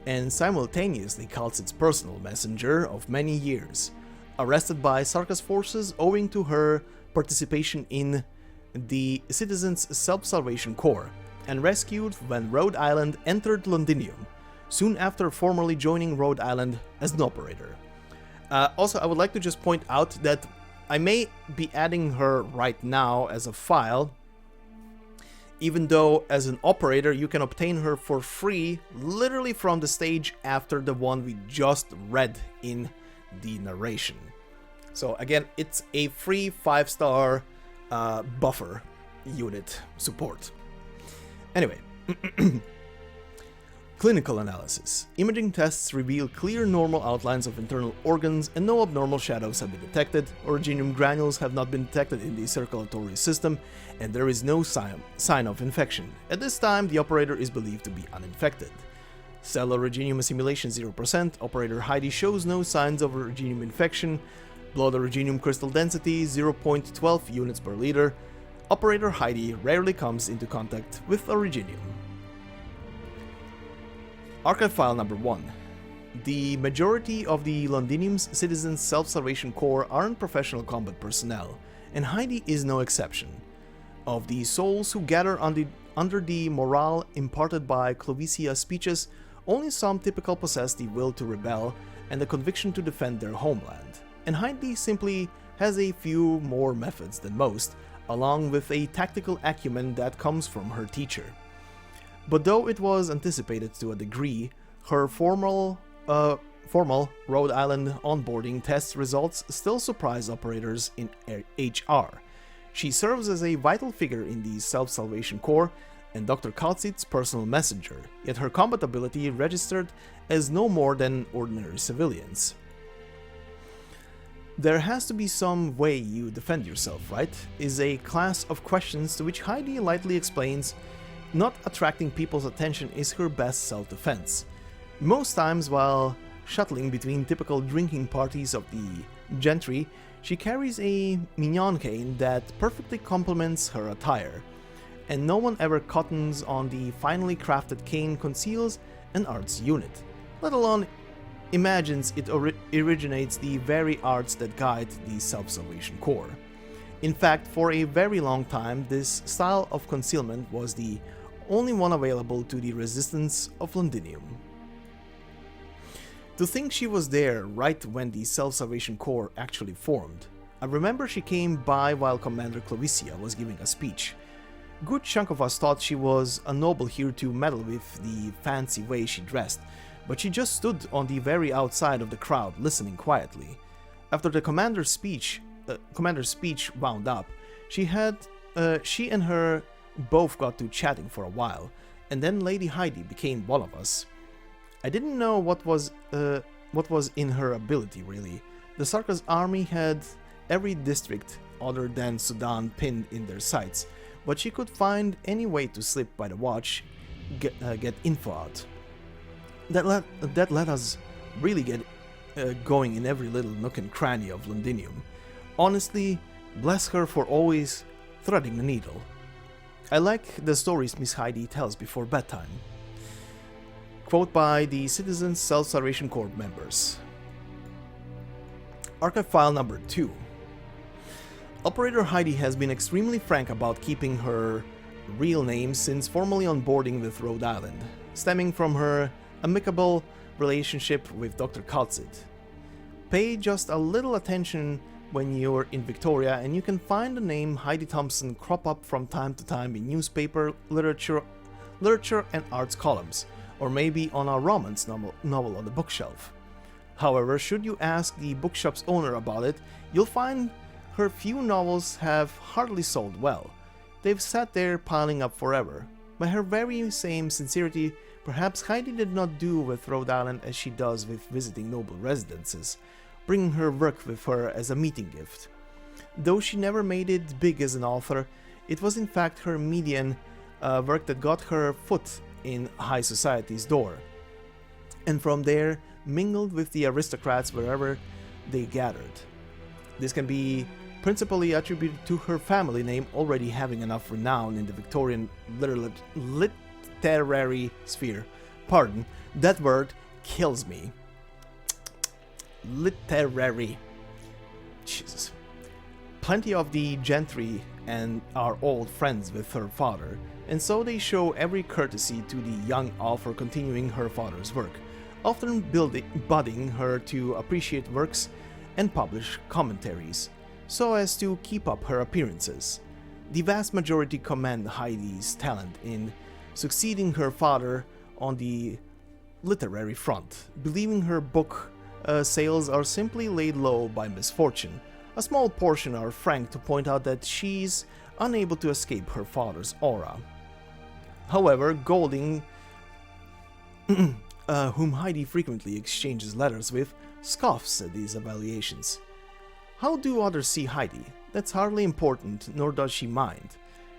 and simultaneously calls its personal messenger of many years. Arrested by Sarkas forces owing to her participation in the Citizens' Self-Salvation Corps, and rescued when Rhode Island entered Londinium, soon after formally joining Rhode Island as an operator. Also, I would like to just point out that I may be adding her right now as a file, even though as an operator you can obtain her for free literally from the stage after the one we just read in the narration. So again, it's a free 5-star buffer unit support. Anyway, clinical analysis. Imaging tests reveal clear normal outlines of internal organs and no abnormal shadows have been detected. Originium granules have not been detected in the circulatory system and there is no sign of infection. At this time, the operator is believed to be uninfected. Cell Originium assimilation 0%. Operator Heidi shows no signs of Originium infection. Blood Originium crystal density 0.12 units per liter. Operator Heidi rarely comes into contact with Originium. Archive file number 1. The majority of the Londinium's Citizens' Self-Salvation Corps aren't professional combat personnel, and Heidi is no exception. Of the souls who gather under the morale imparted by Clovicia's speeches, only some typical possess the will to rebel and the conviction to defend their homeland, and Heidi simply has a few more methods than most, along with a tactical acumen that comes from her teacher. But though it was anticipated to a degree, her formal Rhode Island onboarding test results still surprise operators in HR. She serves as a vital figure in the Self-Salvation Corps and Dr. Kaltzit's personal messenger, yet her combat ability registered as no more than ordinary civilians. There has to be some way you defend yourself, right? Is a class of questions to which Heidi lightly explains not attracting people's attention is her best self-defense. Most times while shuttling between typical drinking parties of the gentry, she carries a mignon cane that perfectly complements her attire, and no one ever cottons on the finely crafted cane conceals an arts unit, let alone imagines it originates the very arts that guide the Self-Salvation Corps. In fact, for a very long time, this style of concealment was the only one available to the resistance of Londinium. To think she was there right when the Self-Salvation Corps actually formed. I remember she came by while Commander Clovicia was giving a speech. Good chunk of us thought she was a noble here to meddle with the fancy way she dressed, but she just stood on the very outside of the crowd, listening quietly. After the commander's speech wound up, she and her both got to chatting for a while, and then Lady Heidi became one of us. I didn't know what was in her ability really. The Sarkas army had every district other than Sudan pinned in their sights, but she could find any way to slip by the watch, get info out. That let us really get going in every little nook and cranny of Londinium. Honestly, bless her for always threading the needle. I like the stories Miss Heidi tells before bedtime. Quote by the Citizens' Self-Salvation Corps members. Archive file number 2. Operator Heidi has been extremely frank about keeping her real name since formally onboarding with Rhode Island, stemming from her amicable relationship with Dr. Kaltzit. Pay just a little attention when you're in Victoria and you can find the name Heidi Thompson crop up from time to time in newspaper, literature and arts columns, or maybe on a romance novel on the bookshelf. However, should you ask the bookshop's owner about it, you'll find her few novels have hardly sold well. They've sat there piling up forever. By her very same sincerity, perhaps Heidi did not do with Rhode Island as she does with visiting noble residences, bringing her work with her as a meeting gift. Though she never made it big as an author, it was in fact her median work that got her foot in high society's door, and from there mingled with the aristocrats wherever they gathered. This can be principally attributed to her family name already having enough renown in the Victorian literary sphere. Pardon, that word kills me. Literary. Jesus. Plenty of the gentry and are old friends with her father, and so they show every courtesy to the young author continuing her father's work, often budding her to appreciate works and publish commentaries, so as to keep up her appearances. The vast majority commend Heidi's talent in succeeding her father on the literary front, believing her book sales are simply laid low by misfortune. A small portion are frank to point out that she's unable to escape her father's aura. However, Golding, whom Heidi frequently exchanges letters with, scoffs at these evaluations. How do others see Heidi? That's hardly important, nor does she mind.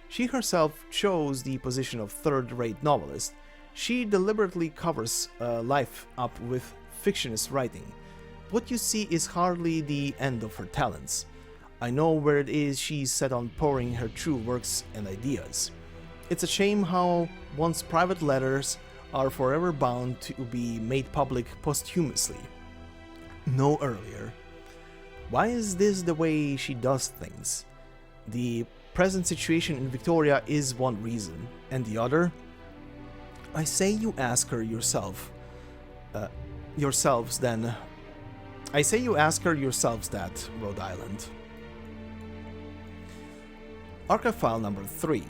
She herself chose the position of third-rate novelist. She deliberately covers life up with fictionist writing. What you see is hardly the end of her talents. I know where it is she's set on pouring her true works and ideas. It's a shame how one's private letters are forever bound to be made public posthumously. No earlier. Why is this the way she does things? The present situation in Victoria is one reason, and the other? I say you ask her yourself. Yourselves then. I say you ask her yourselves that, Rhode Island. Archive file number 3.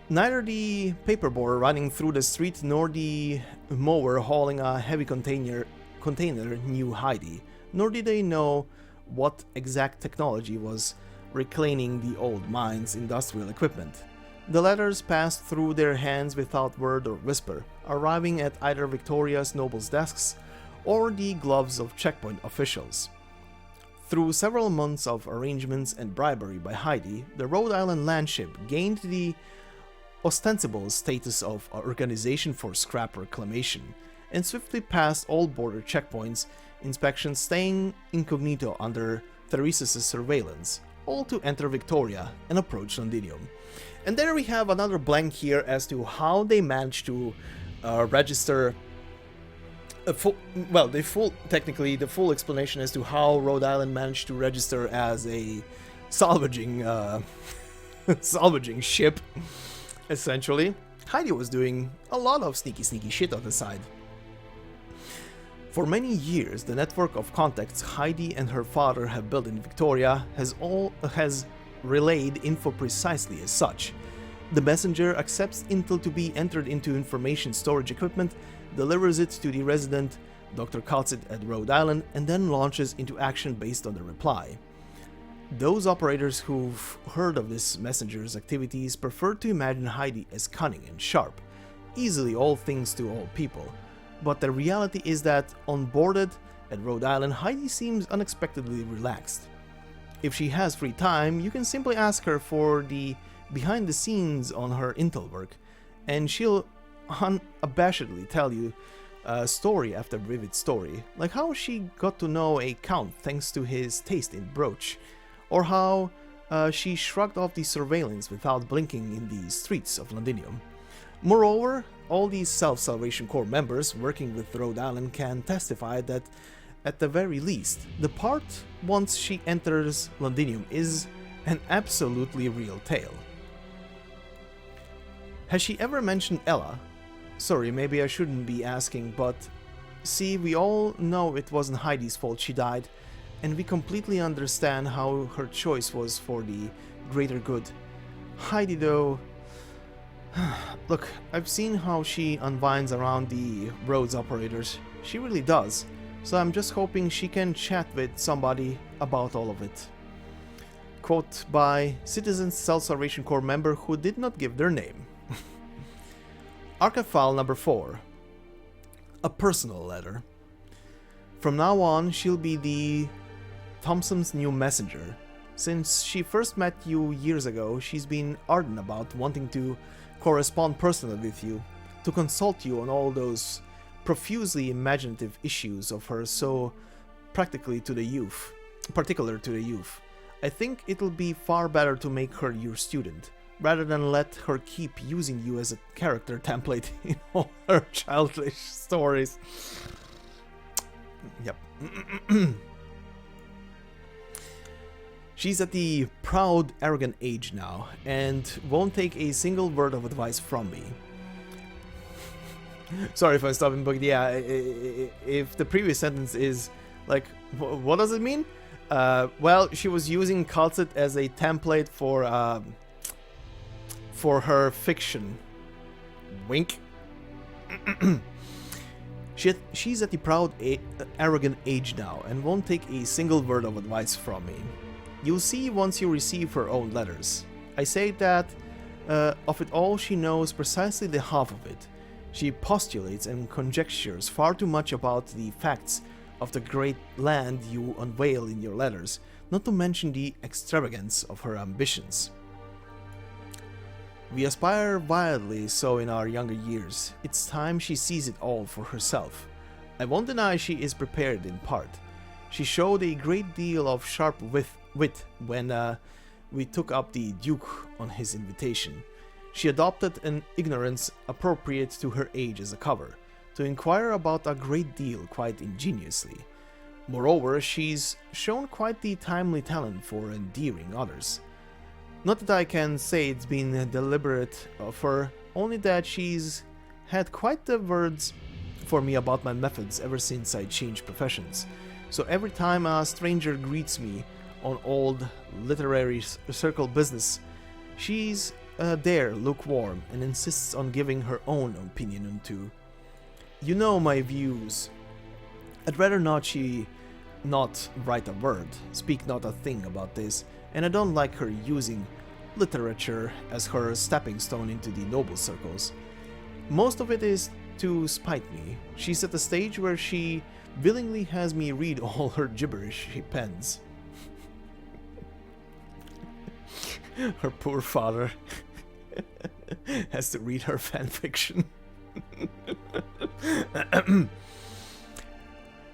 Neither the paperboy running through the street nor the mower hauling a heavy container knew Heidi, nor did they know what exact technology was reclaiming the old mine's industrial equipment. The letters passed through their hands without word or whisper, arriving at either Victoria's nobles' desks or the gloves of checkpoint officials. Through several months of arrangements and bribery by Heidi, the Rhode Island landship gained the ostensible status of Organization for Scrap Reclamation, and swiftly passed all border checkpoints inspections, staying incognito under Theresa's surveillance, all to enter Victoria and approach Londinium. And there we have another blank here as to how they managed to register the full explanation as to how Rhode Island managed to register as a salvaging salvaging ship, essentially. Heidi was doing a lot of sneaky shit on the side. For many years, the network of contacts Heidi and her father have built in Victoria has relayed info precisely as such. The messenger accepts intel to be entered into information storage equipment, delivers it to the resident, Dr. Calcit at Rhode Island, and then launches into action based on the reply. Those operators who've heard of this messenger's activities prefer to imagine Heidi as cunning and sharp, easily all things to all people. But the reality is that, onboarded at Rhode Island, Heidi seems unexpectedly relaxed. If she has free time, you can simply ask her for the behind the scenes on her intel work, and she'll unabashedly tell you story after vivid story, like how she got to know a count thanks to his taste in brooch, or how she shrugged off the surveillance without blinking in the streets of Londinium. Moreover, all these Self-Salvation Corps members working with Rhode Island can testify that, at the very least, the part once she enters Londinium is an absolutely real tale. Has she ever mentioned Ella? Sorry, maybe I shouldn't be asking, but see, we all know it wasn't Heidi's fault she died, and we completely understand how her choice was for the greater good. Heidi, though... Look, I've seen how she unwinds around the roads operators. She really does. so I'm just hoping she can chat with somebody about all of it. Quote by Citizen Self-Salvation Corps member who did not give their name. Archive file number 4. A personal letter. From now on, she'll be the Thompson's new messenger. Since she first met you years ago, she's been ardent about wanting to correspond personally with you, to consult you on all those profusely imaginative issues of hers so particular to the youth. I think it'll be far better to make her your student, rather than let her keep using you as a character template in all her childish stories. Yep. She's at the proud, arrogant age now, and won't take a single word of advice from me. Sorry if I'm stopping, but yeah, if the previous sentence is like, what does it mean? Well, she was using Calcit as a template for her fiction. Wink. She's at the proud, arrogant age now, and won't take a single word of advice from me. You'll see once you receive her own letters. I say that of it all she knows precisely the half of it. She postulates and conjectures far too much about the facts of the great land you unveil in your letters, not to mention the extravagance of her ambitions. We aspire wildly so in our younger years. It's time she sees it all for herself. I won't deny she is prepared in part. She showed a great deal of sharp wit when we took up the Duke on his invitation. She adopted an ignorance appropriate to her age as a cover, to inquire about a great deal quite ingeniously. Moreover, she's shown quite the timely talent for endearing others. Not that I can say it's been deliberate of her, only that she's had quite the words for me about my methods ever since I changed professions. So every time a stranger greets me on old literary circle business, she's there lukewarm and insists on giving her own opinion unto. You know my views. I'd rather she not write a word, speak not a thing about this, and I don't like her using literature as her stepping stone into the noble circles. Most of it is to spite me. She's at the stage where she willingly has me read all her gibberish she pens. Her poor father has to read her fanfiction.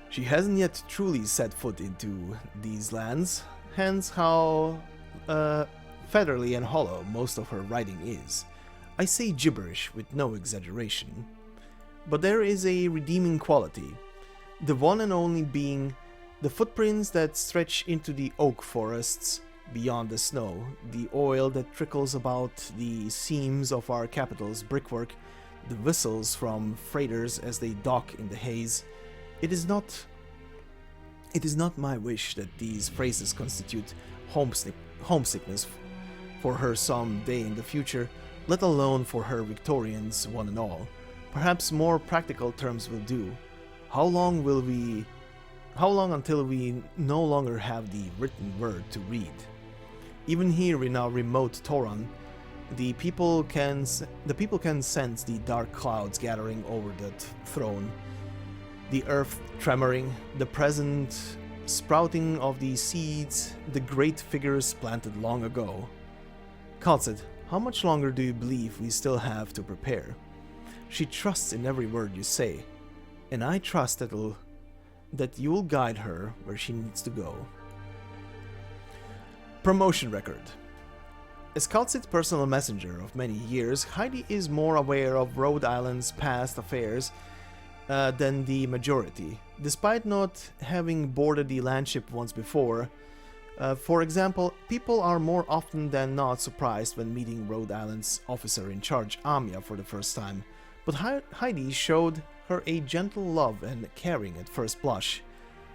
She hasn't yet truly set foot into these lands, hence how featherly and hollow most of her writing is. I say gibberish with no exaggeration. But there is a redeeming quality, the one and only being the footprints that stretch into the oak forests beyond the snow, the oil that trickles about the seams of our capital's brickwork, the whistles from freighters as they dock in the haze. It is not my wish that these phrases constitute homesickness for her some day in the future, let alone for her Victorians one and all. Perhaps more practical terms will do. How long until we no longer have the written word to read? Even here in our remote Toran, the people can sense the dark clouds gathering over the throne, the earth tremoring, the present sprouting of the seeds, the great figures planted long ago. Calcit, how much longer do you believe we still have to prepare? She trusts in every word you say, and I trust that you'll guide her where she needs to go. Promotion record. As Calcit's personal messenger of many years, Heidi is more aware of Rhode Island's past affairs than the majority, despite not having boarded the landship once before. For example, people are more often than not surprised when meeting Rhode Island's officer in charge, Amia, for the first time, but Heidi showed her a gentle love and caring at first blush.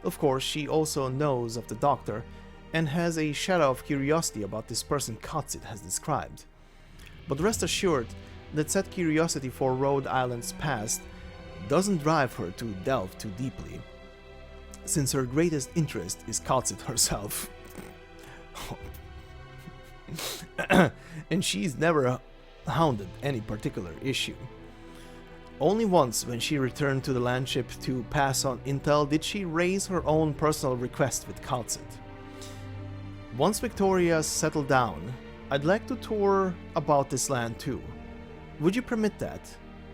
Of course, she also knows of the doctor, and has a shadow of curiosity about this person Calcit has described. But rest assured that said curiosity for Rhode Island's past doesn't drive her to delve too deeply. since her greatest interest is Kal'tsit herself. And she's never hounded any particular issue. Only once, when she returned to the landship to pass on intel, did she raise her own personal request with Kal'tsit. Once Victoria settled down, I'd like to tour about this land too. Would you permit that?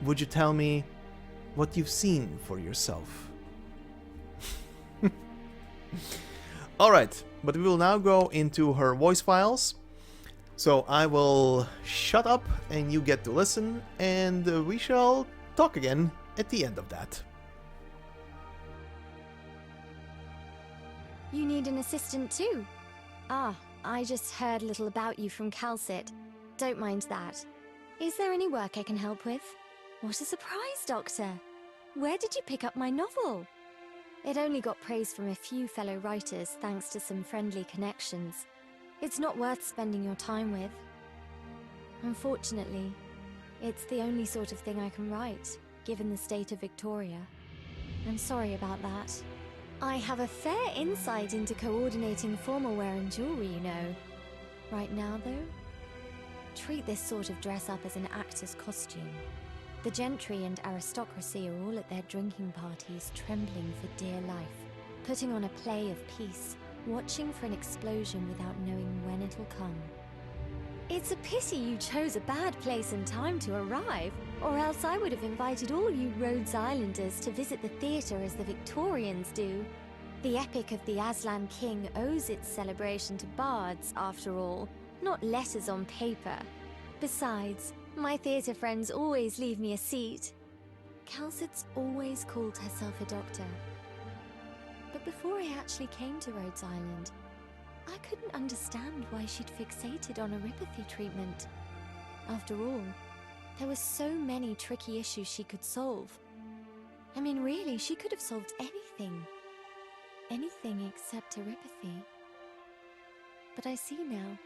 Would you tell me what you've seen for yourself? Alright, but we will now go into her voice files. So I will shut up and you get to listen, and we shall talk again at the end of that. You need an assistant too? Ah, I just heard little about you from Kal'tsit. Don't mind that. Is there any work I can help with? What a surprise, Doctor! Where did you pick up my novel? It only got praise from a few fellow writers thanks to some friendly connections. It's not worth spending your time with. Unfortunately, it's the only sort of thing I can write, given the state of Victoria. I'm sorry about that. I have a fair insight into coordinating formal wear and jewelry, you know. Right now, though, treat this sort of dress up as an actor's costume. The gentry and aristocracy are all at their drinking parties, trembling for dear life, putting on a play of peace, watching for an explosion without knowing when it'll come. It's a pity you chose a bad place and time to arrive, or else I would have invited all you Rhodes Islanders to visit the theatre as the Victorians do. The epic of the Aslan King owes its celebration to bards, after all, not letters on paper. Besides, my theatre friends always leave me a seat. Kal'tsit's always called herself a doctor. But before I actually came to Rhodes Island, I couldn't understand why she'd fixated on Oripathy treatment. After all, there were so many tricky issues she could solve. I mean, really, she could have solved anything. Anything except Oripathy. But I see now.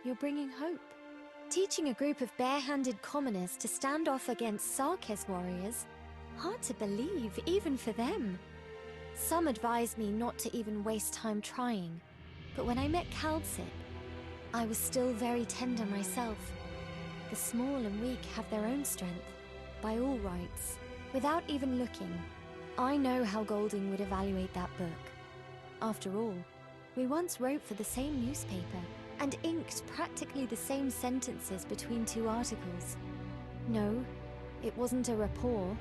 You're bringing hope. Teaching a group of bare-handed commoners to stand off against Sarkez warriors. Hard to believe, even for them. Some advised me not to even waste time trying. But when I met Kal'tsit, I was still very tender myself. The small and weak have their own strength, by all rights. Without even looking, I know how Golding would evaluate that book. After all, we once wrote for the same newspaper, and inked practically the same sentences between two articles. No, it wasn't a rapport.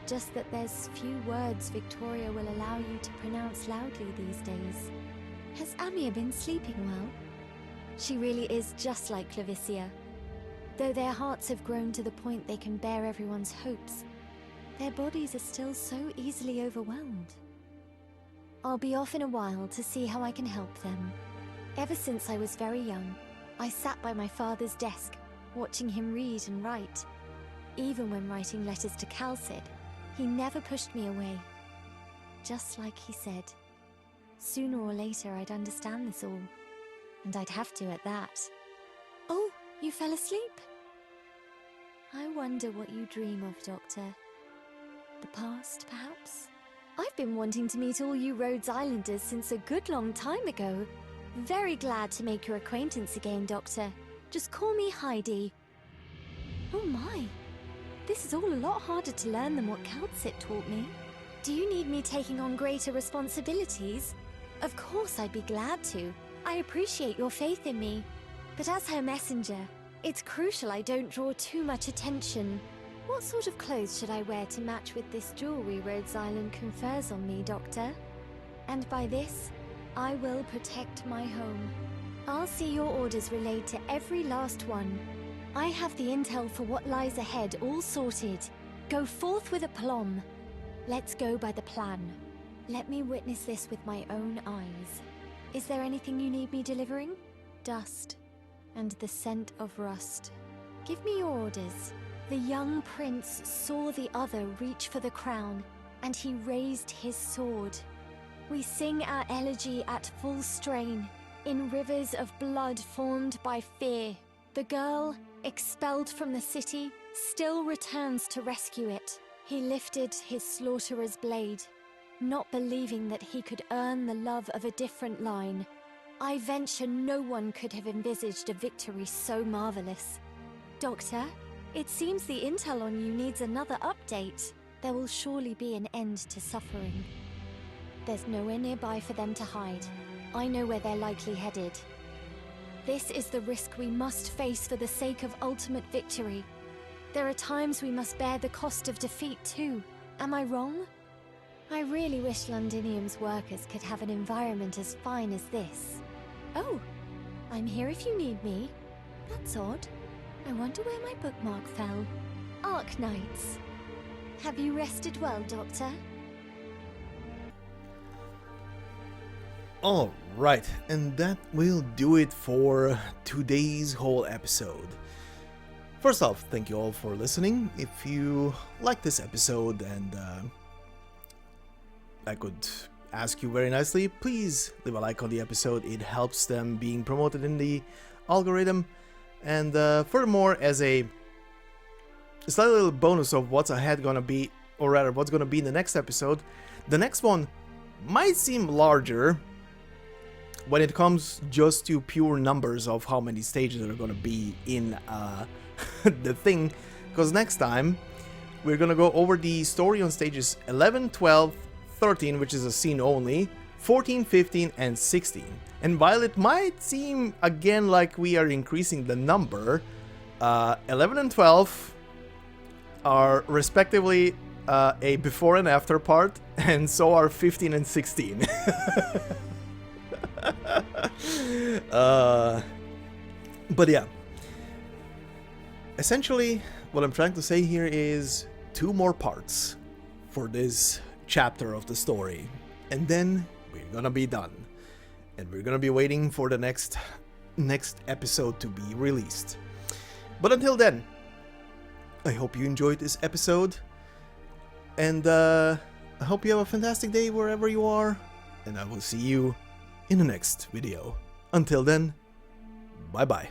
Just that there's few words Victoria will allow you to pronounce loudly these days. Has Amia been sleeping well? She really is just like Clavisia. Though their hearts have grown to the point they can bear everyone's hopes, their bodies are still so easily overwhelmed. I'll be off in a while to see how I can help them. Ever since I was very young, I sat by my father's desk, watching him read and write. Even when writing letters to Kal'tsit, he never pushed me away. Just like he said, sooner or later I'd understand this all. And I'd have to at that. Oh, you fell asleep? I wonder what you dream of, Doctor. The past, perhaps? I've been wanting to meet all you Rhodes Islanders since a good long time ago. Very glad to make your acquaintance again, Doctor. Just call me Heidi. Oh my. This is all a lot harder to learn than what Kal'tsit taught me. Do you need me taking on greater responsibilities? Of course I'd be glad to. I appreciate your faith in me. But as her messenger, it's crucial I don't draw too much attention. What sort of clothes should I wear to match with this jewelry Rhodes Island confers on me, Doctor? And by this, I will protect my home. I'll see your orders relayed to every last one. I have the intel for what lies ahead all sorted. Go forth with aplomb. Let's go by the plan. Let me witness this with my own eyes. Is there anything you need me delivering? Dust and the scent of rust. Give me your orders. The young prince saw the other reach for the crown, and he raised his sword. We sing our elegy at full strain, in rivers of blood formed by fear. The girl, expelled from the city, still returns to rescue it. He lifted his slaughterer's blade. not believing that he could earn the love of a different line. I venture no one could have envisaged a victory so marvelous. Doctor, it seems the intel on you needs another update. There will surely be an end to suffering. There's nowhere nearby for them to hide. I know where they're likely headed. This is the risk we must face for the sake of ultimate victory. There are times we must bear the cost of defeat too. Am I wrong? I really wish Londinium's workers could have an environment as fine as this. Oh, I'm here if you need me. That's odd. I wonder where my bookmark fell. Arknights. Have you rested well, Doctor? Alright, and that will do it for today's whole episode. First off, thank you all for listening. If you like this episode and I could ask you very nicely, please leave a like on the episode. It helps them being promoted in the algorithm. And furthermore, as a slight little bonus of what's ahead gonna be, or rather what's gonna be in the next episode, the next one might seem larger when it comes just to pure numbers of how many stages are gonna be in the thing, because next time we're gonna go over the story on stages 11, 12, 13, which is a scene only, 14, 15, and 16. And while it might seem again like we are increasing the number, 11 and 12 are respectively a before and after part, and so are 15 and 16. But yeah, essentially what I'm trying to say here is 2 more parts for this chapter of the story, and then we're gonna be done, and we're gonna be waiting for the next episode to be released. But until then, I hope you enjoyed this episode, and I hope you have a fantastic day wherever you are, and I will see you in the next video. Until then, bye bye.